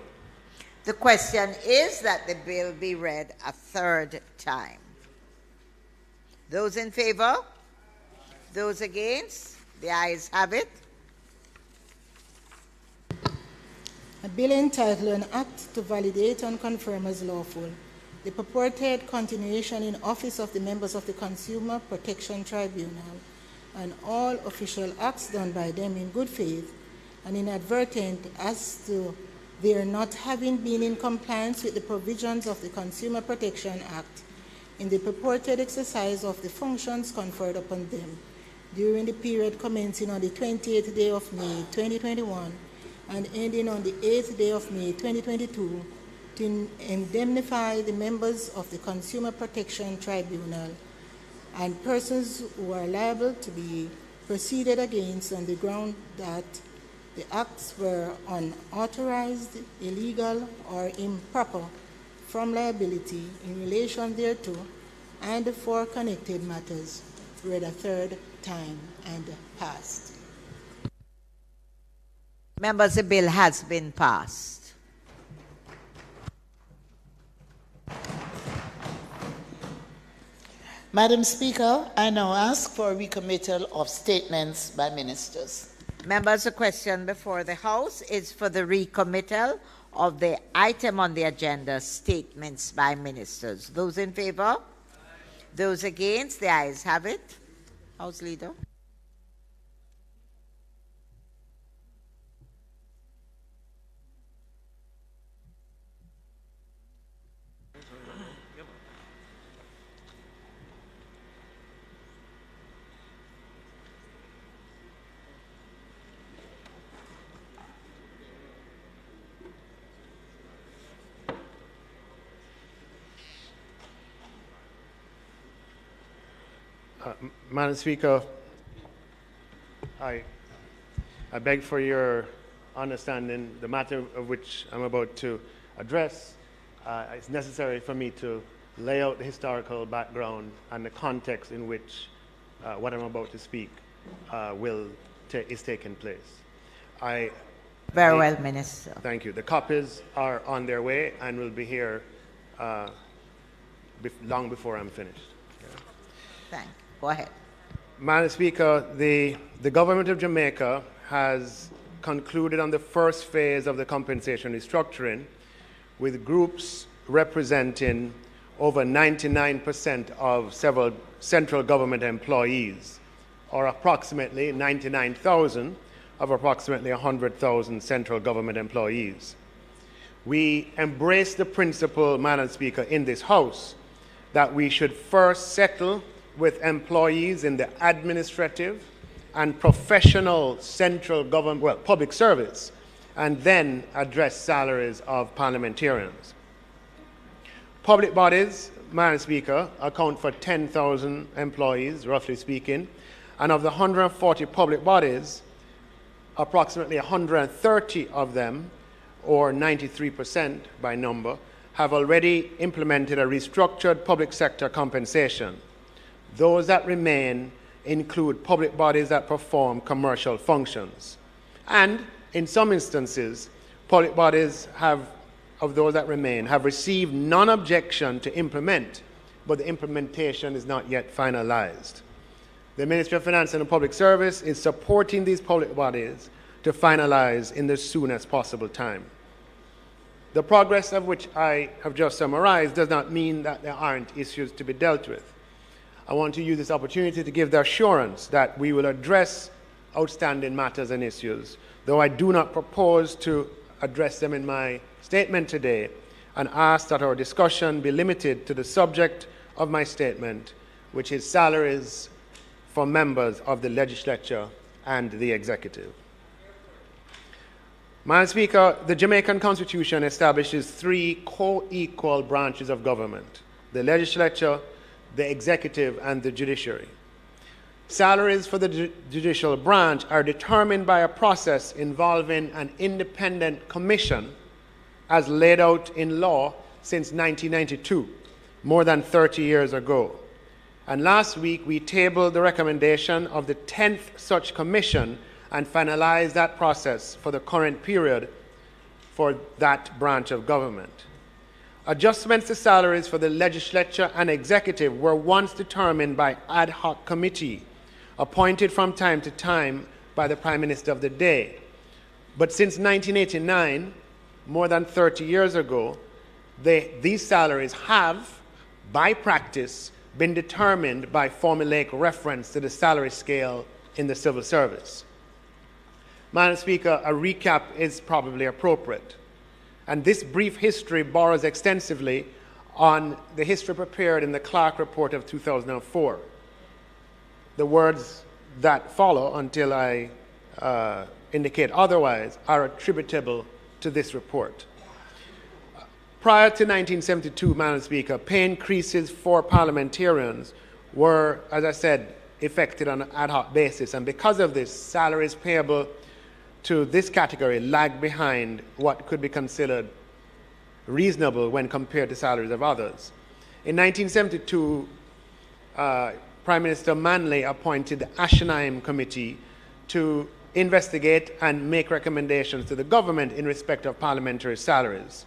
The question is that the bill be read a third time. Those in favor? Those against? The ayes have it. A bill entitled An Act to Validate and Confirm as Lawful the purported continuation in office of the members of the Consumer Protection Tribunal and all official acts done by them in good faith and inadvertent as to their not having been in compliance with the provisions of the Consumer Protection Act in the purported exercise of the functions conferred upon them during the period commencing on the 28th day of May 2021 and ending on the 8th day of May 2022 to indemnify the members of the Consumer Protection Tribunal and persons who are liable to be proceeded against on the ground that the acts were unauthorized, illegal, or improper from liability in relation thereto and for connected matters, read a third time and passed. Members, the bill has been passed. Madam Speaker, I now ask for a recommittal of statements by ministers. Members, the question before the House is for the recommittal of the item on the agenda, statements by ministers. Those in favor? Those against? The ayes have it. House Leader. Madam Speaker, I beg for your understanding the matter of which I'm about to address. It's necessary for me to lay out the historical background and the context in which what I'm about to speak is taking place. I Very well, Minister. Thank you. The copies are on their way and will be here long before I'm finished. Thank you. Go ahead. Madam Speaker, the government of Jamaica has concluded on the first phase of the compensation restructuring with groups representing over 99% of several central government employees, or approximately 99,000 of approximately 100,000 central government employees. We embrace the principle, Madam Speaker, in this House that we should first settle with employees in the administrative and professional central government, well, public service, and then address salaries of parliamentarians. Public bodies, Madam Speaker, account for 10,000 employees, roughly speaking, and of the 140 public bodies, approximately 130 of them, or 93% by number, have already implemented a restructured public sector compensation. Those that remain include public bodies that perform commercial functions. And in some instances, public bodies of those that remain have received non-objection to implement, but the implementation is not yet finalized. The Ministry of Finance and Public Service is supporting these public bodies to finalize in the soonest possible time. The progress of which I have just summarized does not mean that there aren't issues to be dealt with. I want to use this opportunity to give the assurance that we will address outstanding matters and issues, though I do not propose to address them in my statement today, and ask that our discussion be limited to the subject of my statement, which is salaries for members of the legislature and the executive. Madam Speaker, the Jamaican Constitution establishes three co-equal branches of government: the legislature, the executive, and the judiciary. Salaries for the judicial branch are determined by a process involving an independent commission as laid out in law since 1992, more than 30 years ago. And last week we tabled the recommendation of the 10th such commission and finalized that process for the current period for that branch of government. Adjustments to salaries for the legislature and executive were once determined by ad hoc committee appointed from time to time by the Prime Minister of the day. But since 1989, more than 30 years ago, these salaries have, by practice, been determined by formulaic reference to the salary scale in the civil service. Madam Speaker, a recap is probably appropriate. And this brief history borrows extensively on the history prepared in the Clark Report of 2004. The words that follow, until I indicate otherwise, are attributable to this report. Prior to 1972, Madam Speaker, pay increases for parliamentarians were, as I said, effected on an ad hoc basis, and because of this, salaries payable to this category lag behind what could be considered reasonable when compared to salaries of others. In 1972, Prime Minister Manley appointed the Ashenaim Committee to investigate and make recommendations to the government in respect of parliamentary salaries.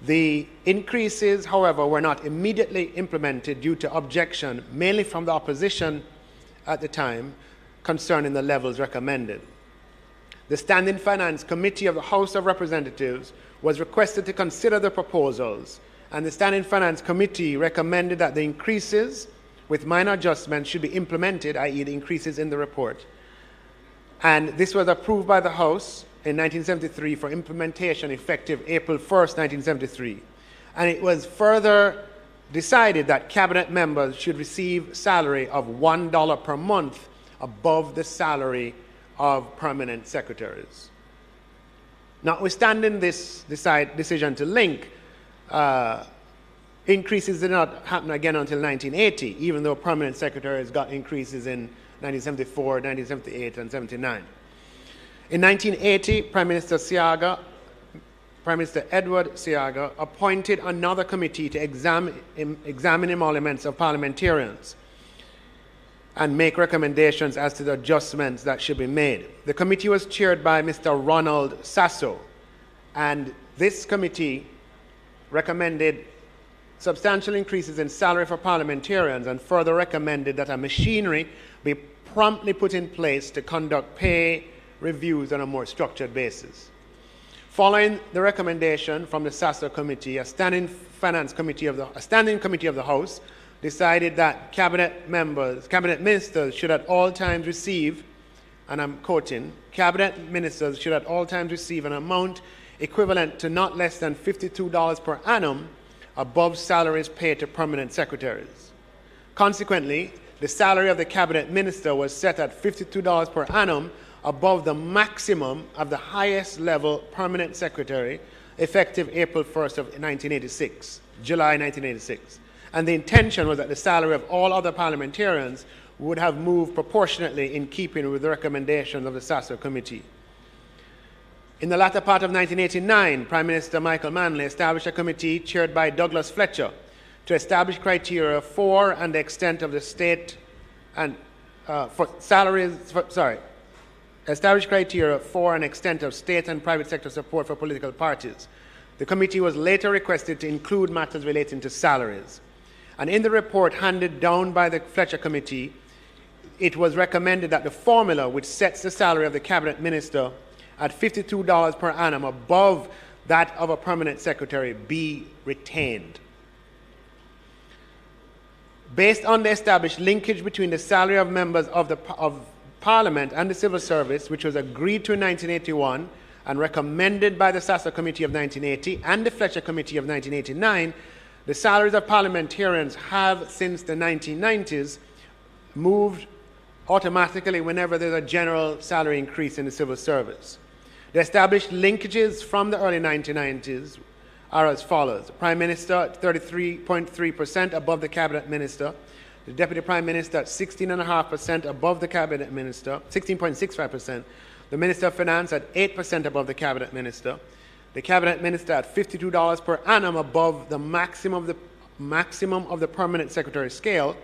The increases, however, were not immediately implemented due to objection, mainly from the opposition at the time, concerning the levels recommended. The Standing Finance Committee of the House of Representatives was requested to consider the proposals, and the Standing Finance Committee recommended that the increases with minor adjustments should be implemented, i.e. the increases in the report. And this was approved by the House in 1973 for implementation effective April 1st, 1973. And it was further decided that cabinet members should receive salary of $1 per month above the salary of permanent secretaries. Notwithstanding this decision to link, increases did not happen again until 1980, even though permanent secretaries got increases in 1974, 1978, and 79. In 1980, Prime Minister Edward Seaga appointed another committee to examine emoluments of parliamentarians. and make recommendations as to the adjustments that should be made. The committee was chaired by Mr. Ronald Sasso, and this committee recommended substantial increases in salary for parliamentarians and further recommended that a machinery be promptly put in place to conduct pay reviews on a more structured basis. Following the recommendation from the Sasso committee, a standing committee of the House decided that cabinet ministers should at all times receive, and I'm quoting, cabinet ministers should at all times receive an amount equivalent to not less than $52 per annum above salaries paid to permanent secretaries. Consequently, the salary of the cabinet minister was set at $52 per annum above the maximum of the highest level permanent secretary, effective April 1st of 1986, July 1986. And the intention was that the salary of all other parliamentarians would have moved proportionately in keeping with the recommendations of the Sasso committee. In the latter part of 1989, Prime Minister Michael Manley established a committee chaired by Douglas Fletcher to establish criteria for and the extent of the state and establish criteria for and extent of state and private sector support for political parties. The committee was later requested to include matters relating to salaries. And in the report handed down by the Fletcher committee, it was recommended that the formula which sets the salary of the cabinet minister at $52 per annum above that of a permanent secretary be retained. Based on the established linkage between the salary of members of Parliament and the civil service, which was agreed to in 1981 and recommended by the Sasso Committee of 1980 and the Fletcher Committee of 1989, the salaries of parliamentarians have, since the 1990s, moved automatically whenever there's a general salary increase in the civil service. The established linkages from the early 1990s are as follows. The Prime Minister at 33.3% above the Cabinet Minister. The Deputy Prime Minister at 16.5% above the Cabinet Minister, 16.65%. The Minister of Finance at 8% above the Cabinet Minister. The Cabinet Minister at $52 per annum above the maximum of the permanent secretary scale.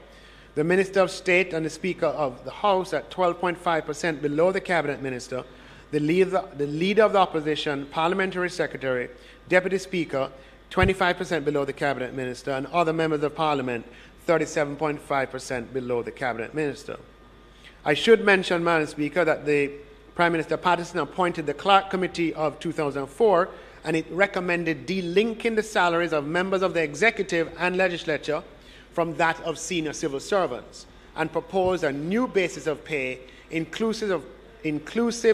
The Minister of State and the Speaker of the House at 12.5% below the Cabinet Minister. The Leader of the Opposition, Parliamentary Secretary, Deputy Speaker, 25% below the Cabinet Minister, and other members of Parliament, 37.5% below the Cabinet Minister. I should mention, Madam Speaker, that the Prime Minister Patterson appointed the Clark Committee of 2004, and it recommended delinking the salaries of members of the executive and legislature from that of senior civil servants, and proposed a new basis of pay inclusive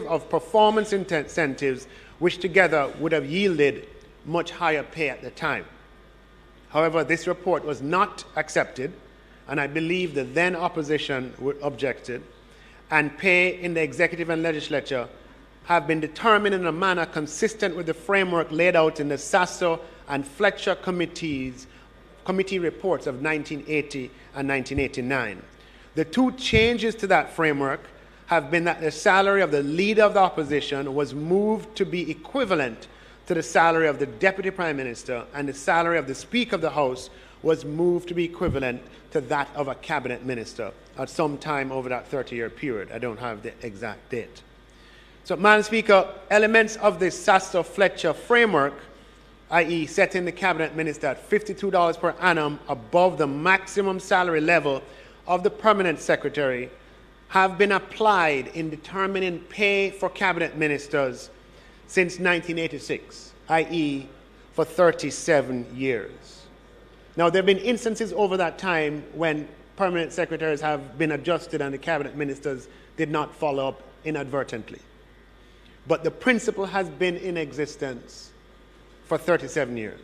of performance incentives, which together would have yielded much higher pay at the time. However, this report was not accepted, and I believe the then opposition objected, and pay in the executive and legislature have been determined in a manner consistent with the framework laid out in the Sasso and Fletcher committee reports of 1980 and 1989. The two changes to that framework have been that the salary of the Leader of the Opposition was moved to be equivalent to the salary of the Deputy Prime Minister, and the salary of the Speaker of the House was moved to be equivalent to that of a Cabinet Minister at some time over that 30-year period. I don't have the exact date. So, Madam Speaker, elements of the Sasso-Fletcher framework, i.e. setting the Cabinet Minister at $52 per annum above the maximum salary level of the Permanent Secretary, have been applied in determining pay for Cabinet Ministers since 1986, i.e. for 37 years. Now, there have been instances over that time when permanent secretaries have been adjusted and the Cabinet Ministers did not follow up inadvertently. But the principle has been in existence for 37 years.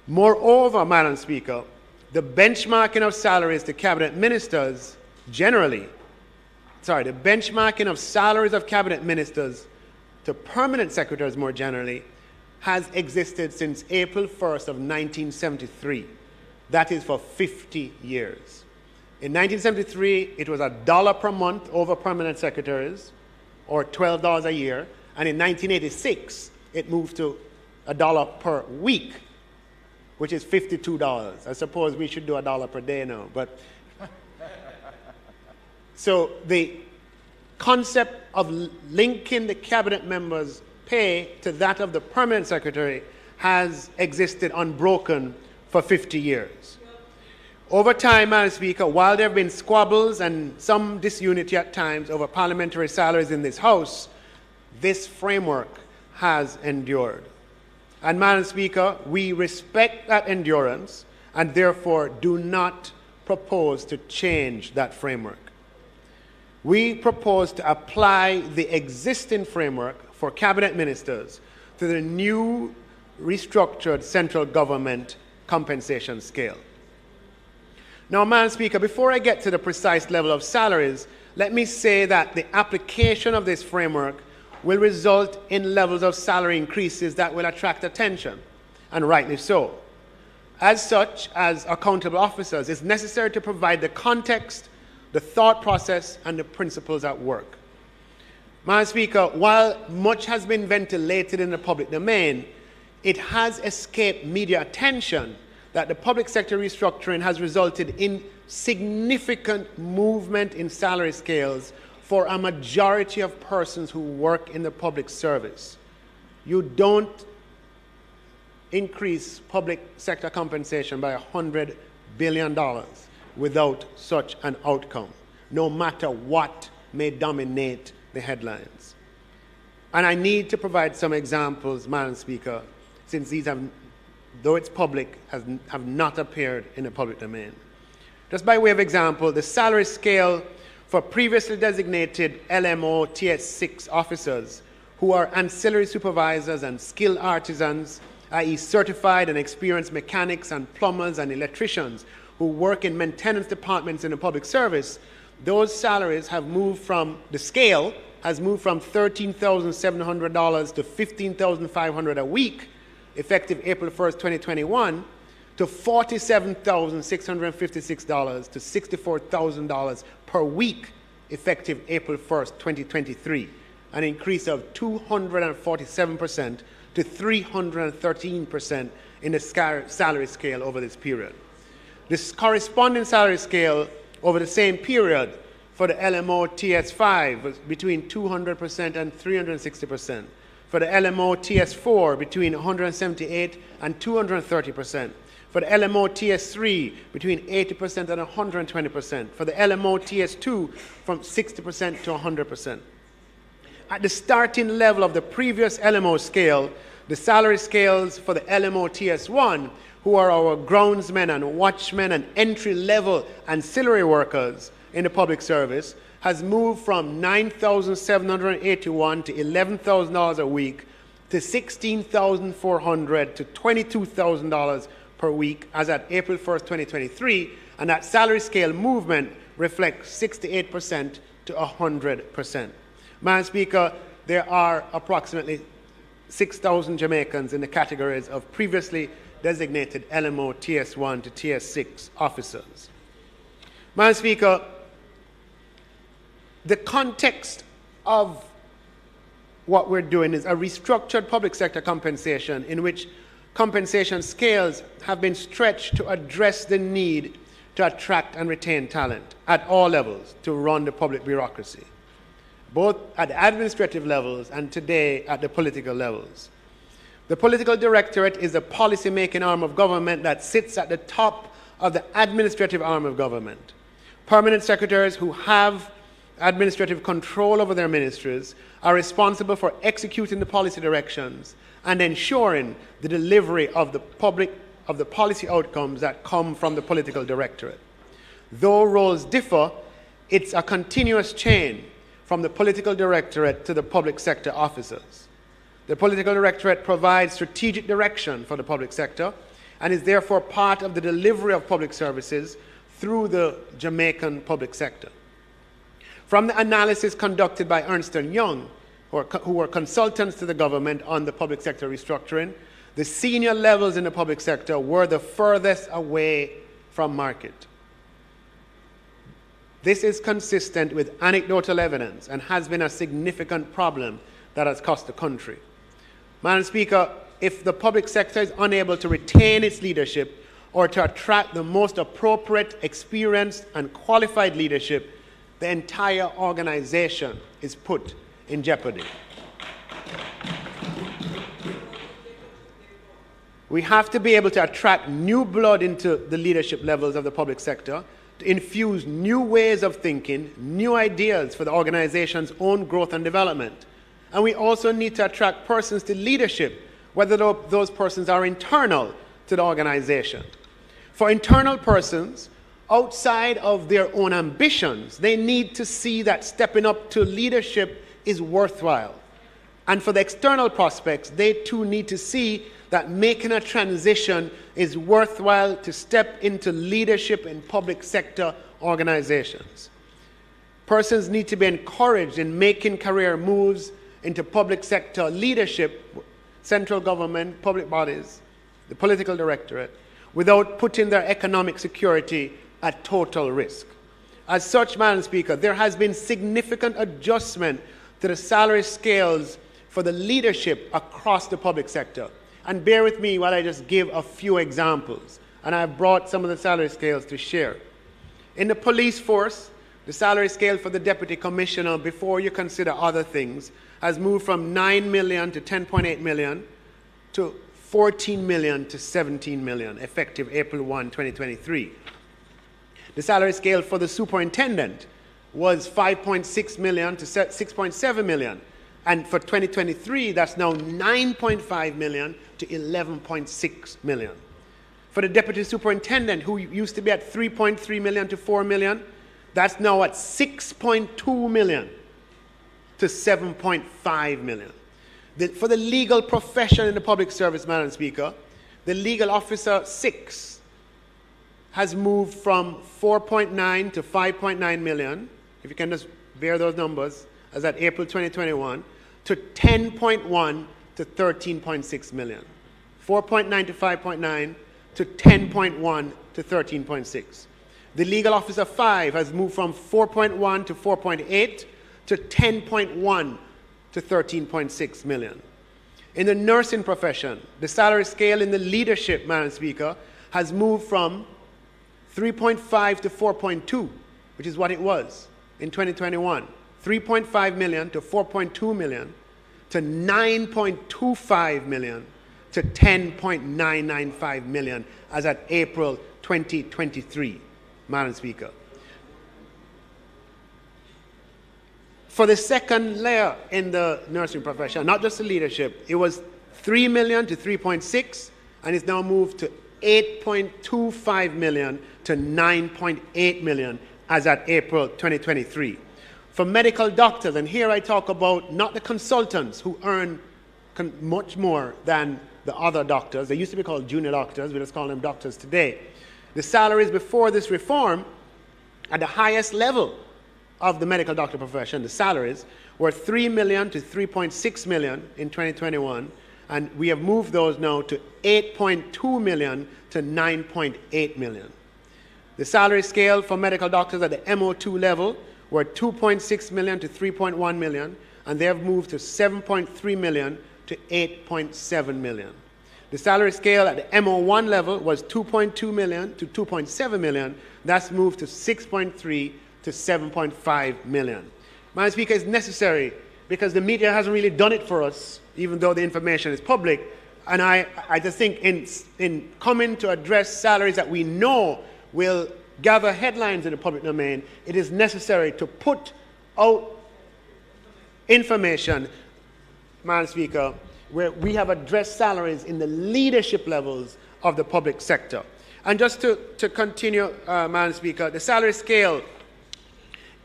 Moreover, Madam Speaker, the benchmarking of salaries to Cabinet Ministers the benchmarking of salaries of Cabinet Ministers to permanent secretaries more generally has existed since April 1st of 1973. That is for 50 years. In 1973, it was $1 per month over permanent secretaries, or $12 a year, and in 1986, it moved to $1 per week, which is $52. I suppose we should do $1 per day now, but So the concept of linking the cabinet members' pay to that of the permanent secretary has existed unbroken for 50 years. Over time, Madam Speaker, while there have been squabbles and some disunity at times over parliamentary salaries in this House, this framework has endured. And Madam Speaker, we respect that endurance and therefore do not propose to change that framework. We propose to apply the existing framework for cabinet ministers to the new restructured central government compensation scale. Now, Madam Speaker, before I get to the precise level of salaries, let me say that the application of this framework will result in levels of salary increases that will attract attention, and rightly so. As such, as accountable officers, it's necessary to provide the context, the thought process, and the principles at work. Madam Speaker, while much has been ventilated in the public domain, it has escaped media attention that the public sector restructuring has resulted in significant movement in salary scales for a majority of persons who work in the public service. You don't increase public sector compensation by $100 billion without such an outcome, no matter what may dominate the headlines. And I need to provide some examples, Madam Speaker, since these have, though it's public, have not appeared in the public domain. Just by way of example, the salary scale for previously designated LMO TS6 officers who are ancillary supervisors and skilled artisans, i.e. certified and experienced mechanics and plumbers and electricians who work in maintenance departments in the public service, those salaries have moved from, the scale has moved from $13,700 to $15,500 a week, effective April 1st, 2021, to $47,656 to $64,000 per week, effective April 1st, 2023, an increase of 247% to 313% in the salary scale over this period. This corresponding salary scale over the same period for the LMO TS5 was between 200% and 360%. For the LMO TS4, between 178 and 230%. For the LMO TS3, between 80% and 120%. For the LMO TS2, from 60% to 100%. At the starting level of the previous LMO scale, the salary scales for the LMO TS1, who are our groundsmen and watchmen and entry-level ancillary workers in the public service, has moved from $9,781 to $11,000 a week to $16,400 to $22,000 per week as at April 1st, 2023, and that salary scale movement reflects 68% to 100%. Madam Speaker, there are approximately 6,000 Jamaicans in the categories of previously designated LMO TS1 to TS6 officers. Madam Speaker, the context of what we're doing is a restructured public sector compensation in which compensation scales have been stretched to address the need to attract and retain talent at all levels to run the public bureaucracy, both at the administrative levels and today at the political levels. The political directorate is a policy-making arm of government that sits at the top of the administrative arm of government. Permanent secretaries who have administrative control over their ministries are responsible for executing the policy directions and ensuring the delivery of the policy outcomes that come from the political directorate. Though roles differ, it's a continuous chain from the political directorate to the public sector officers. The political directorate provides strategic direction for the public sector and is therefore part of the delivery of public services through the Jamaican public sector. From the analysis conducted by Ernst & Young, who were consultants to the government on the public sector restructuring, the senior levels in the public sector were the furthest away from market. This is consistent with anecdotal evidence and has been a significant problem that has cost the country. Madam Speaker, if the public sector is unable to retain its leadership or to attract the most appropriate, experienced, and qualified leadership, the entire organization is put in jeopardy. We have to be able to attract new blood into the leadership levels of the public sector, to infuse new ways of thinking, new ideas for the organization's own growth and development. And we also need to attract persons to leadership, whether those persons are internal to the organization. For internal persons, outside of their own ambitions, they need to see that stepping up to leadership is worthwhile. And for the external prospects, they too need to see that making a transition is worthwhile to step into leadership in public sector organizations. Persons need to be encouraged in making career moves into public sector leadership, central government, public bodies, the political directorate, without putting their economic security at total risk. As such, Madam Speaker, there has been significant adjustment to the salary scales for the leadership across the public sector. And bear with me while I just give a few examples. And I've brought some of the salary scales to share. In the police force, the salary scale for the deputy commissioner, before you consider other things, has moved from 9 million to 10.8 million to 14 million to 17 million, effective April 1, 2023. The salary scale for the superintendent was 5.6 million to 6.7 million. And for 2023, that's now 9.5 million to 11.6 million. For the deputy superintendent, who used to be at 3.3 million to 4 million, that's now at 6.2 million to 7.5 million. For the legal profession in the public service, Madam Speaker, the legal officer 6 has moved from 4.9 to 5.9 million, if you can just bear those numbers, as at April 2021, to 10.1 to 13.6 million. 4.9 to 5.9 to 10.1 to 13.6. The legal officer 5 has moved from 4.1 to 4.8 to 10.1 to 13.6 million. In the nursing profession, the salary scale in the leadership, Madam Speaker, has moved from 3.5 to 4.2, which is what it was in 2021. 3.5 million to 4.2 million to 9.25 million to 10.995 million as at April 2023, Madam Speaker. For the second layer in the nursing profession, not just the leadership, it was 3 million to 3.6, and it's now moved to 8.25 million to 9.8 million as at April 2023. For medical doctors, and here I talk about not the consultants who earn much more than the other doctors. They used to be called junior doctors. We just call them doctors today. The salaries before this reform at the highest level of the medical doctor profession, the salaries, were 3 million to 3.6 million in 2021, and we have moved those now to 8.2 million to 9.8 million. The salary scale for medical doctors at the MO2 level were 2.6 million to 3.1 million, and they have moved to 7.3 million to 8.7 million. The salary scale at the MO1 level was 2.2 million to 2.7 million. That's moved to 6.3 to 7.5 million. Madam Speaker, it's necessary because the media hasn't really done it for us, even though the information is public. And I just think in coming to address salaries that we know will gather headlines in the public domain, it is necessary to put out information, Madam Speaker, where we have addressed salaries in the leadership levels of the public sector. And just to continue, Madam Speaker, the salary scale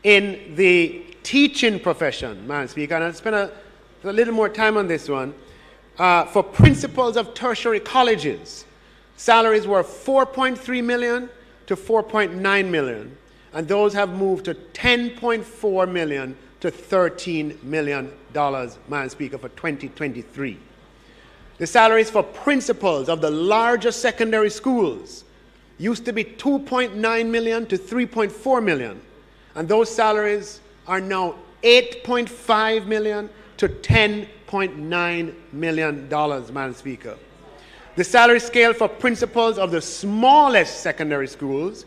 in the teaching profession, Madam Speaker, and I'll spend a little more time on this one, for principals of tertiary colleges, salaries were 4.3 million to 4.9 million, and those have moved to 10.4 million to $13 million, Madam Speaker, for 2023. The salaries for principals of the larger secondary schools used to be 2.9 million to 3.4 million, and those salaries are now 8.5 million to $10.9 million, Madam Speaker. The salary scale for principals of the smallest secondary schools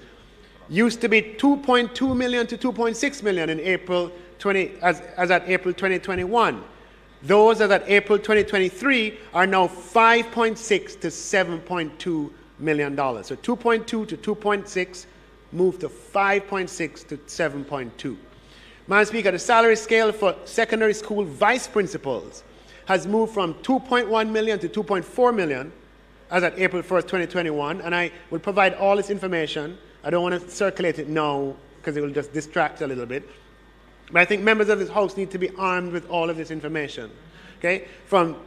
used to be 2.2 million to 2.6 million in April as at April 2021. Those as at April 2023 are now 5.6 to 7.2 million dollars. So 2.2 to 2.6 moved to 5.6 to 7.2. Madam Speaker, the salary scale for secondary school vice principals has moved from 2.1 million to 2.4 million as at April 1st, 2021, and I will provide all this information. I don't want to circulate it now because it will just distract a little bit. But I think members of this House need to be armed with all of this information. Okay? From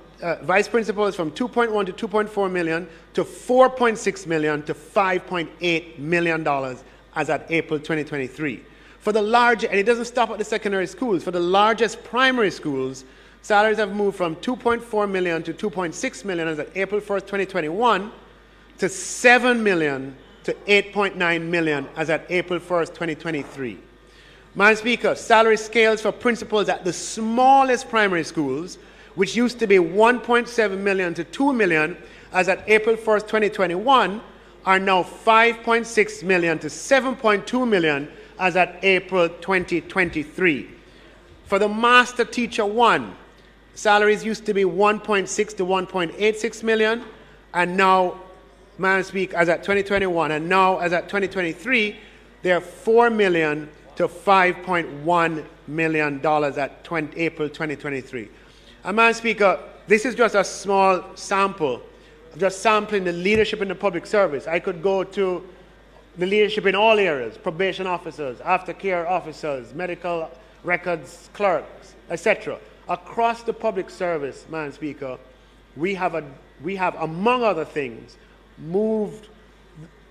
vice principals from 2.1 to 2.4 million to 4.6 million to 5.8 million dollars as at April 2023. For the large, and it doesn't stop at the secondary schools, for the largest primary schools, salaries have moved from 2.4 million to 2.6 million as at April 1st, 2021 to 7 million to 8.9 million as at April 1st, 2023. Madam Speaker, salary scales for principals at the smallest primary schools, which used to be 1.7 million to 2 million as at April 1st, 2021, are now 5.6 million to 7.2 million as at April 2023. For the Master Teacher 1, salaries used to be 1.6 to 1.86 million, and now, Madam Speaker, as at 2021, and now as at 2023, they are 4 million to 5.1 million dollars at April 2023. And Madam Speaker, this is just a small sample, just sampling the leadership in the public service. I could go to the leadership in all areas: probation officers, aftercare officers, medical records clerks, etc. Across the public service, Madam Speaker, we have, among other things, moved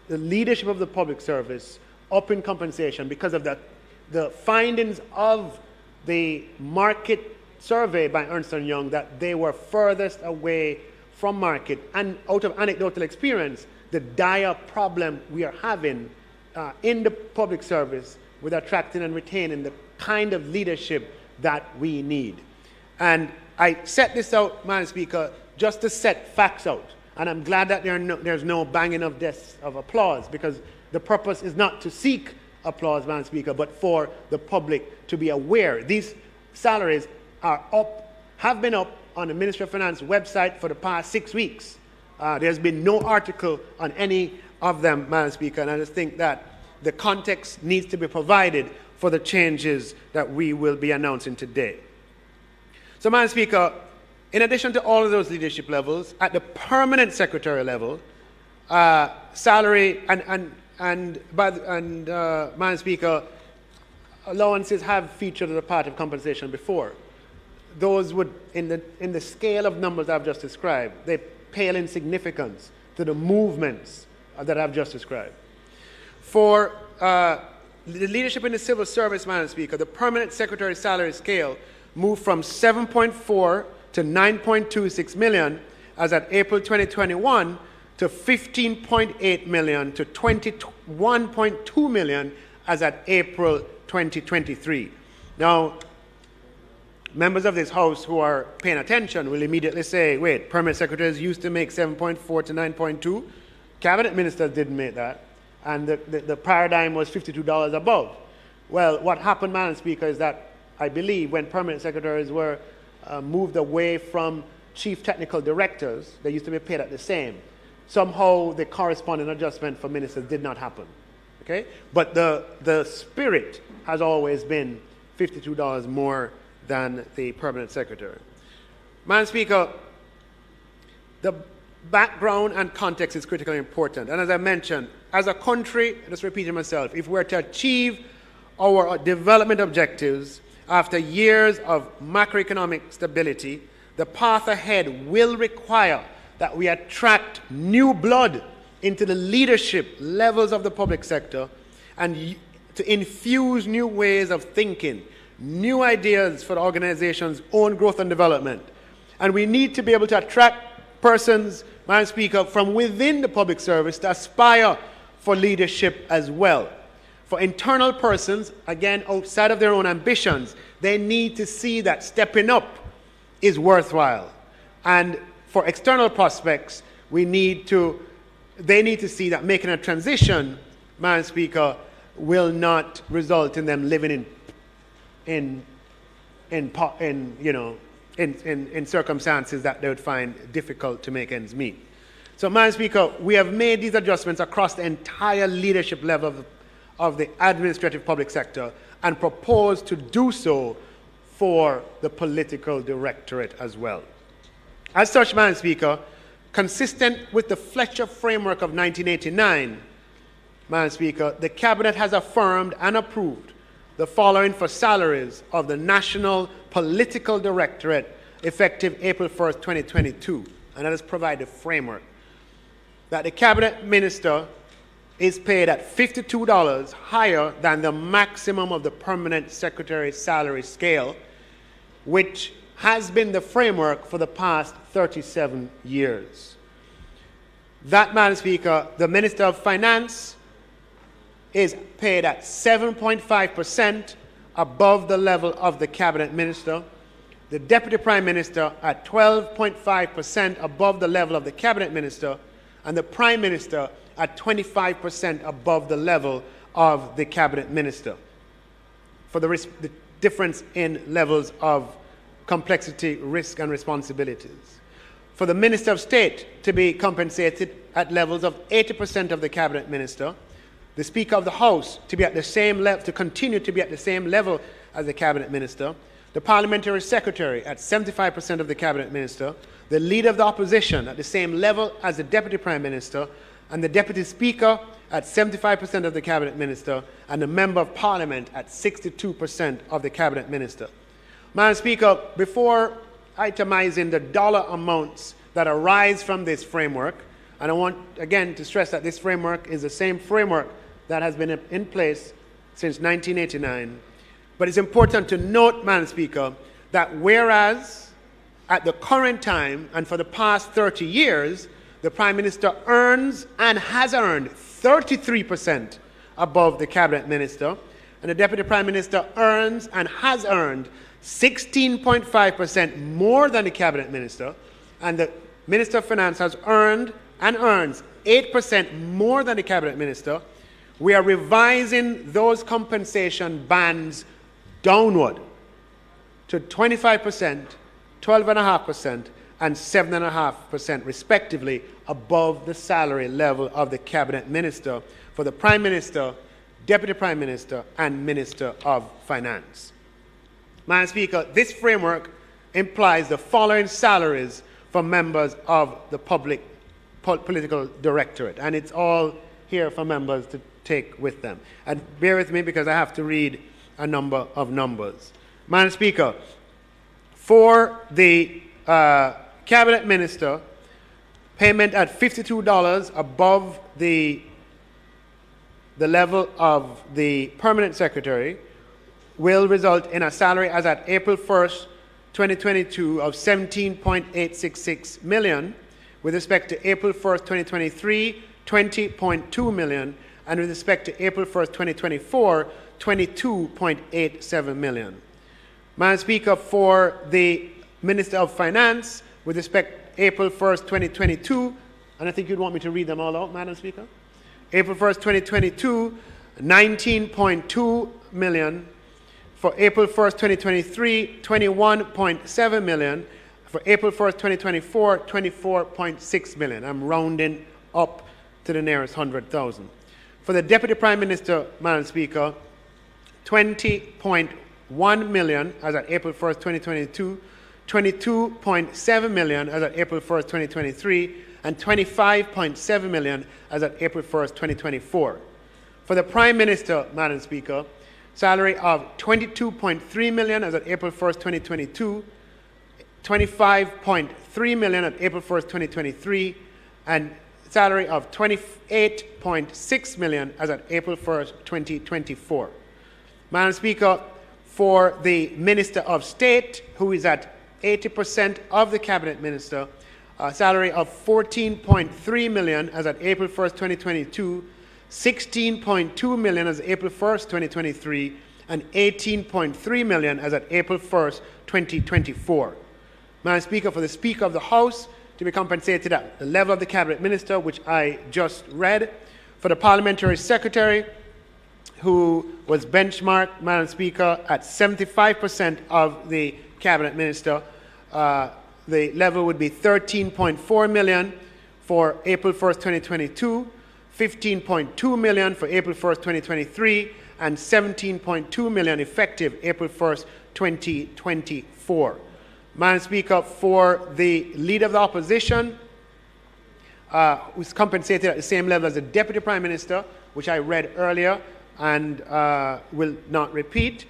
the leadership of the public service up in compensation because of the findings of the market survey by Ernst & Young, that they were furthest away from market, and out of anecdotal experience, the dire problem we are having in the public service with attracting and retaining the kind of leadership that we need. And I set this out, Madam Speaker, just to set facts out. And I'm glad that there's no banging of desks of applause, because the purpose is not to seek applause, Madam Speaker, but for the public to be aware. These salaries are up, have been up on the Ministry of Finance website for the past 6 weeks. There's been no article on any of them, Madam Speaker, and I just think that the context needs to be provided for the changes that we will be announcing today. So, Madam Speaker, in addition to all of those leadership levels, at the permanent secretary level, salary and Madam Speaker, allowances have featured as a part of compensation before. Those would, in the scale of numbers I've just described, they pale in significance to the movements that I've just described. For the leadership in the civil service, Madam Speaker, the permanent secretary salary scale moved from 7.4 to 9.26 million as at April 2021 to 15.8 million to 21.2 million as at April 2023. Now, members of this House who are paying attention will immediately say, wait, permanent secretaries used to make 7.4 to 9.2. Cabinet ministers didn't make that. And the paradigm was $52 above. Well, what happened, Madam Speaker, is that I believe when permanent secretaries were moved away from chief technical directors, they used to be paid at the same. Somehow the corresponding adjustment for ministers did not happen. Okay? But the spirit has always been $52 more than the permanent secretary. Madam Speaker, the background and context is critically important. And as I mentioned, as a country, just repeating myself, if we're to achieve our development objectives after years of macroeconomic stability, the path ahead will require that we attract new blood into the leadership levels of the public sector and to infuse new ways of thinking, new ideas for the organization's own growth and development. And we need to be able to attract persons, Madam Speaker, from within the public service to aspire for leadership as well. For internal persons, again, outside of their own ambitions, they need to see that stepping up is worthwhile. And for external prospects, they need to see that making a transition, Madam Speaker, will not result in them living in circumstances that they would find difficult to make ends meet. So, Madam Speaker, we have made these adjustments across the entire leadership level of the administrative public sector and propose to do so for the political directorate as well. As such, Madam Speaker, consistent with the Fletcher framework of 1989, Madam Speaker, the Cabinet has affirmed and approved the following for salaries of the National Political Directorate effective April 1st, 2022, and that has provided a framework that the Cabinet Minister is paid at $52 higher than the maximum of the Permanent Secretary salary scale, which has been the framework for the past 37 years. That, Madam Speaker, the Minister of Finance is paid at 7.5% above the level of the Cabinet Minister, the Deputy Prime Minister at 12.5% above the level of the Cabinet Minister, and the Prime Minister at 25% above the level of the Cabinet Minister, for the difference in levels of complexity, risk, and responsibilities. For the Minister of State to be compensated at levels of 80% of the Cabinet Minister, the Speaker of the House to be at the same level, to continue to be at the same level as the Cabinet Minister, the Parliamentary Secretary at 75% of the Cabinet Minister, the Leader of the Opposition at the same level as the Deputy Prime Minister, and the Deputy Speaker at 75% of the Cabinet Minister, and the Member of Parliament at 62% of the Cabinet Minister. Madam Speaker, before itemizing the dollar amounts that arise from this framework, and I want again to stress that this framework is the same framework that has been in place since 1989, but it's important to note, Madam Speaker, that whereas at the current time and for the past 30 years, the Prime Minister earns and has earned 33% above the Cabinet Minister, and the Deputy Prime Minister earns and has earned 16.5% more than the Cabinet Minister, and the Minister of Finance has earned and earns 8% more than the Cabinet Minister. We are revising those compensation bands downward to 25%, 12.5%, and 7.5% respectively above the salary level of the Cabinet Minister for the Prime Minister, Deputy Prime Minister, and Minister of Finance. Madam Speaker, this framework implies the following salaries for members of the political directorate, and it's all here for members to take with them. And bear with me because I have to read a number of numbers. Madam Speaker, for the Cabinet Minister, payment at $52 above the level of the Permanent Secretary will result in a salary as at April 1st, 2022 of $17.866 million, with respect to April 1st, 2023, $20.2 million, and with respect to April 1st, 2024, $22.87 million. Madam Speaker, for the Minister of Finance, with respect to April 1st, 2022, and I think you'd want me to read them all out, Madam Speaker. April 1st, 2022, $19.2 million. For April 1st, 2023, $21.7 million. For April 1st, 2024, $24.6 million. I'm rounding up to the nearest 100,000. For the Deputy Prime Minister, Madam Speaker, $20.1 million as at April 1st, 2022, $22.7 million as at April 1st, 2023, and $25.7 million as at April 1st, 2024. For the Prime Minister, Madam Speaker, salary of $22.3 million as at April 1st, 2022, $25.3 million at April 1st, 2023, and salary of $28.6 million as at April 1st, 2024. Madam Speaker, for the Minister of State, who is at 80% of the Cabinet Minister, a salary of $14.3 million as at April 1st, 2022, $16.2 million as April 1st, 2023, and $18.3 million as at April 1st, 2024. Madam Speaker, for the Speaker of the House to be compensated at the level of the Cabinet Minister, which I just read. For the Parliamentary Secretary, who was benchmarked, Madam Speaker, at 75% of the cabinet minister, the level would be 13.4 million for April 1st, 2022, 15.2 million for April 1st, 2023, and 17.2 million effective April 1st, 2024. Madam Speaker, for the Leader of the Opposition, who's compensated at the same level as the Deputy Prime Minister, which I read earlier and will not repeat.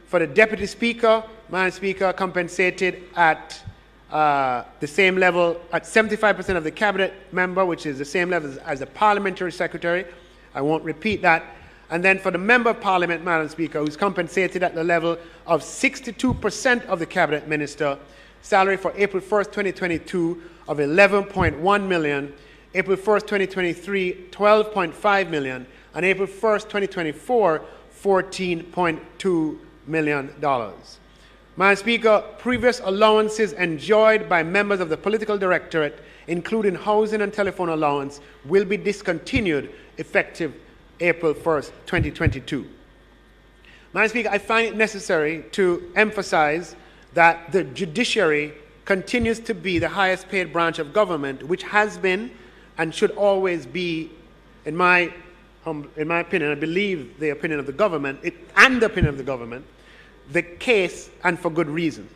For the Deputy Speaker, Madam Speaker, compensated at the same level, at 75% of the Cabinet member, which is the same level as the Parliamentary Secretary. I won't repeat that. And then for the Member of Parliament, Madam Speaker, who's compensated at the level of 62% of the Cabinet Minister, salary for April 1st, 2022 of 11.1 million, April 1st, 2023, 12.5 million, and April 1st, 2024, $14.2 million. Madam Speaker, previous allowances enjoyed by members of the Political Directorate, including housing and telephone allowance, will be discontinued effective April 1st, 2022. Madam Speaker, I find it necessary to emphasize that the judiciary continues to be the highest paid branch of government, which has been and should always be, in my opinion, I believe the opinion of the government, and the opinion of the government, the case, and for good reason.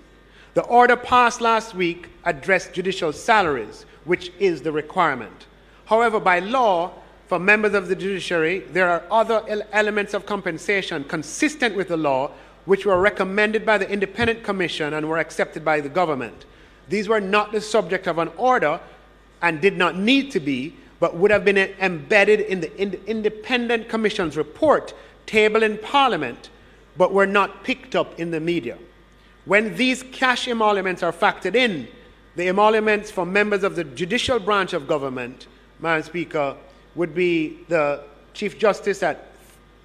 The order passed last week addressed judicial salaries, which is the requirement. However, by law, for members of the judiciary, there are other elements of compensation consistent with the law, which were recommended by the Independent Commission and were accepted by the government. These were not the subject of an order and did not need to be, but would have been embedded in the Independent Commission's report tabled in Parliament, but were not picked up in the media. When these cash emoluments are factored in, the emoluments for members of the judicial branch of government, Madam Speaker, would be the Chief Justice at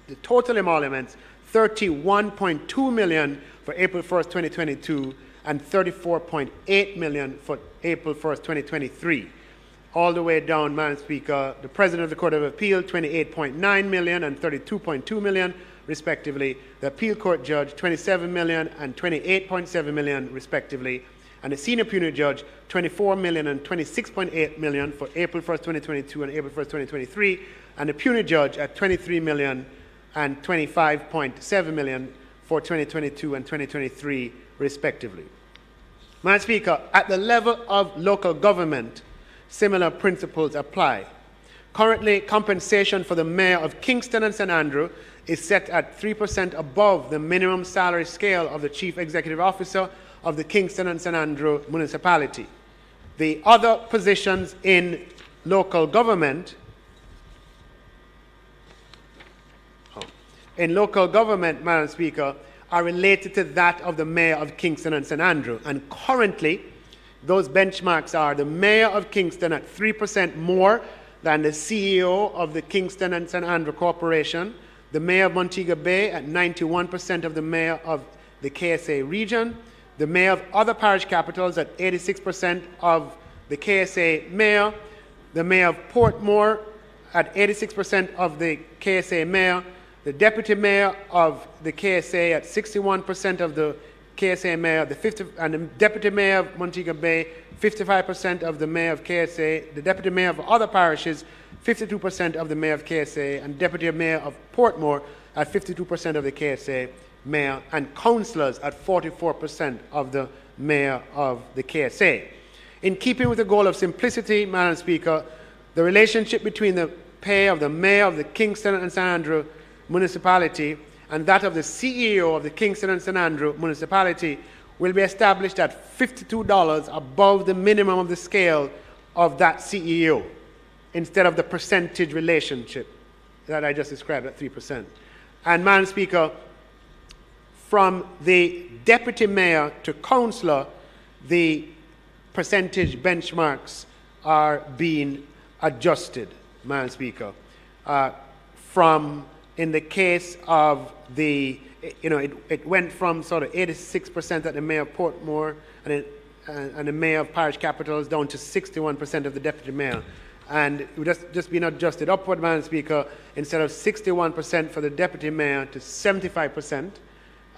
the total emoluments, 31.2 million for April 1st, 2022, and 34.8 million for April 1st, 2023. All the way down, Madam Speaker, the President of the Court of Appeal, 28.9 million and 32.2 million, respectively. The Appeal Court Judge, 27 million and 28.7 million, respectively. And the Senior Punitive Judge, 24 million and 26.8 million for April 1st, 2022 and April 1st, 2023. And the Punitive Judge at 23 million and 25.7 million for 2022 and 2023, respectively. Madam Speaker, at the level of local government, similar principles apply. Currently, compensation for the Mayor of Kingston and St. Andrew is set at 3% above the minimum salary scale of the Chief Executive Officer of the Kingston and St. Andrew municipality. The other positions in local government, Madam Speaker, are related to that of the Mayor of Kingston and St. Andrew. And currently, those benchmarks are the Mayor of Kingston at 3% more than the CEO of the Kingston and St. Andrew Corporation, the Mayor of Montego Bay at 91% of the Mayor of the KSA region, the Mayor of other parish capitals at 86% of the KSA Mayor, the Mayor of Portmore at 86% of the KSA Mayor, the Deputy Mayor of the KSA at 61% of the KSA Mayor, and the Deputy Mayor of Montego Bay, 55% of the Mayor of KSA, the Deputy Mayor of other parishes, 52% of the Mayor of KSA, and Deputy Mayor of Portmore at 52% of the KSA Mayor, and councillors at 44% of the Mayor of the KSA. In keeping with the goal of simplicity, Madam Speaker, the relationship between the pay of the Mayor of the Kingston and St. Andrew municipality and that of the CEO of the Kingston and St. Andrew municipality will be established at $52 above the minimum of the scale of that CEO, instead of the percentage relationship that I just described at 3%. And, Madam Speaker, from the Deputy Mayor to Councillor, the percentage benchmarks are being adjusted, Madam Speaker. In the case of the, it went from sort of 86% at the Mayor of Portmore and the Mayor of parish capitals down to 61% of the Deputy Mayor. and it would just been adjusted upward, Madam Speaker, instead of 61% for the deputy mayor to 75%,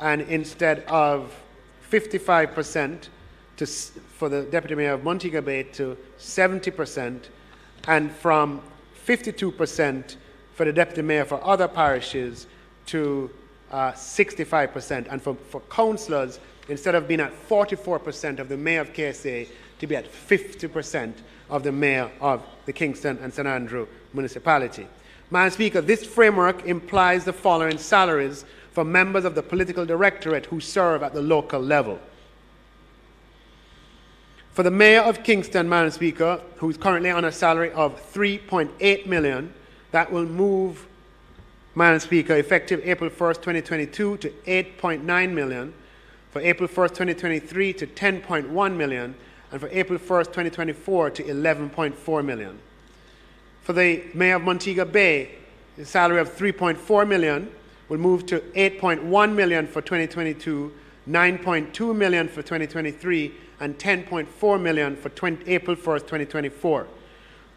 and instead of 55% for the deputy mayor of Montego Bay to 70%, and from 52% for the deputy mayor for other parishes to 65%, and for councillors, instead of being at 44% of the mayor of KSA, to be at 50% of the mayor of the Kingston and St. Andrew municipality. Madam Speaker, this framework implies the following salaries for members of the political directorate who serve at the local level. For the mayor of Kingston, Madam Speaker, who is currently on a salary of $3.8 million, that will move, Madam Speaker, effective April 1st, 2022 to $8.9 million, for April 1st, 2023 to $10.1 million, and for April 1st, 2024 to $11.4 million. For the mayor of Montego Bay, the salary of $3.4 million will move to $8.1 million for 2022, $9.2 million for 2023, and $10.4 million for April 1st, 2024.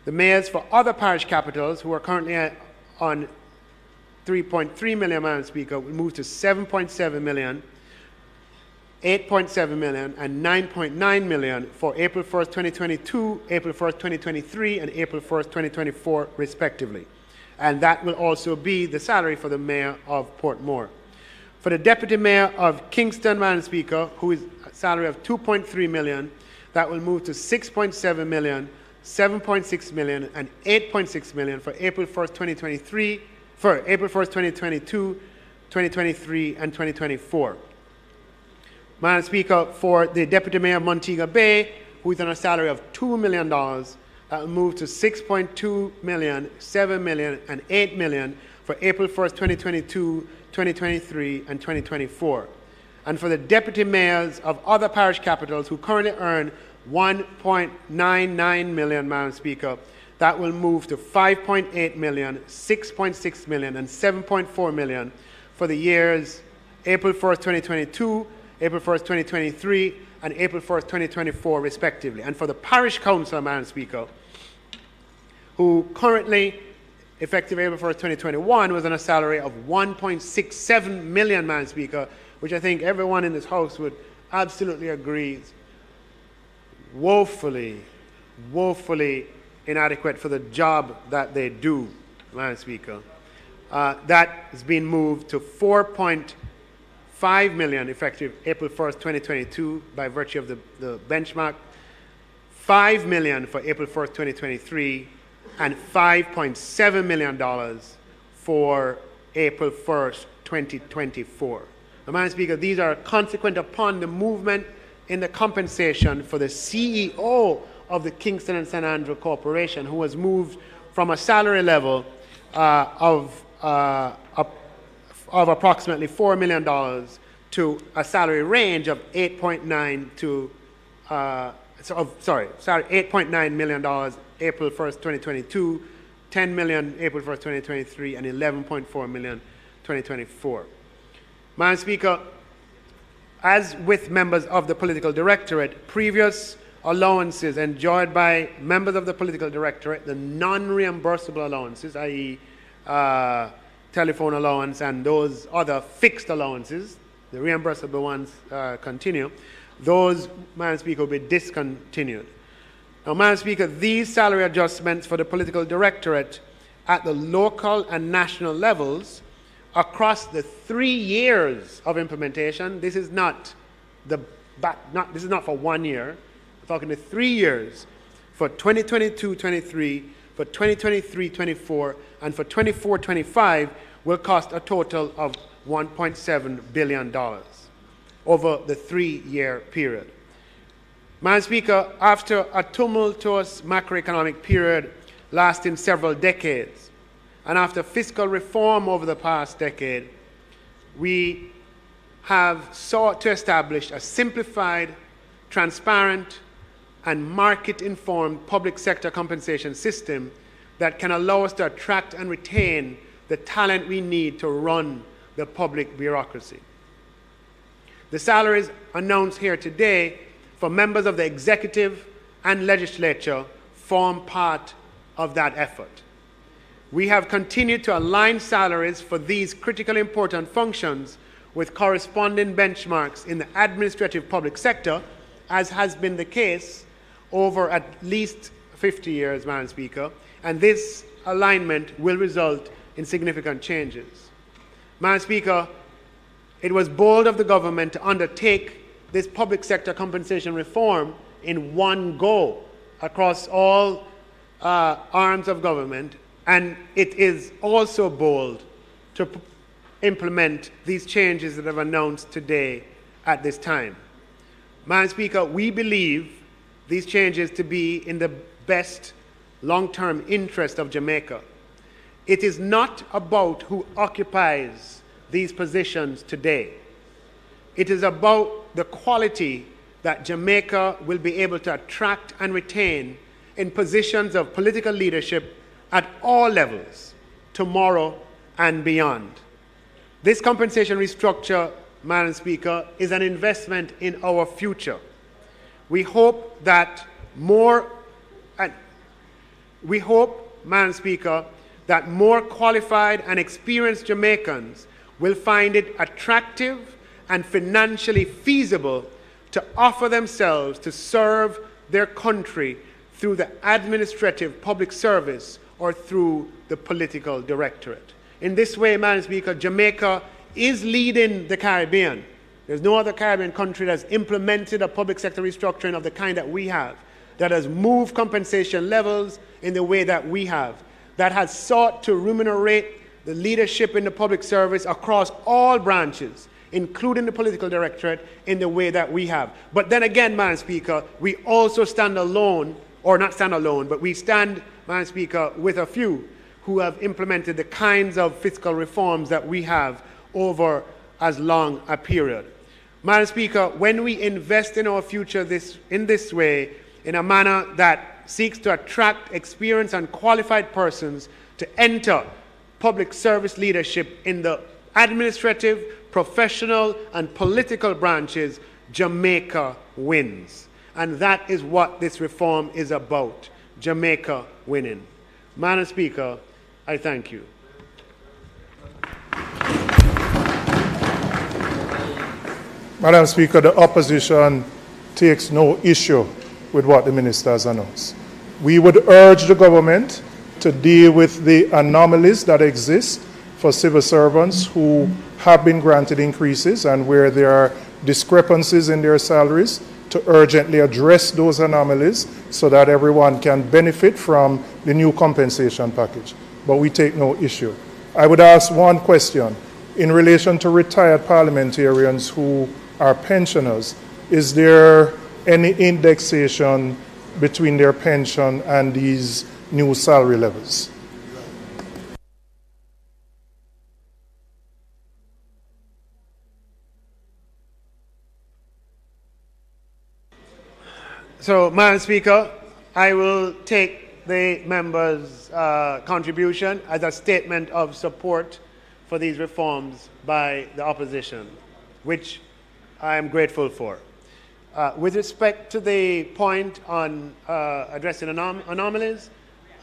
The mayors for other parish capitals who are currently on $3.3 million, Madam Speaker, will move to $7.7 million, $8.7 million, and $9.9 million for April 1st, 2022, April 1st, 2023, and April 1st, 2024, respectively. And that will also be the salary for the mayor of Portmore. For the deputy mayor of Kingston, Madam Speaker, who is a salary of $2.3 million, that will move to $6.7 million, $7.6 million, and $8.6 million for April 1st, 2023, for April 1st, 2022, 2023, and 2024. Madam Speaker, for the deputy mayor of Montego Bay, who is on a salary of $2 million, that will move to $6.2 million, $7 million, and $8 million for April 1st, 2022, 2023, and 2024. And for the deputy mayors of other parish capitals who currently earn $1.99 million, Madam Speaker, that will move to $5.8 million, $6.6 million, and $7.4 million for the years April 1st, 2022, April 1st, 2023, and April 1st, 2024, respectively. And for the parish council, Madam Speaker, who currently, effective April 1st, 2021, was on a salary of $1.67 million, Madam Speaker, which I think everyone in this House would absolutely agree is woefully inadequate for the job that they do, Madam Speaker. That has been moved to $4.5 million effective April 1st, 2022 by virtue of the benchmark, $5 million for April 1st, 2023, and $5.7 million for April 1st, 2024. Now, Madam Speaker, these are consequent upon the movement in the compensation for the CEO of the Kingston and St. Andrew Corporation, who was moved from a salary level of approximately $4 million to a salary range of $8.9 million April 1st, 2022, $10 million April 1st, 2023, and $11.4 million 2024. Madam Speaker, as with members of the political directorate, previous allowances enjoyed by members of the political directorate, the non-reimbursable allowances, i.e. telephone allowance and those other fixed allowances, the reimbursable ones continue, those, Madam Speaker, will be discontinued. Now, Madam Speaker, these salary adjustments for the political directorate at the local and national levels across the 3 years of implementation, this is not for 1 year, we're talking the 3 years, for 2022-23, for 2023-24, and for 24-25 will cost a total of $1.7 billion over the 3-year period. Madam Speaker, after a tumultuous macroeconomic period lasting several decades, and after fiscal reform over the past decade, we have sought to establish a simplified, transparent, and market-informed public sector compensation system that can allow us to attract and retain the talent we need to run the public bureaucracy. The salaries announced here today for members of the executive and legislature form part of that effort. We have continued to align salaries for these critically important functions with corresponding benchmarks in the administrative public sector, as has been the case over at least 50 years, Madam Speaker, and this alignment will result in significant changes. Madam Speaker, it was bold of the government to undertake this public sector compensation reform in one go across all arms of government, and it is also bold to implement these changes that I've announced today at this time. Madam Speaker, we believe these changes to be in the best long-term interest of Jamaica. It is not about who occupies these positions today. It is about the quality that Jamaica will be able to attract and retain in positions of political leadership at all levels, tomorrow and beyond. This compensation restructure, Madam Speaker, is an investment in our future. We hope that Madam Speaker, that more qualified and experienced Jamaicans will find it attractive and financially feasible to offer themselves to serve their country through the administrative public service or through the political directorate. In this way, Madam Speaker, Jamaica is leading the Caribbean. There's no other Caribbean country that's implemented a public sector restructuring of the kind that we have, that has moved compensation levels in the way that we have, that has sought to remunerate the leadership in the public service across all branches, including the political directorate, in the way that we have. But then again, Madam Speaker, we also stand alone, or not stand alone, but we stand, Madam Speaker, with a few who have implemented the kinds of fiscal reforms that we have over as long a period. Madam Speaker, when we invest in our future in this way, in a manner that seeks to attract experienced and qualified persons to enter public service leadership in the administrative, professional, and political branches, Jamaica wins. And that is what this reform is about, Jamaica winning. Madam Speaker, I thank you. Madam Speaker, the opposition takes no issue with what the minister has announced. We would urge the government to deal with the anomalies that exist for civil servants who have been granted increases and where there are discrepancies in their salaries, to urgently address those anomalies so that everyone can benefit from the new compensation package. But we take no issue. I would ask one question. In relation to retired parliamentarians who are pensioners, is there any indexation between their pension and these new salary levels? So, Madam Speaker, I will take the member's contribution as a statement of support for these reforms by the opposition, which I am grateful for. With respect to the point on addressing anomalies,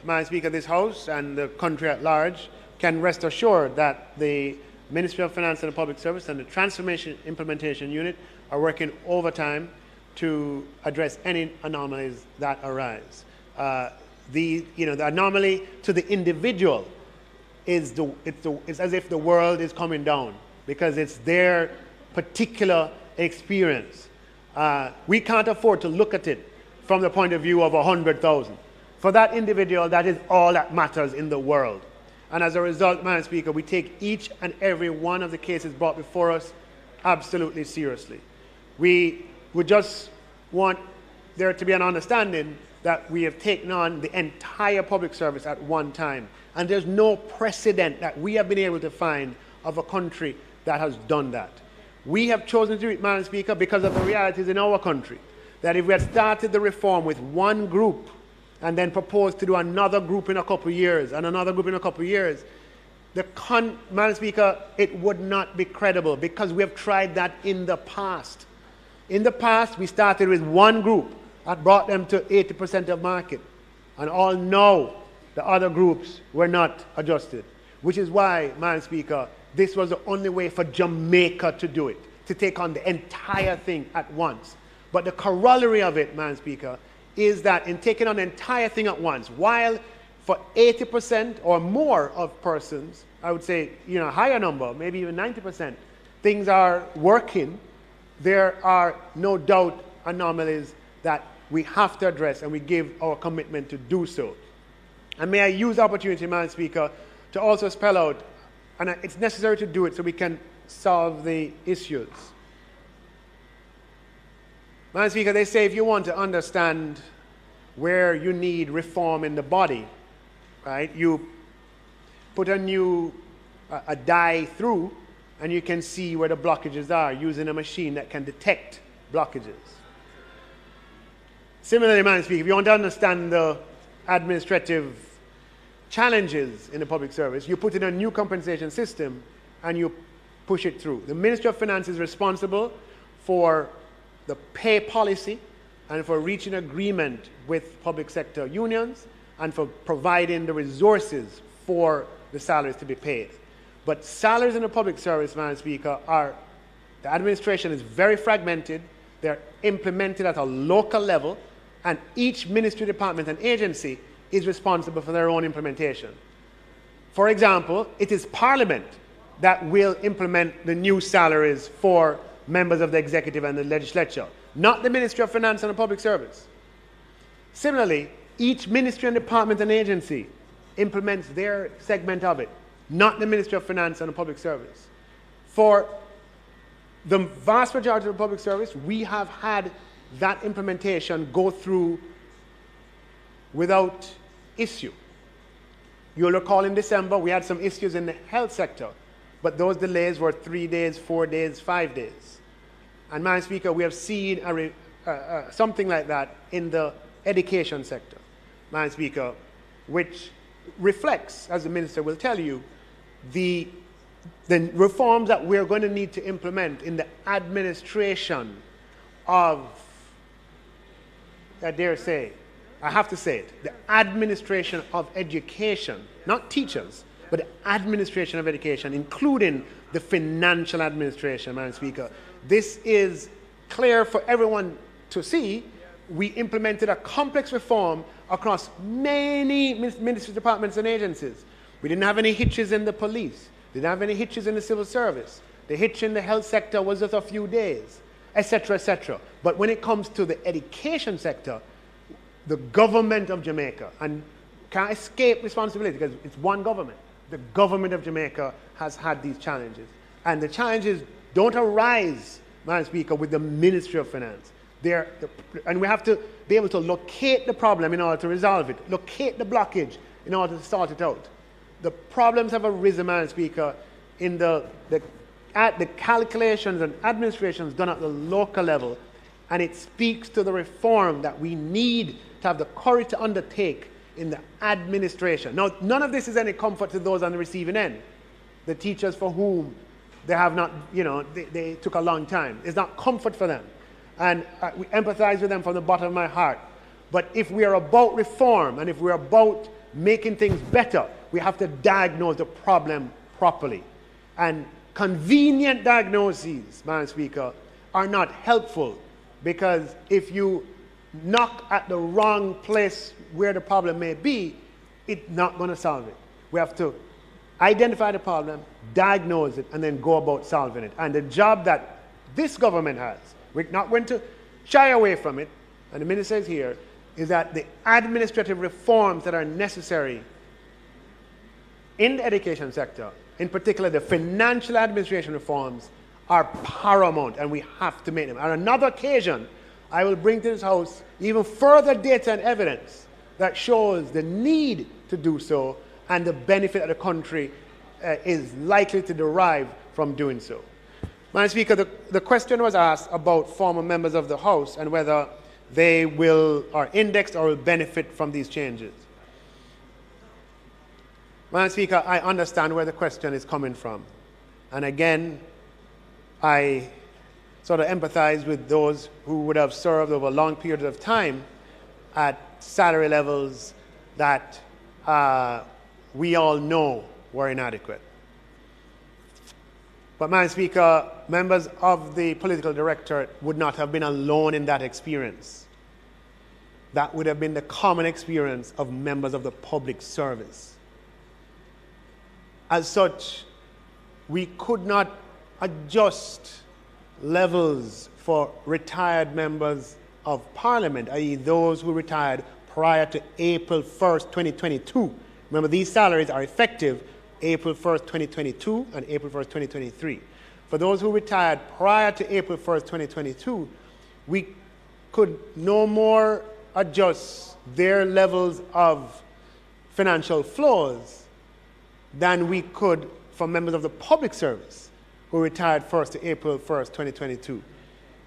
Madam Speaker, this House and the country at large can rest assured that the Ministry of Finance and Public Service and the Transformation Implementation Unit are working overtime to address any anomalies that arise. The anomaly to the individual is as if the world is coming down because it's their particular experience. We can't afford to look at it from the point of view of 100,000. For that individual, that is all that matters in the world. And as a result, Madam Speaker, we take each and every one of the cases brought before us absolutely seriously. We would just want there to be an understanding that we have taken on the entire public service at one time. And there's no precedent that we have been able to find of a country that has done that. We have chosen to do it, Madam Speaker, because of the realities in our country. That if we had started the reform with one group and then proposed to do another group in a couple of years and another group in a couple of years, Madam Speaker, it would not be credible because we have tried that in the past. In the past, we started with one group that brought them to 80% of market. And all know The other groups were not adjusted, which is why, Madam Speaker, this was the only way for Jamaica to do it, to take on the entire thing at once. But the corollary of it, Madam Speaker, is that in taking on the entire thing at once, while for 80% or more of persons, I would say, a higher number, maybe even 90%, things are working, there are no doubt anomalies that we have to address, and we give our commitment to do so. And may I use the opportunity, Madam Speaker, to also spell out, and it's necessary to do it so we can solve the issues. Madam Speaker, they say if you want to understand where you need reform in the body, right, you put a dye through, and you can see where the blockages are using a machine that can detect blockages. Similarly, Madam Speaker, if you want to understand the administrative challenges in the public service, you put in a new compensation system and you push it through. The Ministry of Finance is responsible for the pay policy and for reaching agreement with public sector unions and for providing the resources for the salaries to be paid. But salaries in the public service, Madam Speaker, the administration is very fragmented. They're implemented at a local level, and each ministry, department, and agency is responsible for their own implementation. For example, it is Parliament that will implement the new salaries for members of the executive and the legislature, not the Ministry of Finance and the Public Service. Similarly, each ministry and department and agency implements their segment of it, not the Ministry of Finance and the Public Service. For the vast majority of the public service, we have had that implementation go through without issue. You'll recall in December we had some issues in the health sector, but those delays were 3 days, 4 days, 5 days. And Madam Speaker, we have seen something like that in the education sector, Madam Speaker, which reflects, as the Minister will tell you, the reforms that we're going to need to implement in the administration of, I dare say, I have to say it, the administration of education, not teachers, but the administration of education, including the financial administration, Madam Speaker. This is clear for everyone to see. We implemented a complex reform across many ministries, departments, and agencies. We didn't have any hitches in the police. Didn't have any hitches in the civil service. The hitch in the health sector was just a few days, etc., etc. But when it comes to the education sector, the government of Jamaica, and can't escape responsibility because it's one government, the government of Jamaica has had these challenges. And the challenges don't arise, Madam Speaker, with the Ministry of Finance. And we have to be able to locate the problem in order to resolve it, locate the blockage in order to sort it out. The problems have arisen, Madam Speaker, in the calculations and administrations done at the local level, and it speaks to the reform that we need to have the courage to undertake in the administration. Now, none of this is any comfort to those on the receiving end, the teachers for whom they have not, they took a long time. It's not comfort for them. And we empathize with them from the bottom of my heart. But if we are about reform and if we're about making things better, we have to diagnose the problem properly. And convenient diagnoses, Madam Speaker, are not helpful, because if you knock at the wrong place where the problem may be, it's not going to solve it. We have to identify the problem, diagnose it, and then go about solving it. And the job that this government has, we're not going to shy away from it, and the Minister is here, is that the administrative reforms that are necessary in the education sector, in particular the financial administration reforms, are paramount, and we have to make them. On another occasion, I will bring to this House even further data and evidence that shows the need to do so and the benefit that the country is likely to derive from doing so. Madam Speaker, the question was asked about former members of the House and whether they are indexed or will benefit from these changes. Madam Speaker, I understand where the question is coming from. And again, I sort of empathize with those who would have served over long periods of time at salary levels that we all know were inadequate. But, Madam Speaker, members of the political directorate would not have been alone in that experience. That would have been the common experience of members of the public service. As such, we could not adjust levels for retired members of Parliament, i.e. those who retired prior to April 1st, 2022. Remember, these salaries are effective April 1st, 2022 and April 1st, 2023. For those who retired prior to April 1st, 2022, we could no more adjust their levels of financial flows than we could for members of the public service who retired 1st to April 1st, 2022.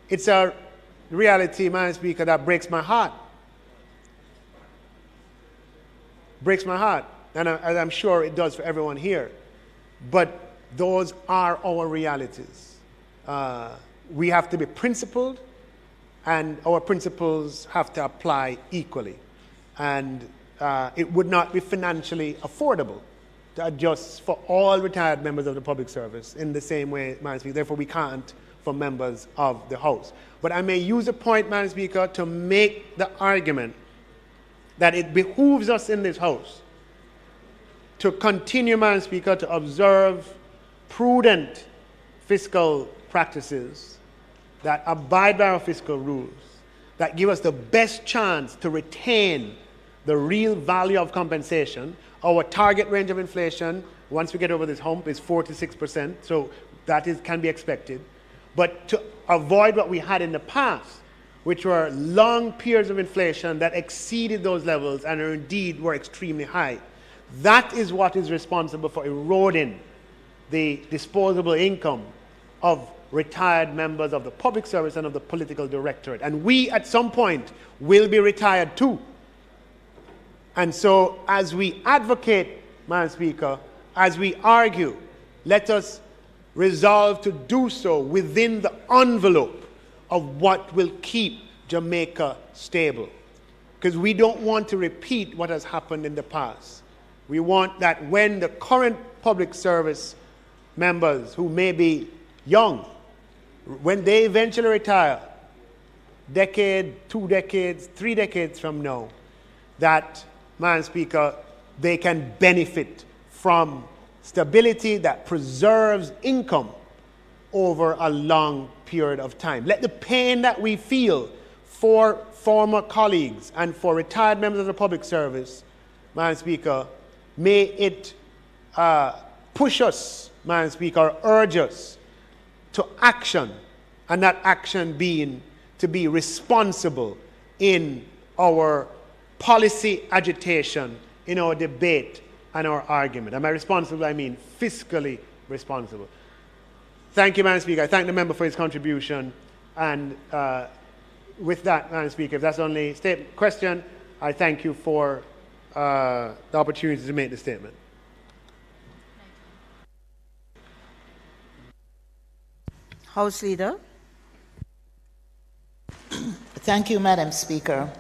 It's a reality, Madam Speaker, that breaks my heart. Breaks my heart. And I'm sure it does for everyone here. But those are our realities. We have to be principled, and our principles have to apply equally. And it would not be financially affordable to adjust for all retired members of the public service in the same way, Madam Speaker. Therefore, we can't for members of the House. But I may use a point, Madam Speaker, to make the argument that it behooves us in this House to continue, Madam Speaker, to observe prudent fiscal practices that abide by our fiscal rules, that give us the best chance to retain the real value of compensation. Our target range of inflation, once we get over this hump, is 4 to 6%, so that can be expected. But to avoid what we had in the past, which were long periods of inflation that exceeded those levels and indeed were extremely high. That is what is responsible for eroding the disposable income of retired members of the public service and of the political directorate. And we, at some point, will be retired too. And so, as we advocate, Madam Speaker, as we argue, let us resolve to do so within the envelope of what will keep Jamaica stable. Because we don't want to repeat what has happened in the past. We want that when the current public service members who may be young, when they eventually retire, decade, 2 decades, 3 decades from now, that, Madam Speaker, they can benefit from stability that preserves income over a long period of time. Let the pain that we feel for former colleagues and for retired members of the public service, Madam Speaker, may it push us, Madam Speaker, or urge us to action, and that action being to be responsible in our policy agitation, in our debate and our argument. And by responsible, I mean fiscally responsible. Thank you, Madam Speaker. I thank the member for his contribution. And with that, Madam Speaker, if that's the only question, I thank you for the opportunity to make the statement. House Leader. Thank you, Madam Speaker.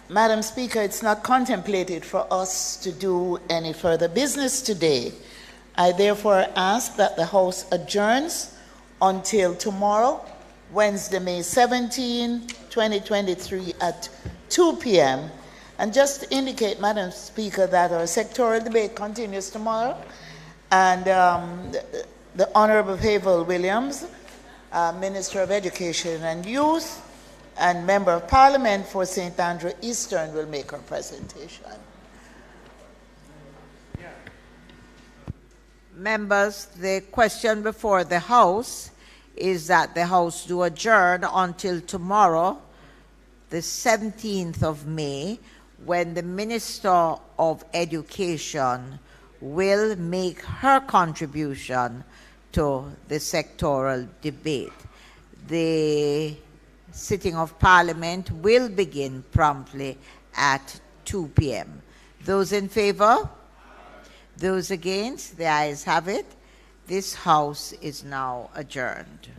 Madam Speaker, it's not contemplated for us to do any further business today. I therefore ask that the House adjourns until tomorrow, Wednesday, May 17, 2023 at 2 p.m. And just to indicate, Madam Speaker, that our sectoral debate continues tomorrow, and the Honorable Havel Williams, Minister of Education and Youth, and Member of Parliament for St. Andrew Eastern will make her presentation. Members, the question before the House is that the House do adjourn until tomorrow, the 17th of May, when the Minister of Education will make her contribution to the sectoral debate. The sitting of Parliament will begin promptly at 2 p.m. Those in favor? Those against? The ayes have it. This House is now adjourned.